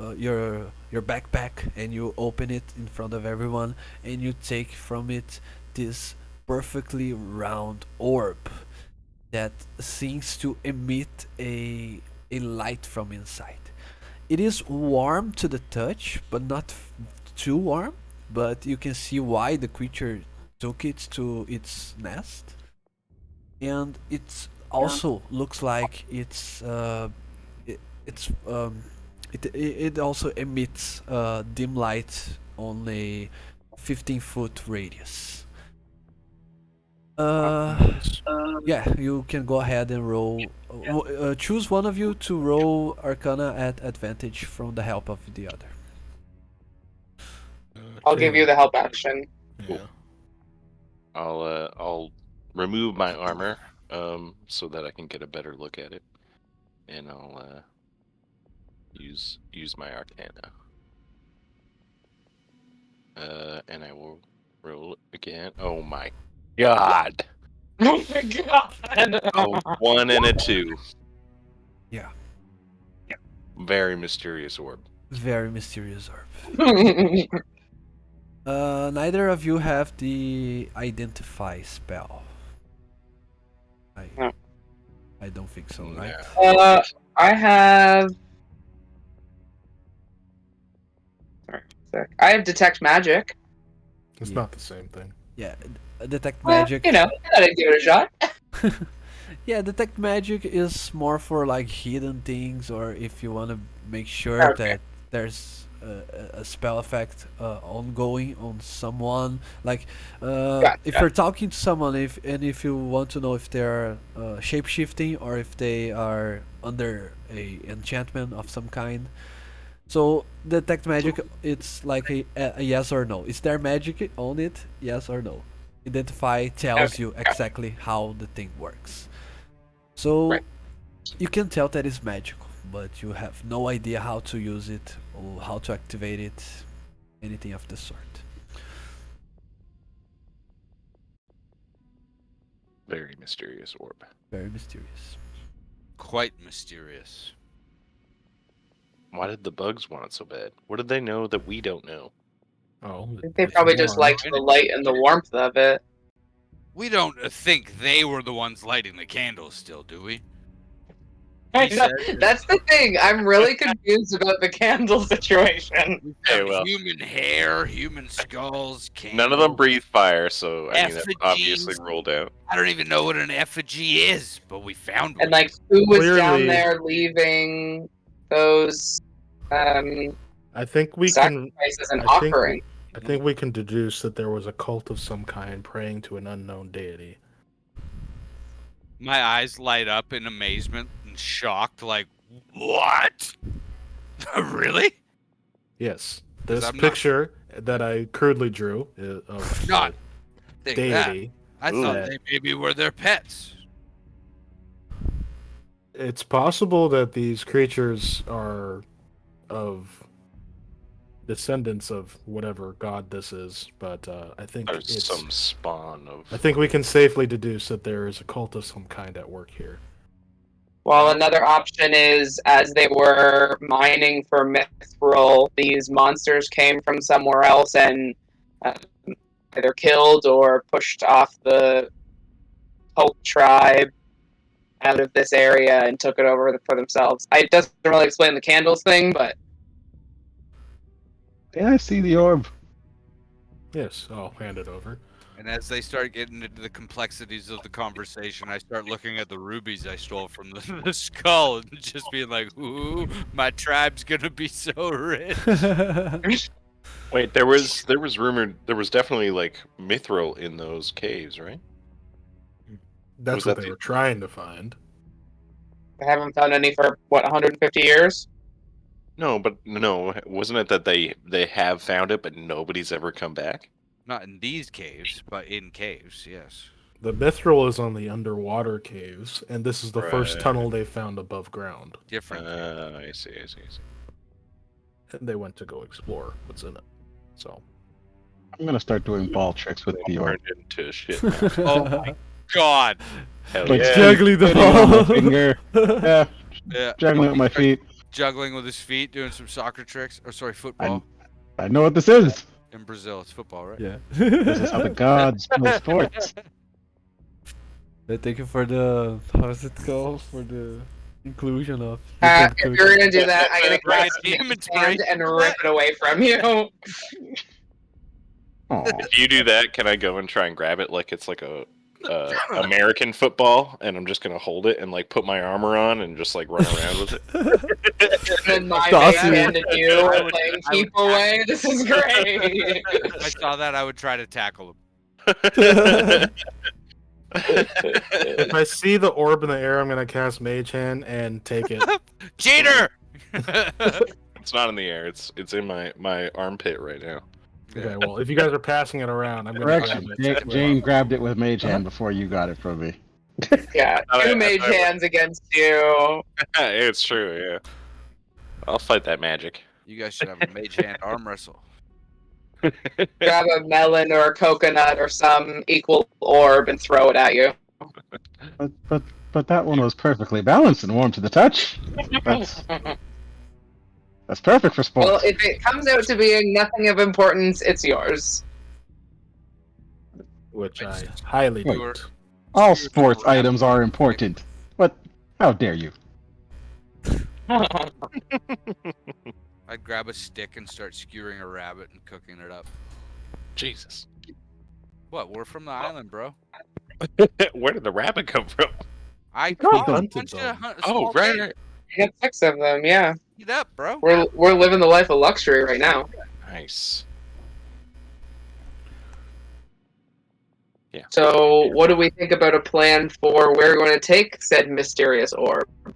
backpack and you open it in front of everyone, and you take from it this perfectly round orb that seems to emit a light from inside. It is warm to the touch, but not too warm. But you can see why the creature took it to its nest, and it also looks like it, it's it also emits dim light on a 15-foot radius. Yeah, you can go ahead and roll. Choose one of you to roll Arcana at advantage from the help of the other. I'll give you the help action. Yeah. I'll remove my armor so that I can get a better look at it, and I'll use my Arcana. And I will roll again. Oh my god! Oh my god! A 1 and a 2. Yeah. Very mysterious orb. Very mysterious orb. Neither of you have the identify spell. No. I don't think so, right? I have. Sorry, I have detect magic. It's Yeah. not the same thing. Yeah, detect Well, magic. you know, I gotta give it a shot. Yeah, detect magic is more for like hidden things, or if you want to make sure Okay. that there's a spell effect ongoing on someone. Like if Gotcha. you're talking to someone, if you want to know if they're shape shifting or if they are under a enchantment of some kind. So detect magic, it's like a yes or no. Is there magic on it? Yes or no? Identify tells you exactly how the thing works. So Right. you can tell that it's magical, but you have no idea how to use it or how to activate it, anything of the sort. Very mysterious orb. Very mysterious. Quite mysterious. Why did the bugs want it so bad? What did they know that we don't know? Oh, I think they it's probably just warm. liked the light and the warmth of it. We don't think they were the ones lighting the candles still, do we? I He know. said- That's the thing. I'm really confused about the candle situation. We Hey, found well. human hair, human skulls, None of them candles. breathe fire, so I mean that's obviously Effigies. ruled out. I don't even know what an effigy is, but we found one. And like, who was down Clearly- there leaving those I think we can. sacrifices and I think we- offering? I think we can deduce that there was a cult of some kind praying to an unknown deity. My eyes light up in amazement and shocked, like, what? Really? Yes, 'Cause this I'm not- picture that I crudely drew of Not think that. deity. I Ooh. thought they maybe were their pets. It's possible that these creatures are of descendants of whatever god this is, but I think There's it's. some spawn of. I think we can safely deduce that there is a cult of some kind at work here. Well, another option is as they were mining for mithril, these monsters came from somewhere else and either killed or pushed off the cult tribe out of this area and took it over for themselves. It doesn't really explain the candles thing, but Yeah, I see the orb. Yes, I'll hand it over. And as they start getting into the complexities of the conversation, I start looking at the rubies I stole from the skull and just being like, ooh, my tribe's gonna be so rich. Wait, there was rumored there was definitely like mithril in those caves, right? That's Was what that they the- were trying to find. I haven't found any for, 150 years? No, but no, wasn't it that they have found it, but nobody's ever come back? Not in these caves, but in caves, yes. The mithril is on the underwater caves, and this is the first Right. tunnel they found above ground. Different. I see. And they went to go explore what's in it. So I'm gonna start doing ball tricks with the orb. Turned into shit. Oh my god. Hell Like yeah. juggling the Putting it on my ball. finger. Yeah, Yeah. juggling with my feet. Juggling with his feet, doing some soccer tricks. Or sorry, football. I know what this is. In Brazil, it's football, right? Yeah. This is how the gods play sports. Thank you for the how's it called for the inclusion of. If different you're gonna do that, I'm gonna Right, grab damn his it, hand Bray. and rip it away from you. Aw. If you do that, can I go and try and grab it like it's like a American football, and I'm just gonna hold it and like put my armor on and just like run around with it? And then my Toss mate you. handed you I and would- playing I would keep away. This is great. If I saw that, I would try to tackle him. if I see the orb in the air, I'm gonna cast Mage Hand and take it. Cheater! It's not in the air. It's in my armpit right now. Okay, well, if you guys are passing it around, I'm gonna grab Correction. it. Jane grabbed it with Mage Hand before you got it from me. Yeah, I- two I- mage I- hands against you. It's true, yeah. I'll fight that magic. You guys should have a mage hand arm wrestle. Grab a melon or a coconut or some equal orb and throw it at you. But that one was perfectly balanced and warm to the touch. That's perfect for sports. Well, if it comes out to being nothing of importance, it's yours. Which I highly Wait. doubt. All sports items are important. What? How dare you? I'd grab a stick and start skewering a rabbit and cooking it up. Jesus. What? We're from the island, bro. Where did the rabbit come from? I thought caught a hunted bunch them. of Oh, small right, game. right. You got 6 of them, yeah. Eat up, bro. We're living the life of luxury right now. Nice. Yeah. So, what do we think about a plan for where we're going to take said mysterious orb? Are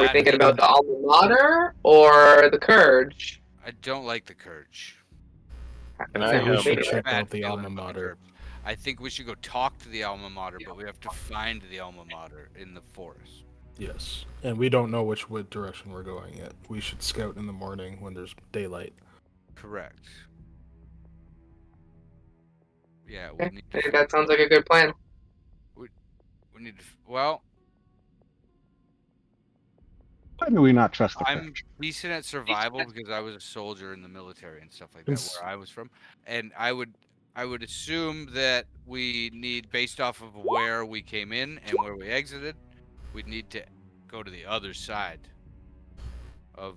we That thinking is- about the alma mater or the Courage? I don't like the Courage. Can I I think we should have check Bad out the feeling alma about mater. Courage. I think we should go talk to the alma mater, but we have to find the alma mater in the forest. Yes, and we don't know which direction we're going yet. We should scout in the morning when there's daylight. Correct. Yeah, we Okay. need I to. think that sounds like a good plan. We need to. Well, Why do we not trust the I'm French? decent at survival because I was a soldier in the military and stuff like that, It's- where I was from, and I would assume that we need, based off of where we came in and where we exited, we'd need to go to the other side of.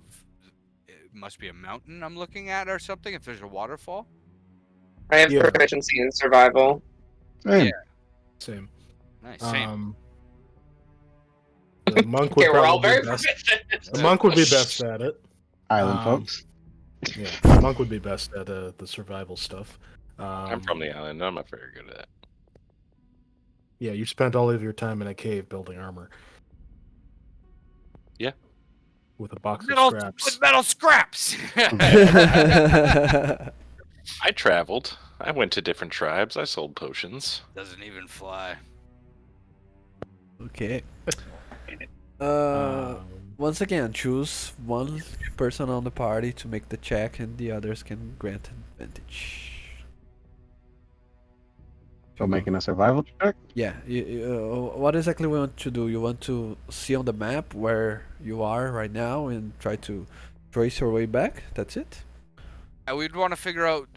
It must be a mountain I'm looking at or something. If there's a waterfall. I have Yeah. proficiency in survival. Same. Yeah. Same. Nice. Same. The monk Okay, would we're all probably very be best. proficient. The monk would be best at it. Island folks. Yeah, the monk would be best at the survival stuff. I'm from the island. I'm not very good at that. Yeah, you spent all of your time in a cave building armor. Yeah. With a box Metal, of scraps. with metal scraps. I traveled. I went to different tribes. I sold potions. Doesn't even fly. Okay. Um, Once again, choose one person on the party to make the check, and the others can grant advantage. So making a survival check? Yeah. What exactly we want to do? You want to see on the map where you are right now and try to trace your way back? That's it? We'd want to figure out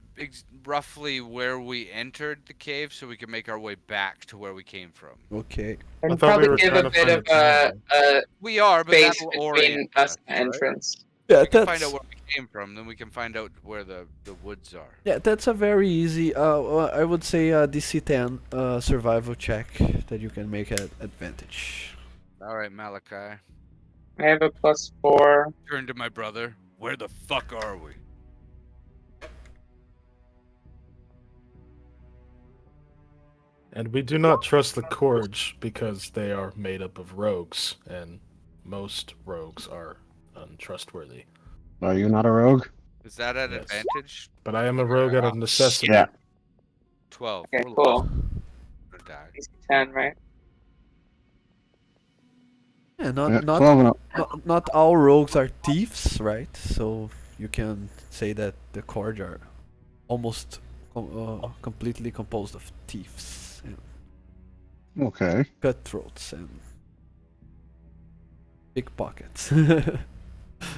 roughly where we entered the cave so we can make our way back to where we came from. Okay. And thought we probably were give trying a to bit find of a a We are, but space that'll between orient us and the right? entrance. Yeah, We can find that's out where we came from, then we can find out where the woods are. yeah, that's a very easy. I would say DC 10 survival check that you can make at advantage. All right, Malachi. I have a +4. Turn to my brother. Where the fuck are we? And we do not trust the Corge because they are made up of rogues, and most rogues are untrustworthy. Are you not a rogue? Is that at Yes. advantage? But I am a rogue out of necessity. Yeah. 12. Okay, We're cool. gonna die. DC 10, right? Yeah, Yeah, not 12 and up. not all rogues are thieves, right? So you can say that the Corge are almost completely composed of thieves and Okay. cutthroats and pickpockets.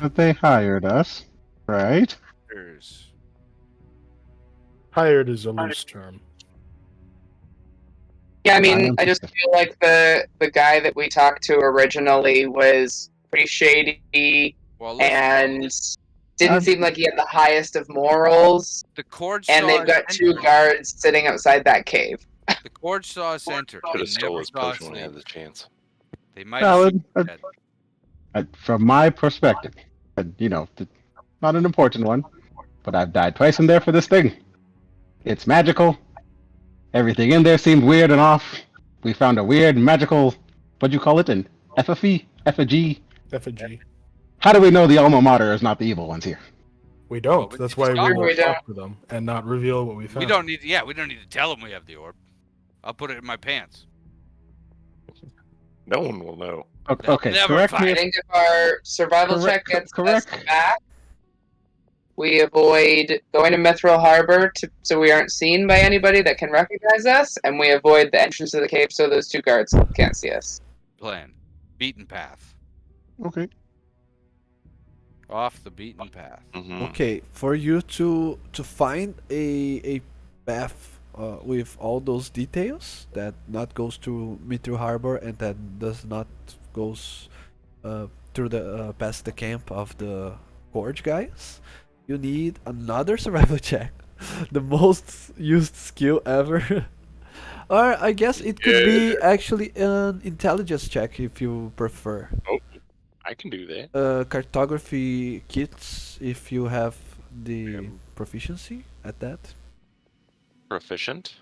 But they hired us, right? There's Hired is a loose term. Yeah, I I mean, am I just feel like the guy that we talked to originally was pretty shady well. Listen, and didn't I'm- seem like he had the highest of morals. the Corge And saw they've us got 2 enter. guards sitting outside that cave. The Corge saw us enter. Could They have stole never his saw us potion when I leave. had the chance. They might have Valid. seen us dead. From my perspective, not an important one, but I've died twice in there for this thing. It's magical. Everything in there seemed weird and off. We found a weird magical, what'd you call it, an effigy? Effigy? Effigy. How do we know the alma mater is not the evil ones here? We don't. Well, we That's can why stop we them. will We don't. talk to them and not reveal what we found. We don't need. Yeah, we don't need to tell them we have the orb. I'll put it in my pants. No one will know. Okay, never correct find me I if think if our survival Correct- check gets correct. us back, we avoid going to Mithril Harbor so we aren't seen by anybody that can recognize us, and we avoid the entrance to the cave so those 2 guards can't see us. Plan. Beaten path. Okay. Off the beaten path. Mm-hmm. Okay, for you to find a path with all those details that not goes to Mithril Harbor and that does not goes through the past the camp of the Gorge guys, you need another survival check, the most used skill ever. Or I guess it could be actually an intelligence check if you prefer. I can do that. Cartography kits if you have the Um, proficiency at that. Proficient.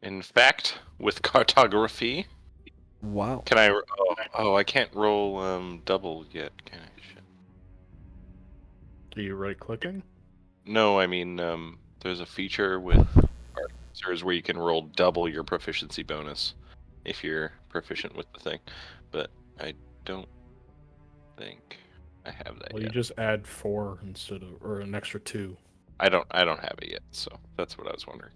In fact, with cartography, Wow. can I? Oh, I can't roll double yet. Can I? Shit. Are you right clicking? No, I mean there's a feature with Artificers where you can roll double your proficiency bonus if you're proficient with the thing, but I don't think I have that Well, you yet. just add 4 instead of, or an extra 2. I don't have it yet, so that's what I was wondering.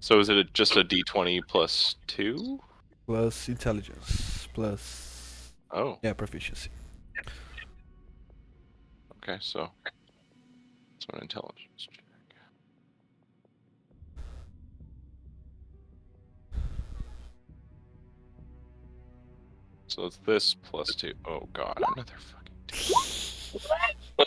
So is it just a d20 plus 2? Plus intelligence. Plus. Oh, Yeah, proficiency. okay, so it's an intelligence check. So it's this plus 2. Oh god, another fucking 2.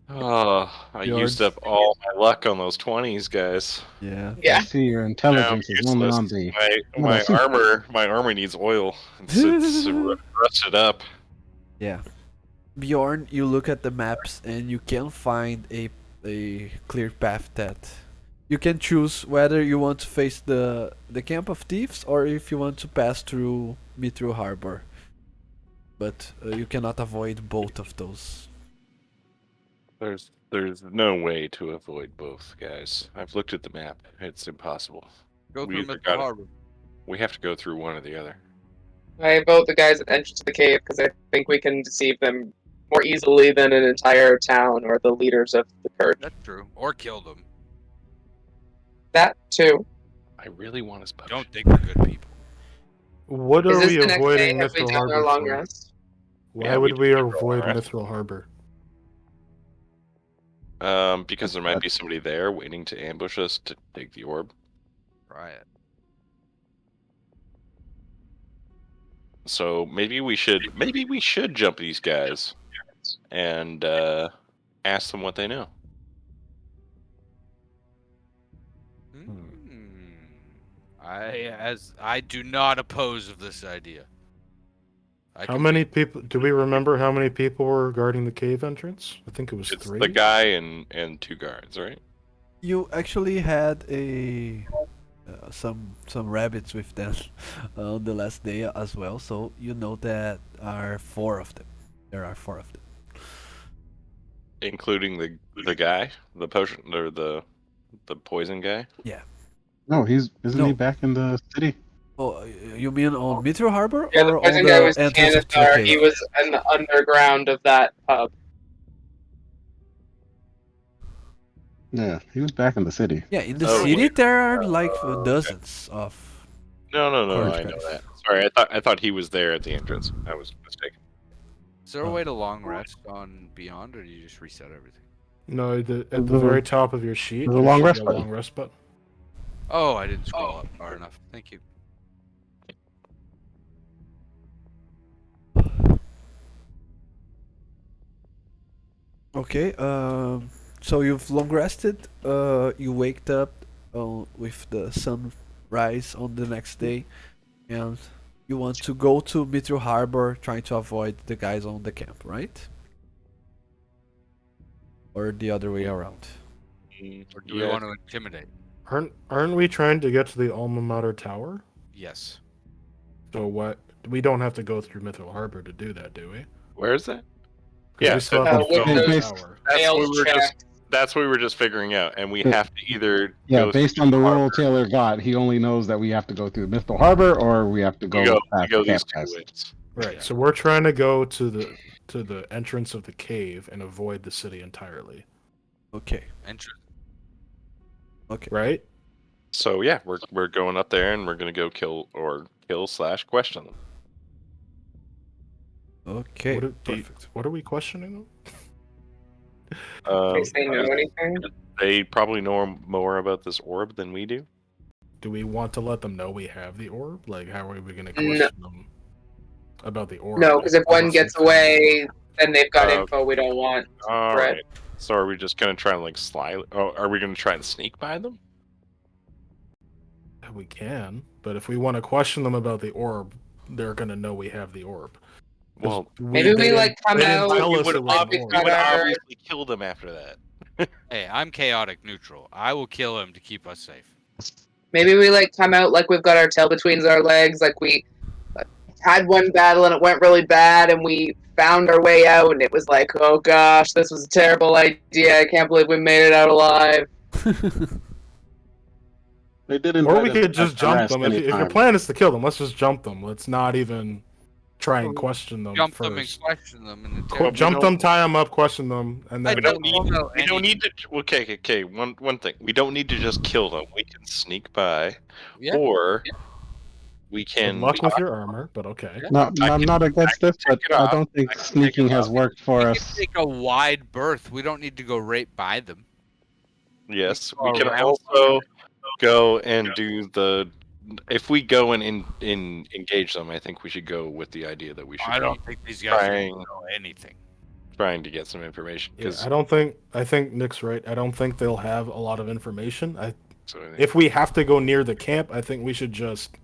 Oh, I used Bjorn. up all my luck on those 20s, guys. Yeah. I Yeah. see your Now I'm intelligence is only useless. on the. My armor needs oil. It's rusted up. Yeah. Bjorn, you look at the maps and you can find a clear path that you can choose whether you want to face the camp of thieves or if you want to pass through Mithril Harbor. But you cannot avoid both of those. There's no way to avoid both, guys. I've looked at the map. It's impossible. Go We through either Mythical gotta- Harbor. We have to go through one or the other. I vote the guys at the entrance to the cave because I think we can deceive them more easily than an entire town or the leaders of the purge. That's true. Or kill them. That too. I really want us both. Don't think we're good people. What Is are this we the next day? avoiding Have we Mithril done our Harbor long for? rest? Why Yeah, would we we did our avoid long rest. Mithril Harbor? Because there might be somebody there waiting to ambush us to take the orb. Riot. So maybe we should jump these guys and ask them what they know. I do not oppose of this idea. How many people? Do we remember how many people were guarding the cave entrance? I think it was It's 3. the guy and 2 guards, right? You actually had some rabbits with them on the last day as well, so you know that are 4 of them. There are 4 of them. Including the guy, the potion or the poison guy. No, isn't No. he back in the city? Oh, you mean on Mithril Harbor Yeah, the or on poison guy the was entrance to the Xanathar. cave? He was in the underground of that pub. Yeah, he was back in the city. Yeah, in the Oh, city wait. there are like dozens of. No, Correct, I know guys. that. Sorry, I thought he was there at the entrance. I was mistaken. Is there a way to long rest on Beyond, or do you just reset everything? No, at the There's very a- top of your sheet, there's a there long should rest be a button. long rest button. Oh, I didn't scroll up far enough. Thank you. Okay, so you've long rested. You waked up with the sunrise on the next day, and you want to go to Mithril Harbor, trying to avoid the guys on the camp, right? Or the other way around. Or do we want to intimidate? Aren't we trying to get to the Alma Mater Tower? Yes. So what? We don't have to go through Mithril Harbor to do that, do we? Where is that? 'Cause Yeah, we still so- have to with go to the those- tower. That's what we were just figuring out, and we have to either Yeah, go based through on the harbor- roll Taylor got, he only knows that we have to go through Mithril Harbor or we have to we go go past the these camp 2 guys. ways. Right. Yeah. So we're trying to go to the entrance of the cave and avoid the city entirely. Okay. Interest. Okay. Right? So yeah, we're going up there and we're gonna go kill / question them. Okay. Perfect. What are we questioning them? In case they know anything. They probably know more about this orb than we do. Do we want to let them know we have the orb? Like, how are we going to No. question them about the orb? No, because if one gets away, then they've got info we don't want. All Right. right. So are we just gonna try and like slide? Oh, are we gonna try and sneak by them? We can, but if we want to question them about the orb, they're going to know we have the orb. 'Cause Well, Maybe we, like, come out- Tell we us would, it was an we orb. got would our- obviously kill them after that. Hey, I'm chaotic neutral. I will kill him to keep us safe. Maybe we like come out like we've got our tail between our legs, like we had one battle and it went really bad, and we found our way out, and it was like, oh gosh, this was a terrible idea. I can't believe we made it out alive. They did Or invite we us could back just to jump rest them. If your anytime. plan is to kill them, let's just jump them. Let's not even try and question them Jump first. them and question them in the Qu- town. jump them, tie them up, question them, and I then don't know We don't need to. Okay. One thing. We don't need to just kill them. We can sneak by, Yeah. or we good can. luck with your armor. But okay. No, I'm not against this, but take it I off. don't think I can take sneaking it has off. worked We for can us. take a wide berth. We don't need to go right by them. Yes, We we can can go also go and do the. If we go and engage them, I think we should go with the idea that we should I be don't think these guys are trying gonna know anything. trying to get some information Yeah, because I think Nick's right. I don't think they'll have a lot of information. If we have to go near the camp, I think we should just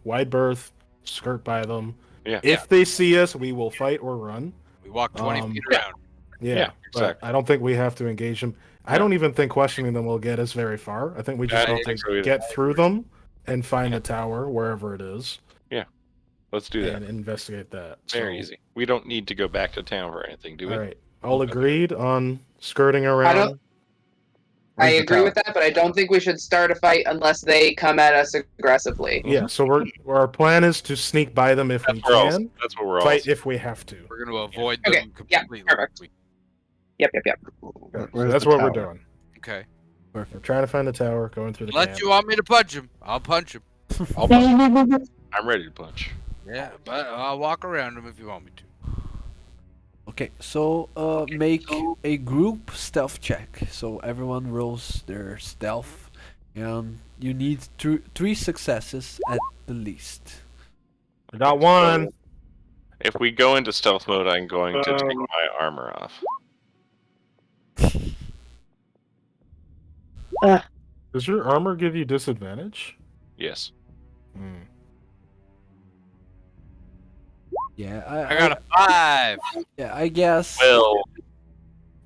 wide berth, skirt by them. Yeah. If they see us, we will fight or run. We walk 20 feet yeah. around. Yeah, but exactly. I don't think we have to engage them. I No. don't even think questioning them will get us very far. I think we I just don't need think to so either. get through them and find Yeah. the tower wherever it is Let's do that. and investigate that. Very So, easy. We don't need to go back to town for anything, do we? All right, all agreed on skirting around. I Where's the agree tower? with that, but I don't think we should start a fight unless they come at us aggressively. Yeah, so our plan is to sneak by them if we can, That's what we're all. fight if we have to. We're going to avoid Okay, them yeah, completely. perfect. Yep. So Where's that's the what we're tower? doing. Okay. We're trying to find the tower, going through the Unless camp. you want me to punch him, I'll punch him. I'm ready to punch. Yeah, but I'll walk around him if you want me to. Okay, so make a group stealth check. So everyone rolls their stealth, and you need three successes at the least. I got one. If we go into stealth mode, I'm going to take my armor off. Does your armor give you disadvantage? Yes. Hmm. Yeah, I got a 5. yeah, I guess. Well,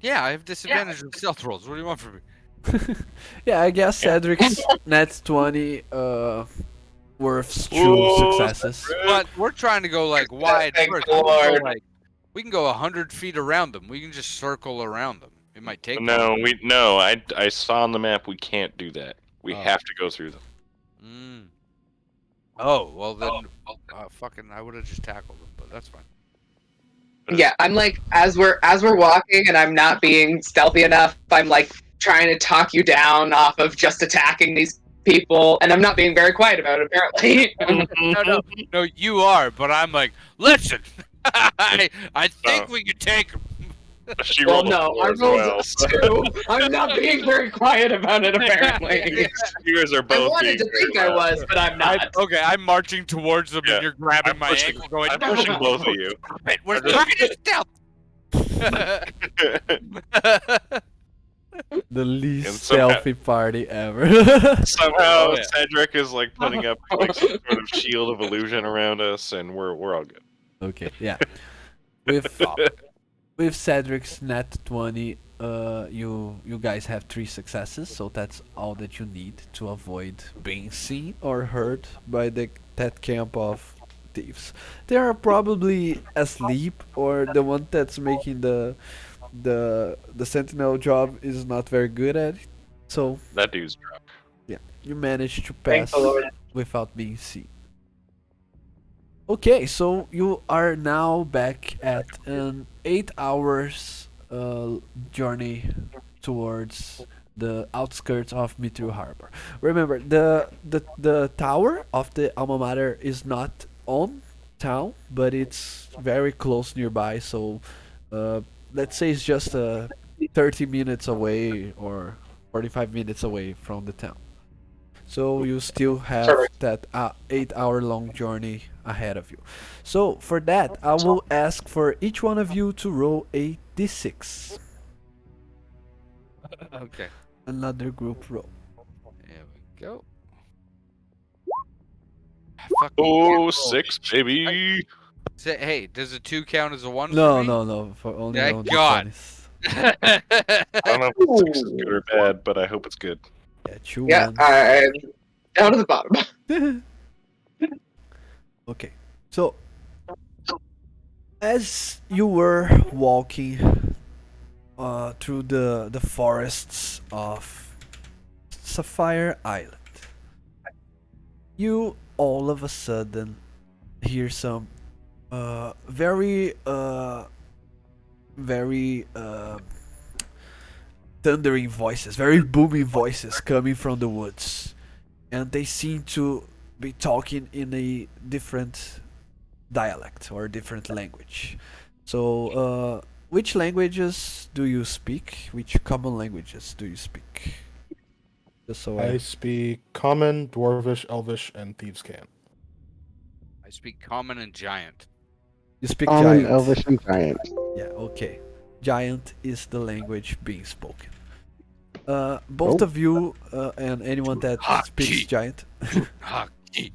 Yeah, I have disadvantage in stealth rolls. What do you want from me? Yeah, I guess Cedric's net 20 worth true Whoa, successes. But we're trying to go like wide Thank berth. the Lord. We can go 100 feet around them. We can just circle around them. It might take. no. I saw on the map we can't do that. We Oh. have to go through them. Mm. Oh well, then fucking, I would have just tackled them, but that's fine. Yeah, I'm like as we're walking and I'm not being stealthy enough, I'm like trying to talk you down off of just attacking these people, and I'm not being very quiet about it apparently. No, you are, but I'm like, listen, I think we could take 'em. She Well, rolled a no, 4 I as rolled well, a so 2. I'm not being very quiet about it apparently. you guys are I both. wanted to being think very I loud. was, but I'm not. Okay, I'm marching towards them, Yeah, and you're grabbing I'm my pushing- ankle, going, I'm pushing both of you. "Wait, we're I'm just- trying to stealth." The least And somehow- stealthy party ever. Somehow Oh, yeah. Cedric is like putting up like some sort of shield of illusion around us, and we're all good. Okay, yeah. With Cedric's net 20, you guys have 3 successes, so that's all that you need to avoid being seen or heard by that camp of thieves. They are probably asleep, or the one that's making the sentinel job is not very good at it. So That dude's drunk. yeah, you managed to Thank pass the Lord. without being seen. Okay, so you are now back at an 8 hours journey towards the outskirts of Mithril Harbor. Remember, the tower of the alma mater is not on town, but it's very close nearby. So let's say it's just 30 minutes away or 45 minutes away from the town. So you still have Perfect. that 8 hour long journey ahead of you. So for that, I will ask for each one of you to roll a d6. Okay, Another group roll. there we go. Fucking Oh, roll. 6, baby. Hey, does a 2 count as a 1? No, for me? no, for only Thank on God. d20s. I don't know if 6 is good or bad, but I hope it's good. Yeah, 2 Yeah, ones. I'm down to the bottom. Okay, so as you were walking through the forests of Sapphire Island, You all of a sudden hear some very very thundering voices, very booming voices coming from the woods, and they seem to be talking in a different dialect or different language. So, which languages do you speak? Which common languages do you speak? Just so I speak Common, Dwarvish, Elvish, and Thieves' Cant. I speak common and giant. you speak Common, giant. Elvish, and Giant. Yeah, okay. Giant is the language being spoken. Both Oh. of you and anyone that speaks Hockey. giant. Hockey.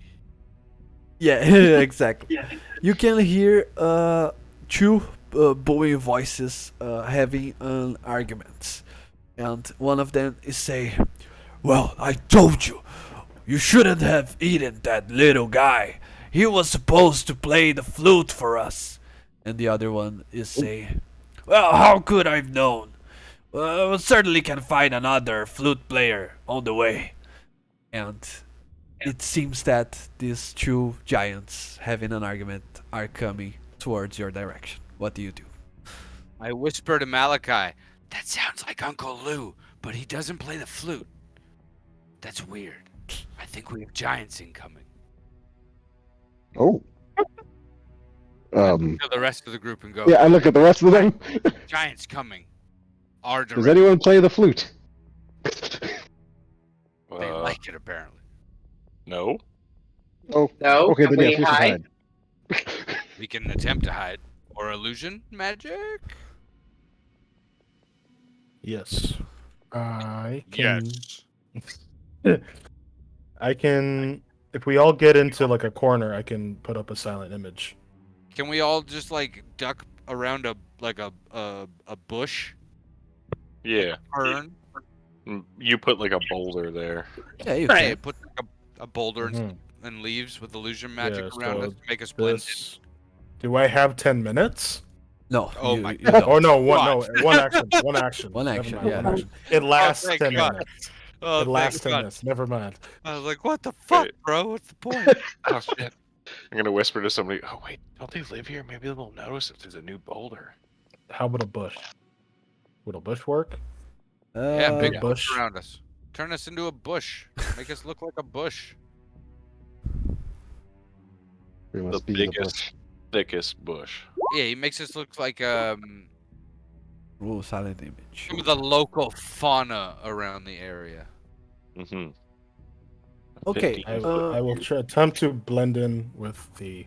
Yeah, exactly. You can hear two booming voices having an argument, and one of them is saying, "Well, I told you, you shouldn't have eaten that little guy. He was supposed to play the flute for us." And the other one is saying, "Well, how could I've known? We certainly can find another flute player on the way." And it seems that these two giants having an argument are coming towards your direction. What do you do? I whisper to Malachi, "That sounds like Uncle Lou, but he doesn't play the flute. That's weird. I think we have giants incoming." Oh. To the rest of the group and go, Yeah, I look at the rest of them. "Giants coming. Our Does direction." anyone play the flute? They like it, apparently. No. Oh. No, Okay, can then we yes, we should hide? hide. We can attempt to hide. Or illusion magic? Yes. I can. I can. If we all get into like a corner, I can put up a silent image. Can we all just like duck around a bush? Yeah. Fern? You put like a boulder there. Yeah, you Right. can. Put like a boulder Mhm. and leaves with illusion magic Yeah, around so us to make us blend in. This. Do I have 10 minutes? No, Oh you, my you God. don't. Oh no, one God. one action. One action. One Never action, mind, yeah. one action. It lasts thank 10 God. minutes. Oh, It lasts thank 10 God. minutes. Never mind. I was like, what the fuck, Wait. bro? What's the point? Oh shit. I'm gonna whisper to somebody. Oh wait, don't they live here? Maybe they'll notice if there's a new boulder. How about a bush? Would a bush work? Yeah, big Yeah. bush Bush. around us. Turn us into a bush. Make us look like a bush. We The must be the biggest, bush. thickest bush. Yeah, he makes us look like Ooh, silent image. some of the local fauna around the area. Mm-hmm. Okay, I will attempt to blend in with the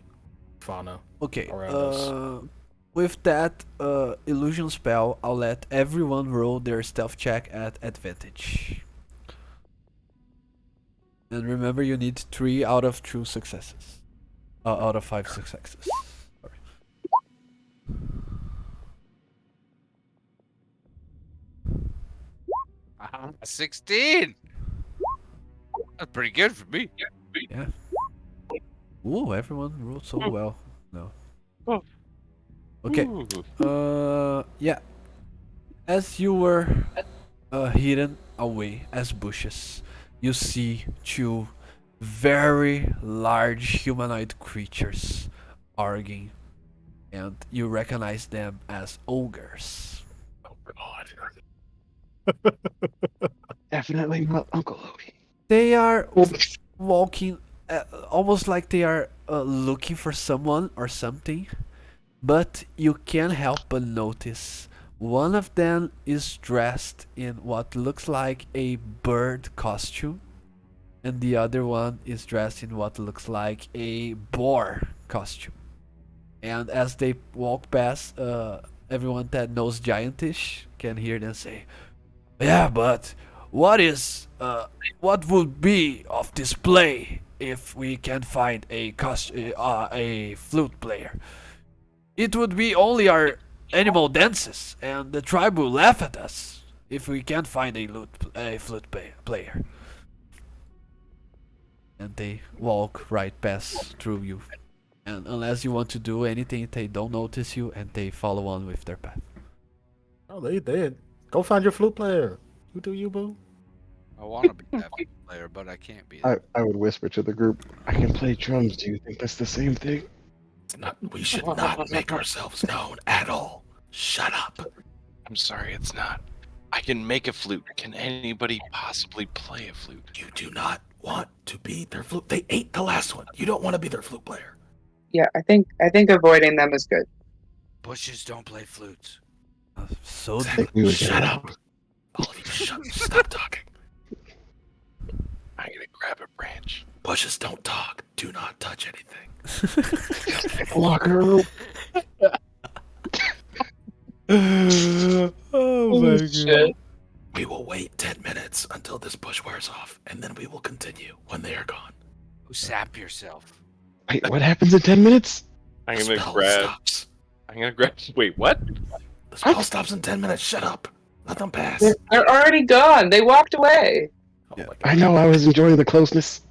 fauna. Okay, around us. with that illusion spell, I'll let everyone roll their stealth check at advantage. And remember, you need 3 out of 2 successes. Out of 5 successes. Sorry. 16. That's pretty good for me. Yeah. Ooh, everyone rolled so well. No. Oh. Okay. Yeah. As you were hidden away as bushes, you see 2 very large humanoid creatures arguing, and you recognize them as ogres. Oh god. Definitely not Uncle Odie. They are walking almost like they are looking for someone or something, but you can't help but notice one of them is dressed in what looks like a bird costume, and the other one is dressed in what looks like a boar costume. And as they walk past, everyone that knows Giantish can hear them say, "Yeah, but what would be of display if we can find a flute player? It would be only our animal dances, and the tribe will laugh at us if we can't find a flute player." And they walk right past through you. And unless you want to do anything, they don't notice you and they follow on with their path. Oh, they did. Go find your flute player. You do you, boo. I want to be that. player, but I can't be. I would whisper to the group, I can play drums. Do you think that's the same thing? It's not. We should not make ourselves known at all. Shut up. I'm sorry, it's not. I can make a flute. Can anybody possibly play a flute? You do not want to be their flute. They ate the last one. You don't want to be their flute player. Yeah, I think avoiding them is good. Bushes don't play flutes. So We would Shut up. All of you, stop talking. I'm gonna grab a branch. Bushes don't talk. Do not touch anything. Locker room. Oh my god. We will wait 10 minutes until this bush wears off, and then we will continue when they are gone. Sap yourself. Wait, what happens in 10 minutes? I'm The gonna spell grab. stops. I'm gonna grab. Wait, what? The spell stops in 10 minutes. Shut up. Let them pass. They're already gone. They walked away. Oh Yeah. my God. I know, I was enjoying the closeness.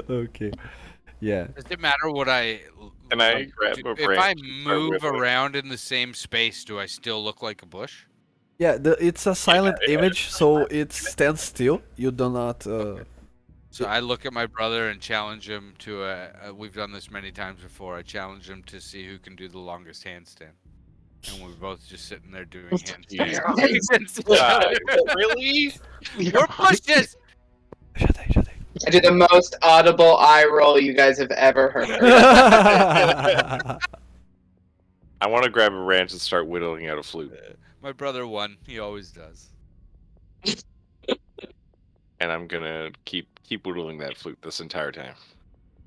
Okay. Yeah. Does it matter what I? Can I grab a If I branch and start move whittling? around in the same space, do I still look like a bush? Yeah, it's a silent image, so it stands still. You do not. So I look at my brother and challenge him to we've done this many times before. I challenge him to see who can do the longest handstand. And we're both just sitting there doing handstands. God, really? We're bushes! Shut up. I do the most audible eye roll you guys have ever heard. I want to grab a branch and start whittling out a flute. My brother won. He always does. And I'm gonna keep whittling that flute this entire time.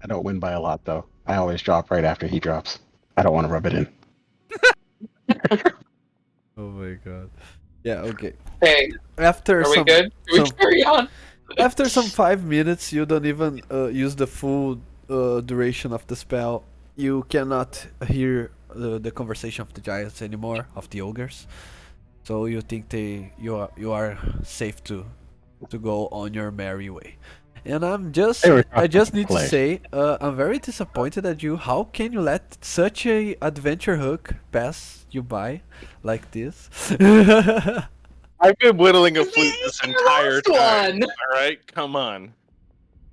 I don't win by a lot, though. I always drop right after he drops. I don't want to rub it in. Oh my god. Yeah. Okay. Hey, After are we some good? Can we some- carry on? after some 5 minutes, you don't even use the full duration of the spell. You cannot hear the conversation of the giants anymore, of the ogres. So you think you are safe to go on your merry way. And I just need to play. say, I'm very disappointed at you. How can you let such a adventure hook pass you by like this? I've been whittling a flute this entire Last time. one. All right, come on.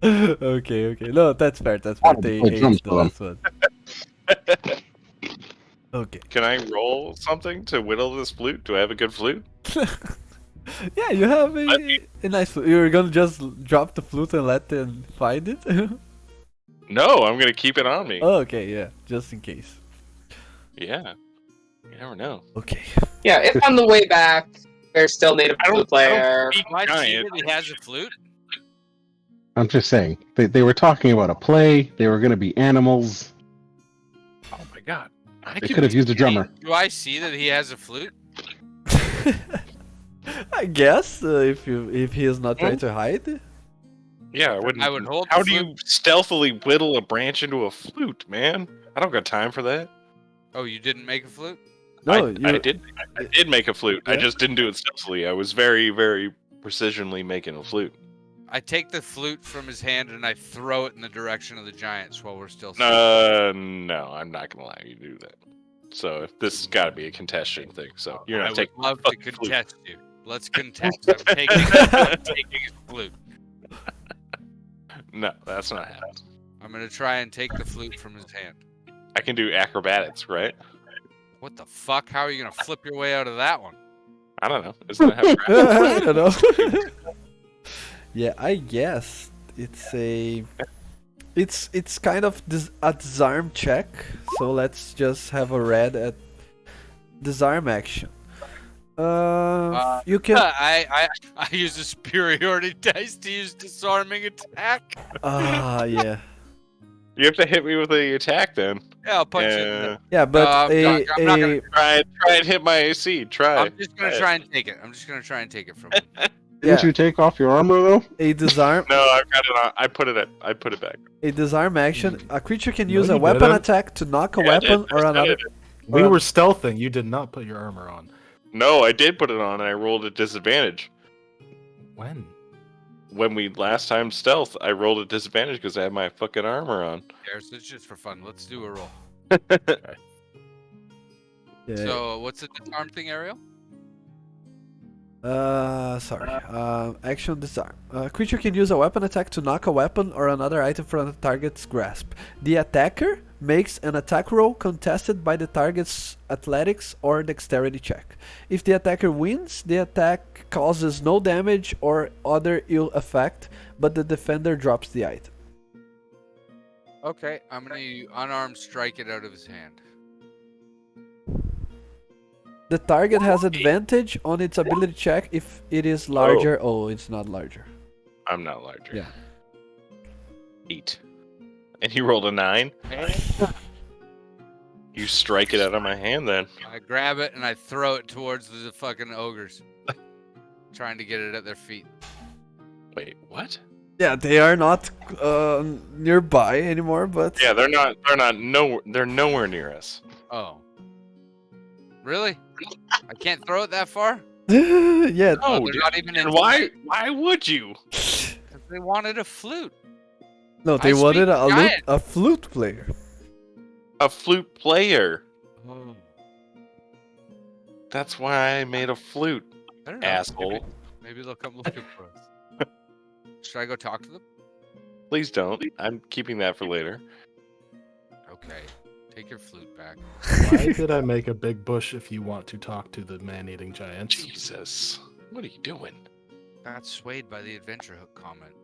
Okay. No, that's fair. That's fair. Oh, They play drums ate the for them. last one. Okay. Can I roll something to whittle this flute? Do I have a good flute? Yeah, you have I a nice flute. You're gonna just drop the flute and let them find it? No, I'm gonna keep it on me. Oh, okay, yeah, just in case. Yeah, you never know. Okay. Yeah, if on the way back there's still native flute player. speak Do I see giant. that he has a flute? I'm just saying. They were talking about a play. They were going to be animals. Oh my god. I They can could have be used a drummer. Do I see that he has a flute? I guess if he is not trying to hide. Yeah, I wouldn't. I would hold How the do you stealthily whittle a branch into a flute, man? I don't got time for that. Oh, you didn't make a flute? No, I did make a flute. I Yeah? just didn't do it stealthily. I was very, very precisionally making a flute. I take the flute from his hand and I throw it in the direction of the giants while we're still. No, I'm not gonna allow you to do that. So this has got to be a contesting thing. So you're I not would taking. love to fucking flute. contest you. Let's contest. I'm taking his flute. No, that's not happening. I'm gonna try and take the flute from his hand. I can do acrobatics, right? What the fuck? How are you gonna flip your way out of that one? I don't know. Isn't that how I don't know. Yeah, I guess it's kind of a disarm check. So let's just have a read at disarm action. You can. I use a superiority dice to use disarming attack. Yeah. You have to hit me with the attack then. Yeah, I'll punch you. In the... Yeah, but I'm not gonna- Try and hit my AC. Try. I'm just gonna try and take it. I'm just gonna try and take it from him. Didn't Yeah. you take off your armor though? a disarm No, I've got it on. I put it back. a disarm action. A creature can No, use a you weapon didn't. attack to knock a Yeah, I did. weapon I or said another. it. We Well- were stealthing. You did not put your armor on. No, I did put it on, and I rolled a disadvantage. When? When we last time stealth, I rolled a disadvantage because I had my fucking armor on. There's it's just for fun. Let's do a roll. Yeah. So what's the disarm thing, Ariel? Sorry. Action disarm. Creature can use a weapon attack to knock a weapon or another item from the target's grasp. The attacker makes an attack roll contested by the target's athletics or dexterity check. If the attacker wins, the attack causes no damage or other ill effect, but the defender drops the item. Okay, I'm gonna unarmed strike it out of his hand. The target has advantage on its ability check if it is larger. Oh, it's not larger. I'm not larger. Yeah. 8. And he rolled a 9. You strike it out of my hand then. I grab it and I throw it towards the fucking ogres, trying to get it at their feet. Wait, what? Yeah, they are not nearby anymore, but Yeah, they're nowhere near us. Oh. Really? I can't throw it that far? yeah. Oh, No, they're dude. not even in And why would you? 'cause they wanted a flute. No, they I wanted speak giant. a flute player. A flute player. Oh. That's why I made a flute, I don't know. asshole. Maybe they'll come looking for us. Should I go talk to them? Please don't. I'm keeping that for later. Okay. Take your flute back. Why did I make a big bush if you want to talk to the man-eating giants? Jesus. What are you doing? Got swayed by the adventure hook comment.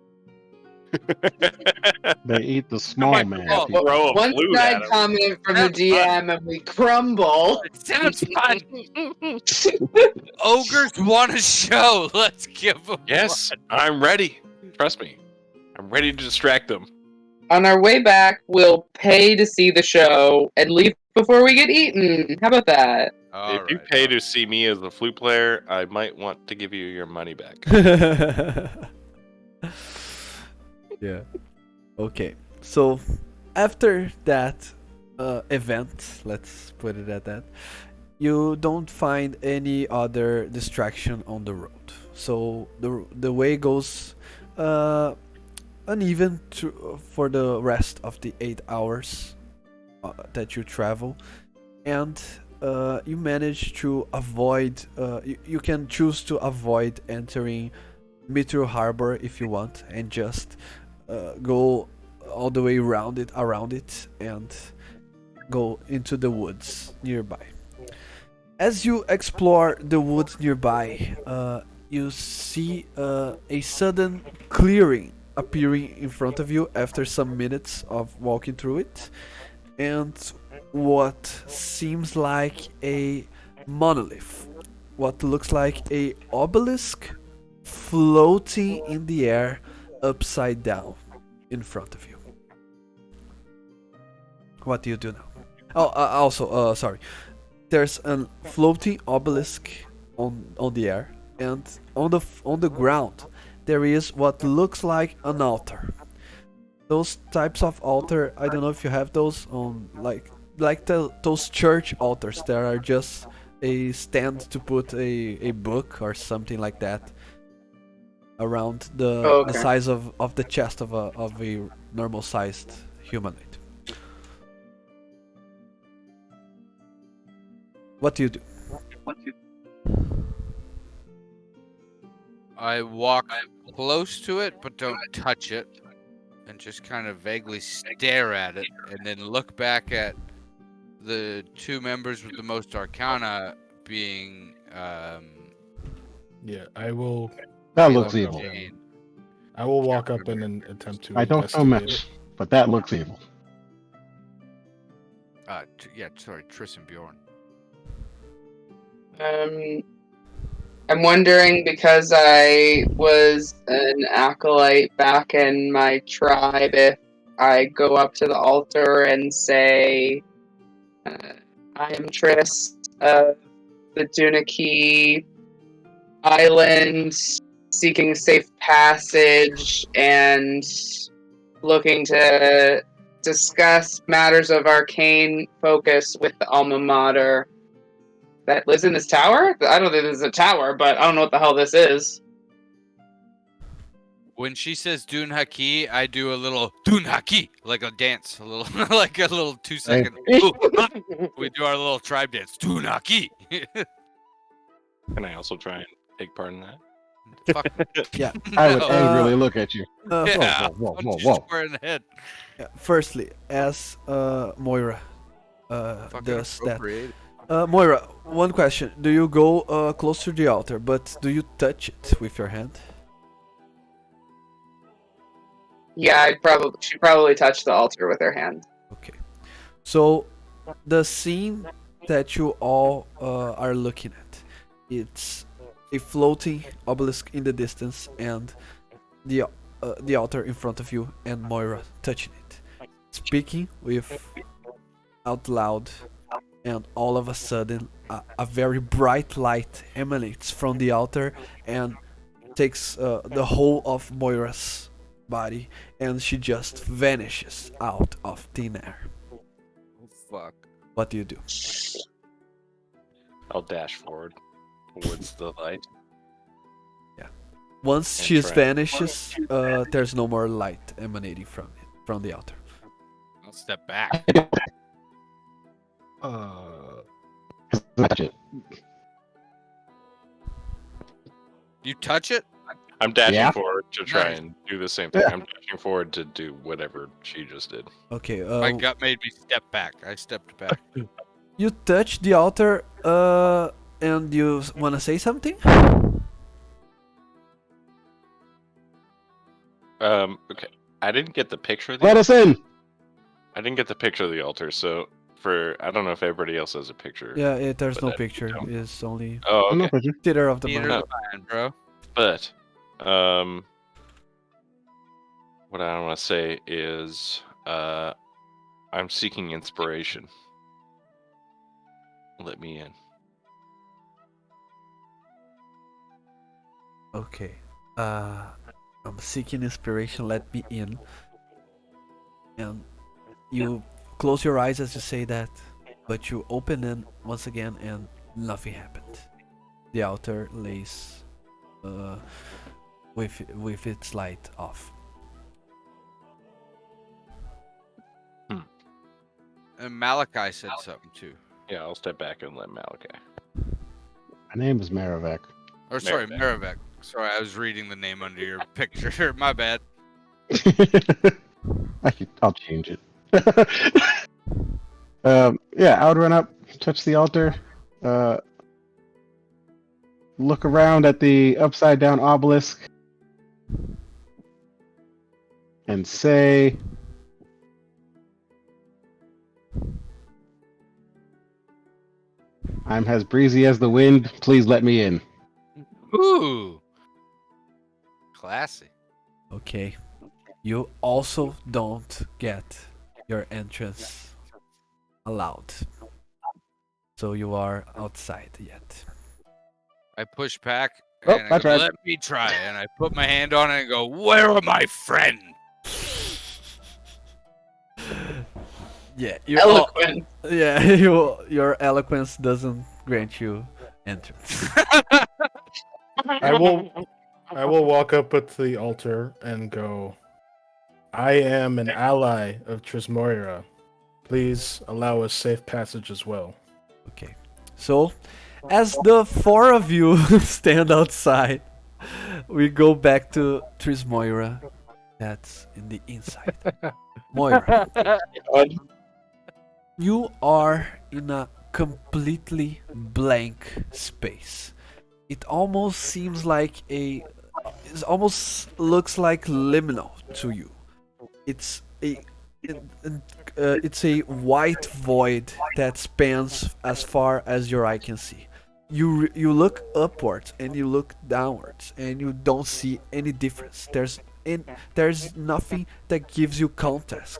They eat the small man. Oh, people. Throw a One flute at side him. comment from the That's fun. DM and we crumble. It sounds fun. Ogres want a show. Let's give them Yes, I'm ready. Trust me. I'm ready to distract them. On our way back, we'll pay to see the show and leave before we get eaten. How about that? one. If you pay to see me as a flute player, I might want to give you your money back. yeah. Okay. So after that event, let's put it at that, you don't find any other distraction on the road. So the way goes uneven for the rest of the 8 hours that you travel, and you manage to avoid. You can choose to avoid entering Mithril Harbor if you want, and just go all the way around it, and go into the woods nearby. As you explore the woods nearby, you see a sudden clearing appearing in front of you after some minutes of walking through it, and what seems like a monolith, what looks like a obelisk floating in the air upside down in front of you. What do you do now? Oh, also, sorry. There's a floating obelisk on the air, and on the ground there is what looks like an altar. Those types of altar, I don't know if you have those on those church altars that are just a stand to put a book or something like that around the size of the chest of a normal sized humanoid. What do you do? I walk close to it, but don't touch it, and just kind of vaguely stare at it, and then look back at the two members with the most arcana being Yeah, I will. That looks evil. Jane. I will walk up and attempt to. I don't know investigate much, but that looks evil. Sorry, Triss and Bjorn. I'm wondering, because I was an acolyte back in my tribe, if I go up to the altar and say, I am Triss of the Dunaki Island, seeking safe passage and looking to discuss matters of arcane focus with the alma mater that lives in this tower? I don't think this is a tower, but I don't know what the hell this is. When she says Dun Haki, I do a little Dun Haki, like a dance, a little like a little 2-second. We do our little tribe dance. Dun Haki. Can I also try and take part in that? Fuck. Yeah. I would No. angrily look at you. Yeah. Whoa, Punch whoa, you whoa. square in the head. Firstly, as Moira Fucking does that. appropriate. Moira, one question. Do you go close to the altar, but do you touch it with your hand? Yeah, she probably touched the altar with her hand. Okay. So, the scene that you all are looking at, it's a floating obelisk in the distance and the altar in front of you and Moira touching it. Speaking with out loud, and all of a sudden a very bright light emanates from the altar and takes the whole of Moira's body, and she just vanishes out of thin air. Oh, fuck. What do you do? I'll dash forward towards the light. Once And she try- vanishes, there's no more light emanating from the altar. I'll step back. I touch it. You touch it? I'm dashing Yeah. forward to try Nice. and do the same thing. Yeah. I'm dashing forward to do whatever she just did. Okay. My gut made me step back. I stepped back. You touch the altar, and you wanna say something? Okay. I didn't get the picture of the Let us in. I didn't get the picture of the altar, so I don't know if everybody else has a picture. Yeah, there's But no I picture. don't. It's only Oh, No okay. picture. theater of the Theater mind. of the mind, bro. But what I want to say is I'm seeking inspiration. Let me in. Okay. I'm seeking inspiration. Let me in. And you close your eyes as you say that, but you open them once again, and nothing happened. The altar lays with its light off. And Malachi said something too. Yeah, I'll step back and let Malachi. My name is Maravek. Or sorry, Maravek. Maravek. Sorry, I was reading the name under your picture. My bad. I'll change it. Yeah, I would run up, touch the altar, look around at the upside down obelisk, and say, I'm as breezy as the wind, please let me in. Ooh. Classy. Okay. You also don't get your entrance allowed. So you are outside yet. I push back Oh, and I that's go, right. let me try. And I put my hand on it and go, where are my friends? Yeah, you Eloquent. yeah, your eloquence doesn't grant you entrance. I will walk up at the altar and go, I am an ally of Trismoira. Please allow us safe passage as well. Okay. So, as the four of you stand outside, we go back to Trismoira. That's in the inside. Moira, you are in a completely blank space. It almost seems like it almost looks like liminal to you. It's a white void that spans as far as your eye can see. You look upwards and you look downwards and you don't see any difference. There's nothing that gives you context,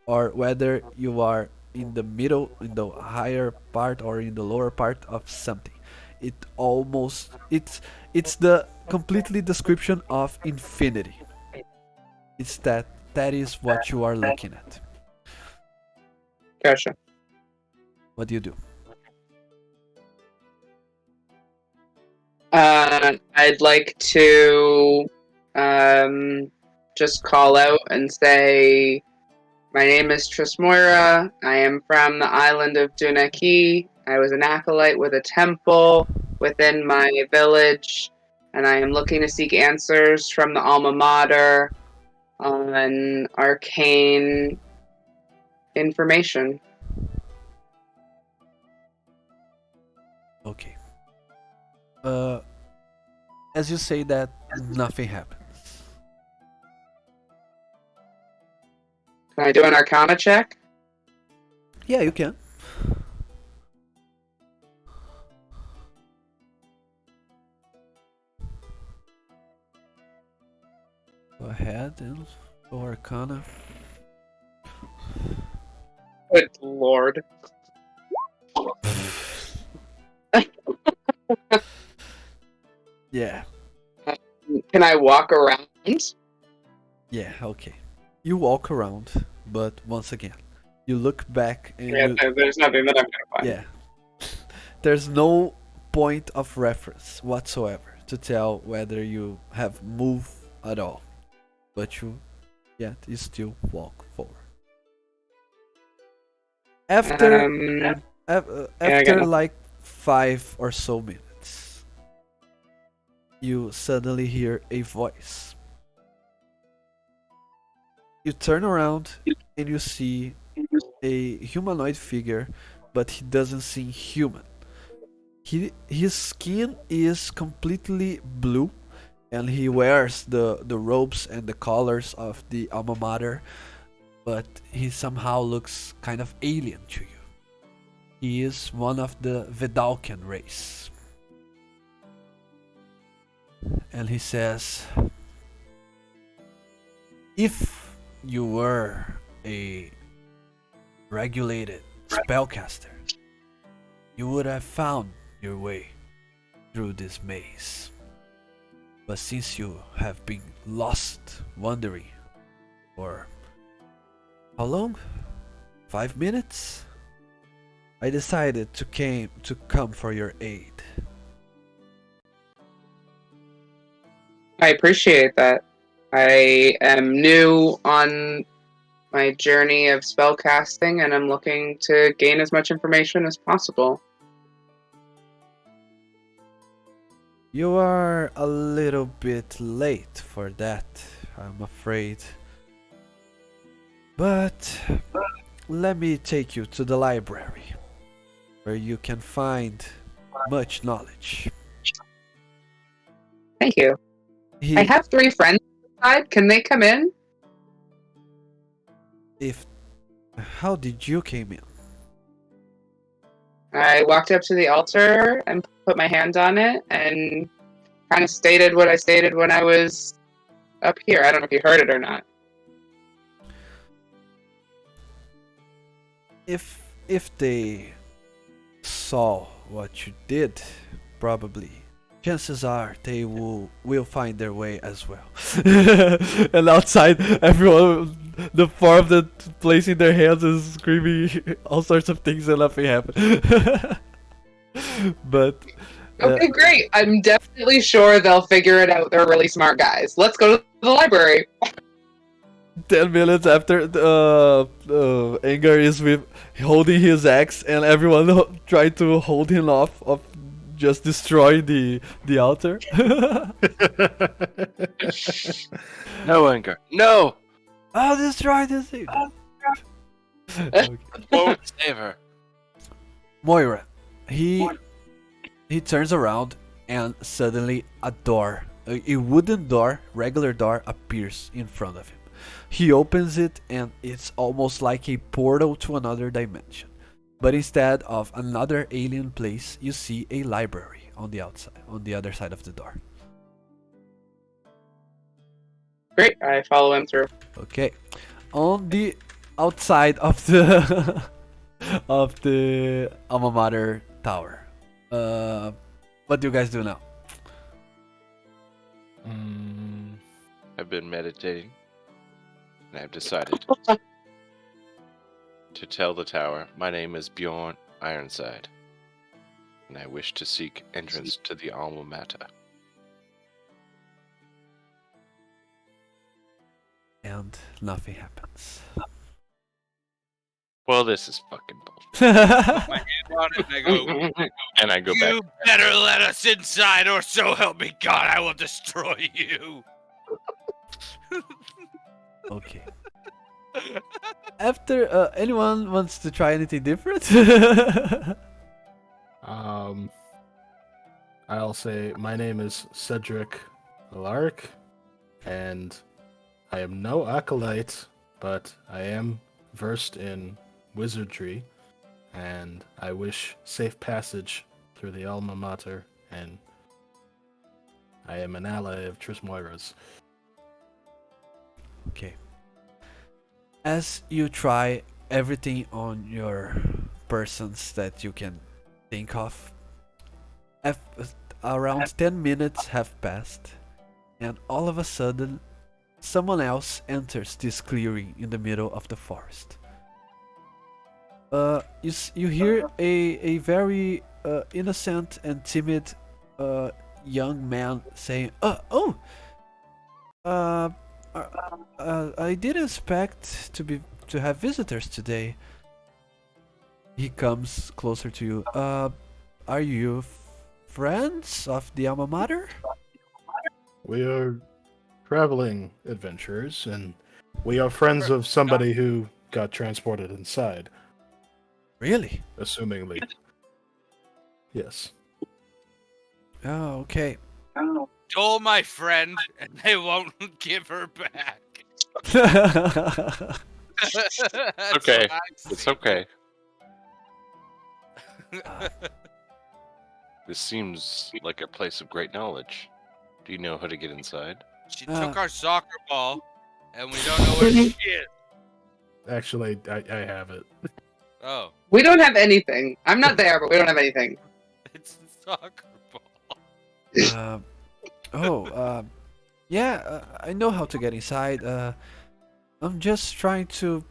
or whether you are in the middle, in the higher part, or in the lower part of something. It's the completely description of infinity. It's that is what you are looking at. Gotcha. What do you do? I'd like to just call out and say, "My name is Trismoira. I am from the island of Dunaki. I was an acolyte with a temple within my village, and I am looking to seek answers from the alma mater on arcane information." Okay. As you say that, nothing happens. Can I do an arcana check? Yeah, you can. Go ahead and go Arcana. Good lord. Yeah, Can I walk around? yeah, okay. You walk around, but once again, you look back and Yeah, there's nothing that I'm gonna find. yeah, there's no point of reference whatsoever to tell whether you have moved at all, but you still walk forward. After after like 5 or so minutes, you suddenly hear a voice. You turn around and you see a humanoid figure, but he doesn't seem human. His skin is completely blue, and he wears the robes and the collars of the alma mater, but he somehow looks kind of alien to you. He is one of the Vedalken race. And he says, if you were a regulated spellcaster, you would have found your way through this maze. But since you have been lost, wandering for how long? 5 minutes? I decided to come for your aid. I appreciate that. I am new on my journey of spellcasting, and I'm looking to gain as much information as possible. You are a little bit late for that, I'm afraid. But let me take you to the library, where you can find much knowledge. Thank you. I have 3 friends inside. Can they come in? How did you came in? I walked up to the altar and put my hand on it and kind of stated what I stated when I was up here. I don't know if you heard it or not. If they saw what you did, probably chances are they will find their way as well. And outside, everyone, the 4 of them placing their hands and screaming all sorts of things, and nothing happened. But okay, great. I'm definitely sure they'll figure it out. They're really smart guys. Let's go to the library. 10 minutes after, Engar is holding his axe, and everyone tried to hold him off of just destroy the altar. No, Engar. No! I'll destroy this thing. Okay. Won't save her. Moira, he turns around, and suddenly a door, a wooden door, regular door, appears in front of him. He opens it, and it's almost like a portal to another dimension. But instead of another alien place, you see a library on the outside, on the other side of the door. Great, I follow him through. Okay, on the outside of the of the alma mater tower. What do you guys do now? I've been meditating, and I've decided to tell the tower, my name is Bjorn Ironside, and I wish to seek entrance to the alma mater. and nothing happens. Well, this is fucking bullshit. My hand on it and I go, And I go back. you better let us inside or so help me God, I will destroy you. Okay. After anyone wants to try anything different? I'll say my name is Cedric Alark, and I am no acolyte, but I am versed in wizardry, and I wish safe passage through the alma mater, and I am an ally of Trismoira's. Okay. As you try everything on your persons that you can think of, around 10 minutes have passed, and all of a sudden, someone else enters this clearing in the middle of the forest. You hear a very innocent and timid young man saying, I didn't expect to have visitors today." He comes closer to you. Are you friends of the alma mater? We are traveling adventurers, and we are friends of somebody who got transported inside, Really? assumingly. Yes. Oh, okay. Stole my friend and they won't give her back. That's Okay. what I It's see. okay. This seems like a place of great knowledge. Do you know how to get inside? She took our soccer ball and we don't know where she is. Actually, I have it. Oh, We don't have anything. I'm not there, but we don't have anything. it's the soccer ball. Yeah, I know how to get inside. I'm just trying to.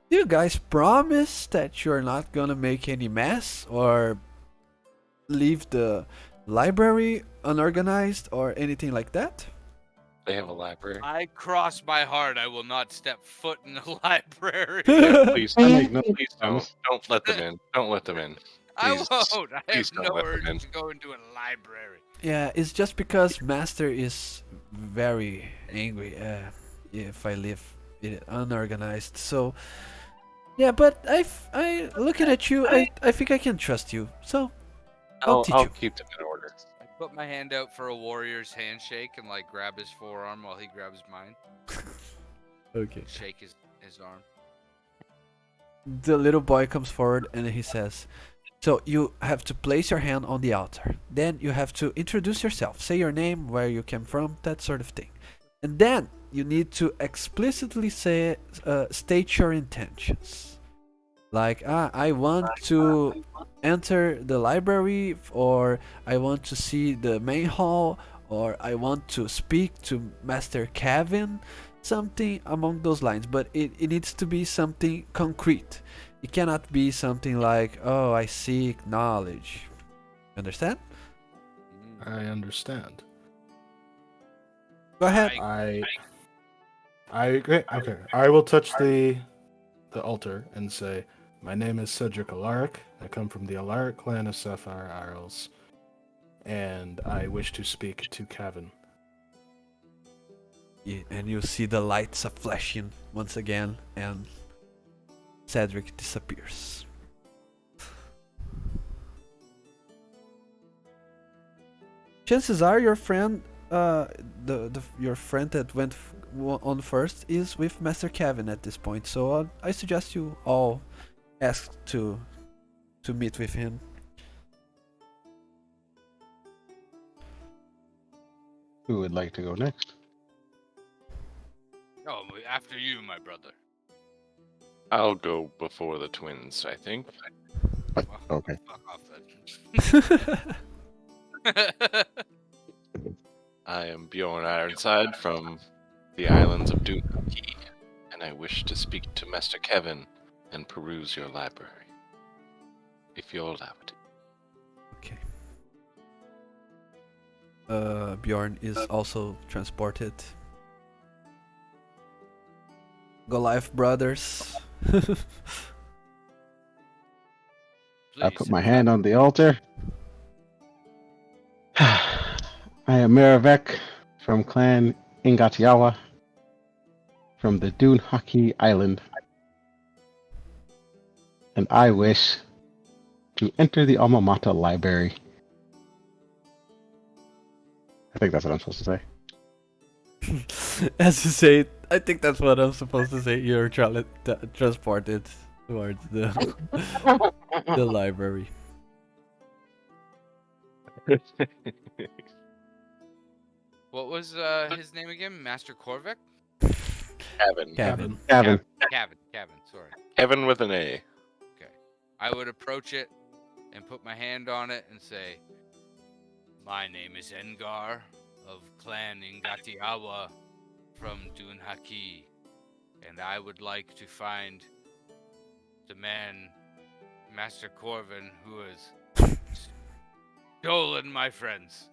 Do you guys promise that you're not gonna make any mess or leave the library unorganized or anything like that? They have a library. I cross my heart I will not step foot in the library. Yeah, please, I make no please promise. don't let them in. Don't let them in. I Please, won't. I please have don't no let them in. urge to go into a library. Yeah, it's just because Master is very angry if I leave it unorganized. So, yeah, but I looking at you, I think I can trust you. So, I'll teach you. keep them in order. I put my hand out for a warrior's handshake and like grab his forearm while he grabs mine. Okay. Shake his arm. The little boy comes forward and he says, "So you have to place your hand on the altar. Then you have to introduce yourself, say your name, where you came from, that sort of thing. And then you need to explicitly state your intentions. Like, I want to enter the library, or I want to see the main hall, or I want to speak to Master Kevin." Something among those lines, but it needs to be something concrete. It cannot be something like, "Oh, I seek knowledge." Understand? I understand. Go ahead. Okay. I will touch the altar and say, "My name is Cedric Alaric. I come from the Alaric clan of Sapphire Isles, and I wish to speak to Kevin." And you see the lights are flashing once again, and Cedric disappears. Chances are your friend, your friend that went on first, is with Master Kevin at this point. So I suggest you all ask to meet with him. Who would like to go next? Oh, after you, my brother. I'll go before the twins, I think. Okay. Fuck off then. I am Bjorn Ironside from the islands of Danon, and I wish to speak to Master Kevin and peruse your library, if you'll allow it. Okay. Bjorn is also transported. Goliath brothers. I Please. put my hand on the altar. I am Maravek from Clan Ingatiawa from the Dune Haki Island. And I wish to enter the Alma Mater Library. I think that's what I'm supposed to say. As you say it, I think that's what I'm supposed to say. You're transported towards the library. What was his name again? Master Korvik? Kevin. Kevin. Gavin. Kevin, sorry. Kevin with an A. I would approach it and put my hand on it and say, "My name is Engar of Clan Ingatiawa from Dune Haki, and I would like to find the man, Master Corvin, who has stolen my friends.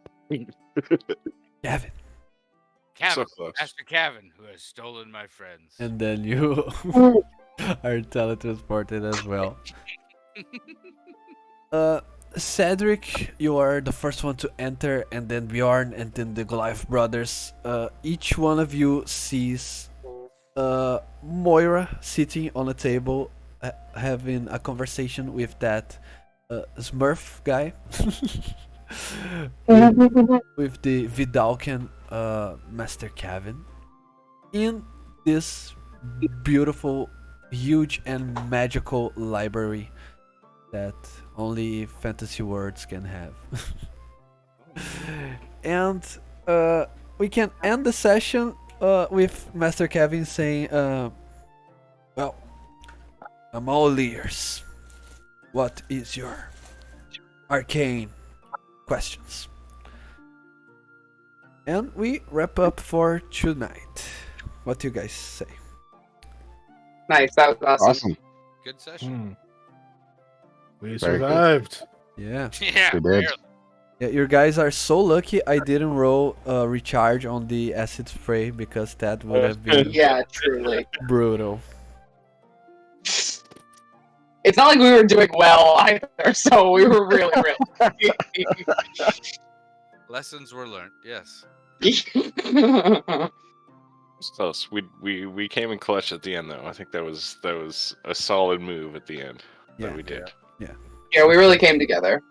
Kevin. Kevin, So close. Master Kevin, who has stolen my friends." And then you are teletransported as well. Cedric, you are the first one to enter, and then Bjorn, and then the Goliath brothers. Each one of you sees Moira sitting on a table, having a conversation with that Smurf guy, with the Vidalcan Master Kevin, in this beautiful, huge, and magical library that only fantasy words can have. And we can end the session with Master Kevin saying, well, I'm all ears. What is your arcane questions? And we wrap up for tonight. What do you guys say? Nice, that was awesome. Awesome. Good session. We Very good. survived. Yeah. Yeah, We did. barely. Yeah, you guys are so lucky I didn't roll recharge on the acid spray, because that would have been Yeah, truly. brutal. It's not like we were doing well either, so we were really, really. Lessons were learned. Yes. It's close. We came in clutch at the end, though. I think that was a solid move at the end Yeah. that we did. Yeah, we really came together.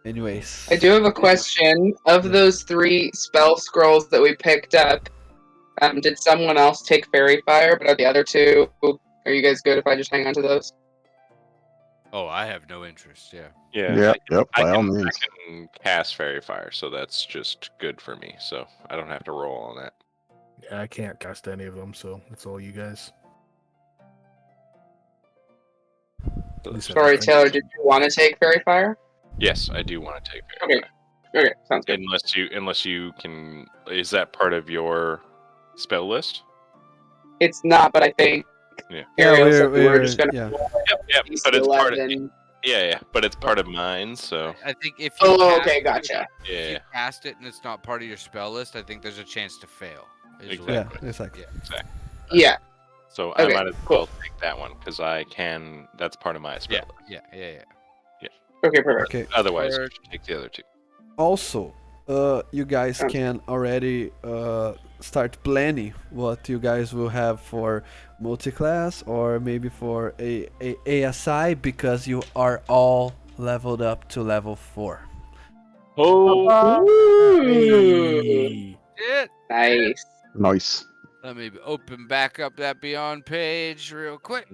Anyways. I do have a question. Of those 3 spell scrolls that we picked up, did someone else take Fairy Fire? But are the other 2, are you guys good if I just hang on to those? Oh, I have no interest. Yeah. Yeah. Yep, yep, I by all can, means. I can cast Fairy Fire, so that's just good for me. So I don't have to roll on that. Yeah, I can't cast any of them, so it's all you guys. At least I Sorry, think. Taylor, did you want to take Fairy Fire? Yes, I do want to take Fairy Okay. Okay, sounds Fire. good. Unless you can, is that part of your spell list? It's not, but I think Yeah. Ariel said we were just gonna yeah. Yep, DC but it's part of 11. yeah, but it's part of mine. So I think if you Oh, cast okay, it- gotcha. If you yeah, cast it and it's not part of your spell list, I think there's a chance to fail. is what- Yeah, Exactly. exactly. exactly. Yeah. So I Okay, might as cool. well take that one because I can. That's part of my spell. Yeah. list. Okay, perfect. Okay. Otherwise, I Word. should take the other 2. Also, you guys can already start planning what you guys will have for multi-class, or maybe for a ASI, because you are all leveled up to level 4. Oh, Ooh, Shit. nice. Nice. Let me open back up that Beyond page real quick.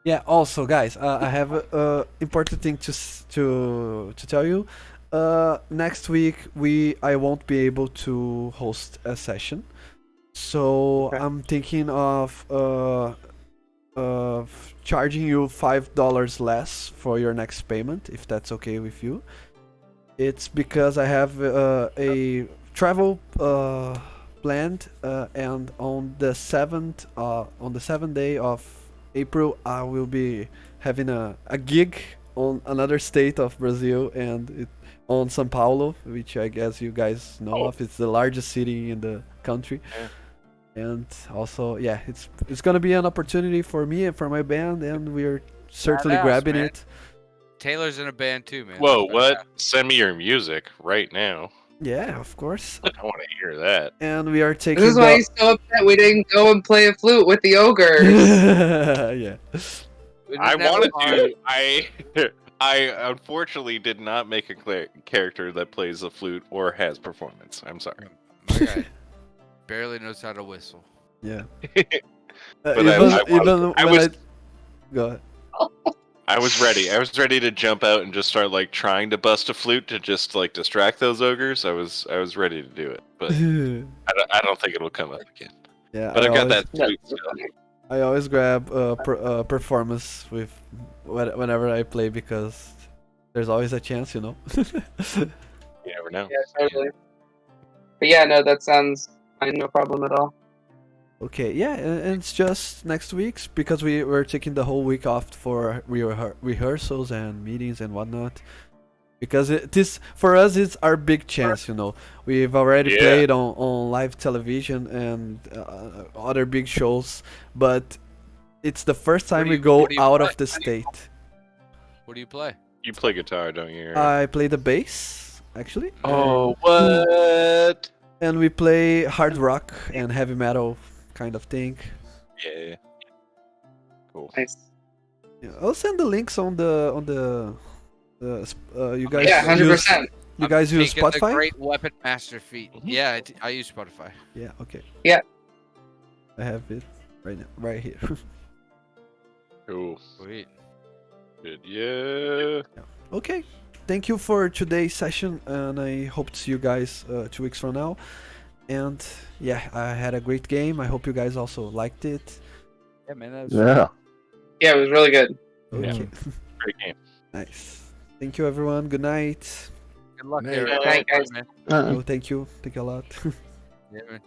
Yeah. Also, guys, I have a important thing to tell you. Next week I won't be able to host a session, so Okay. I'm thinking of charging you $5 less for your next payment, if that's okay with you. It's because I have a travel planned, and on the 7th day of April, I will be having a gig on another state of Brazil, and on São Paulo, which I guess you guys know of. It's the largest city in the country. Yeah. And also, yeah, it's gonna be an opportunity for me and for my band, and we're certainly Badass, grabbing man. it. Taylor's in a band too, man. Whoa, That's what? badass. Send me your music right now. Yeah, of course. I want to hear that. And we are taking This is why he's so upset we didn't go and play a flute with the ogres. yeah. We I didn't have wanted a- to. I unfortunately did not make a character that plays the flute or has performance. I'm sorry. My guy barely knows how to whistle. Yeah. But Even I when was- go ahead. I was ready. I was ready to jump out and just start like trying to bust a flute to just like distract those ogres. I was ready to do it, but I don't think it'll come up again. Yeah, But I've got that Yeah. flute skill. I always grab performance with whenever I play because there's always a chance, you know. You never know. Yeah, totally. But yeah, no, that sounds fine, no problem at all. Okay, yeah, and it's just next week's because we're taking the whole week off for rehearsals and meetings and whatnot. Because this for us it's our big chance, you know. We've already Yeah. played on live television and other big shows, but it's the first time do we you- go what do you out play? of the state. What do you play? You play guitar, don't you? I play the bass actually. Oh, what? And we play hard rock and heavy metal kind of thing. Yeah. Cool. Nice. Yeah, I'll send the links on the you guys Yeah, 100%. you guys use Taking the Spotify? Great Weapon Master feat. Mhm. Yeah, I use Spotify. Yeah, okay. Yeah. I have it right now, right here. Cool. Sweet. Good. Yeah. Okay. Thank you for today's session, and I hope to see you guys 2 weeks from now. And yeah, I had a great game. I hope you guys also liked it. Yeah, man. That was Yeah. Yeah, it was really good. Okay. Great game. Nice. Thank you, everyone. Good night. Good luck, Night. Eric. Night, guys. Man. Uh, Oh, thank you. Thank you a lot. Yeah, man.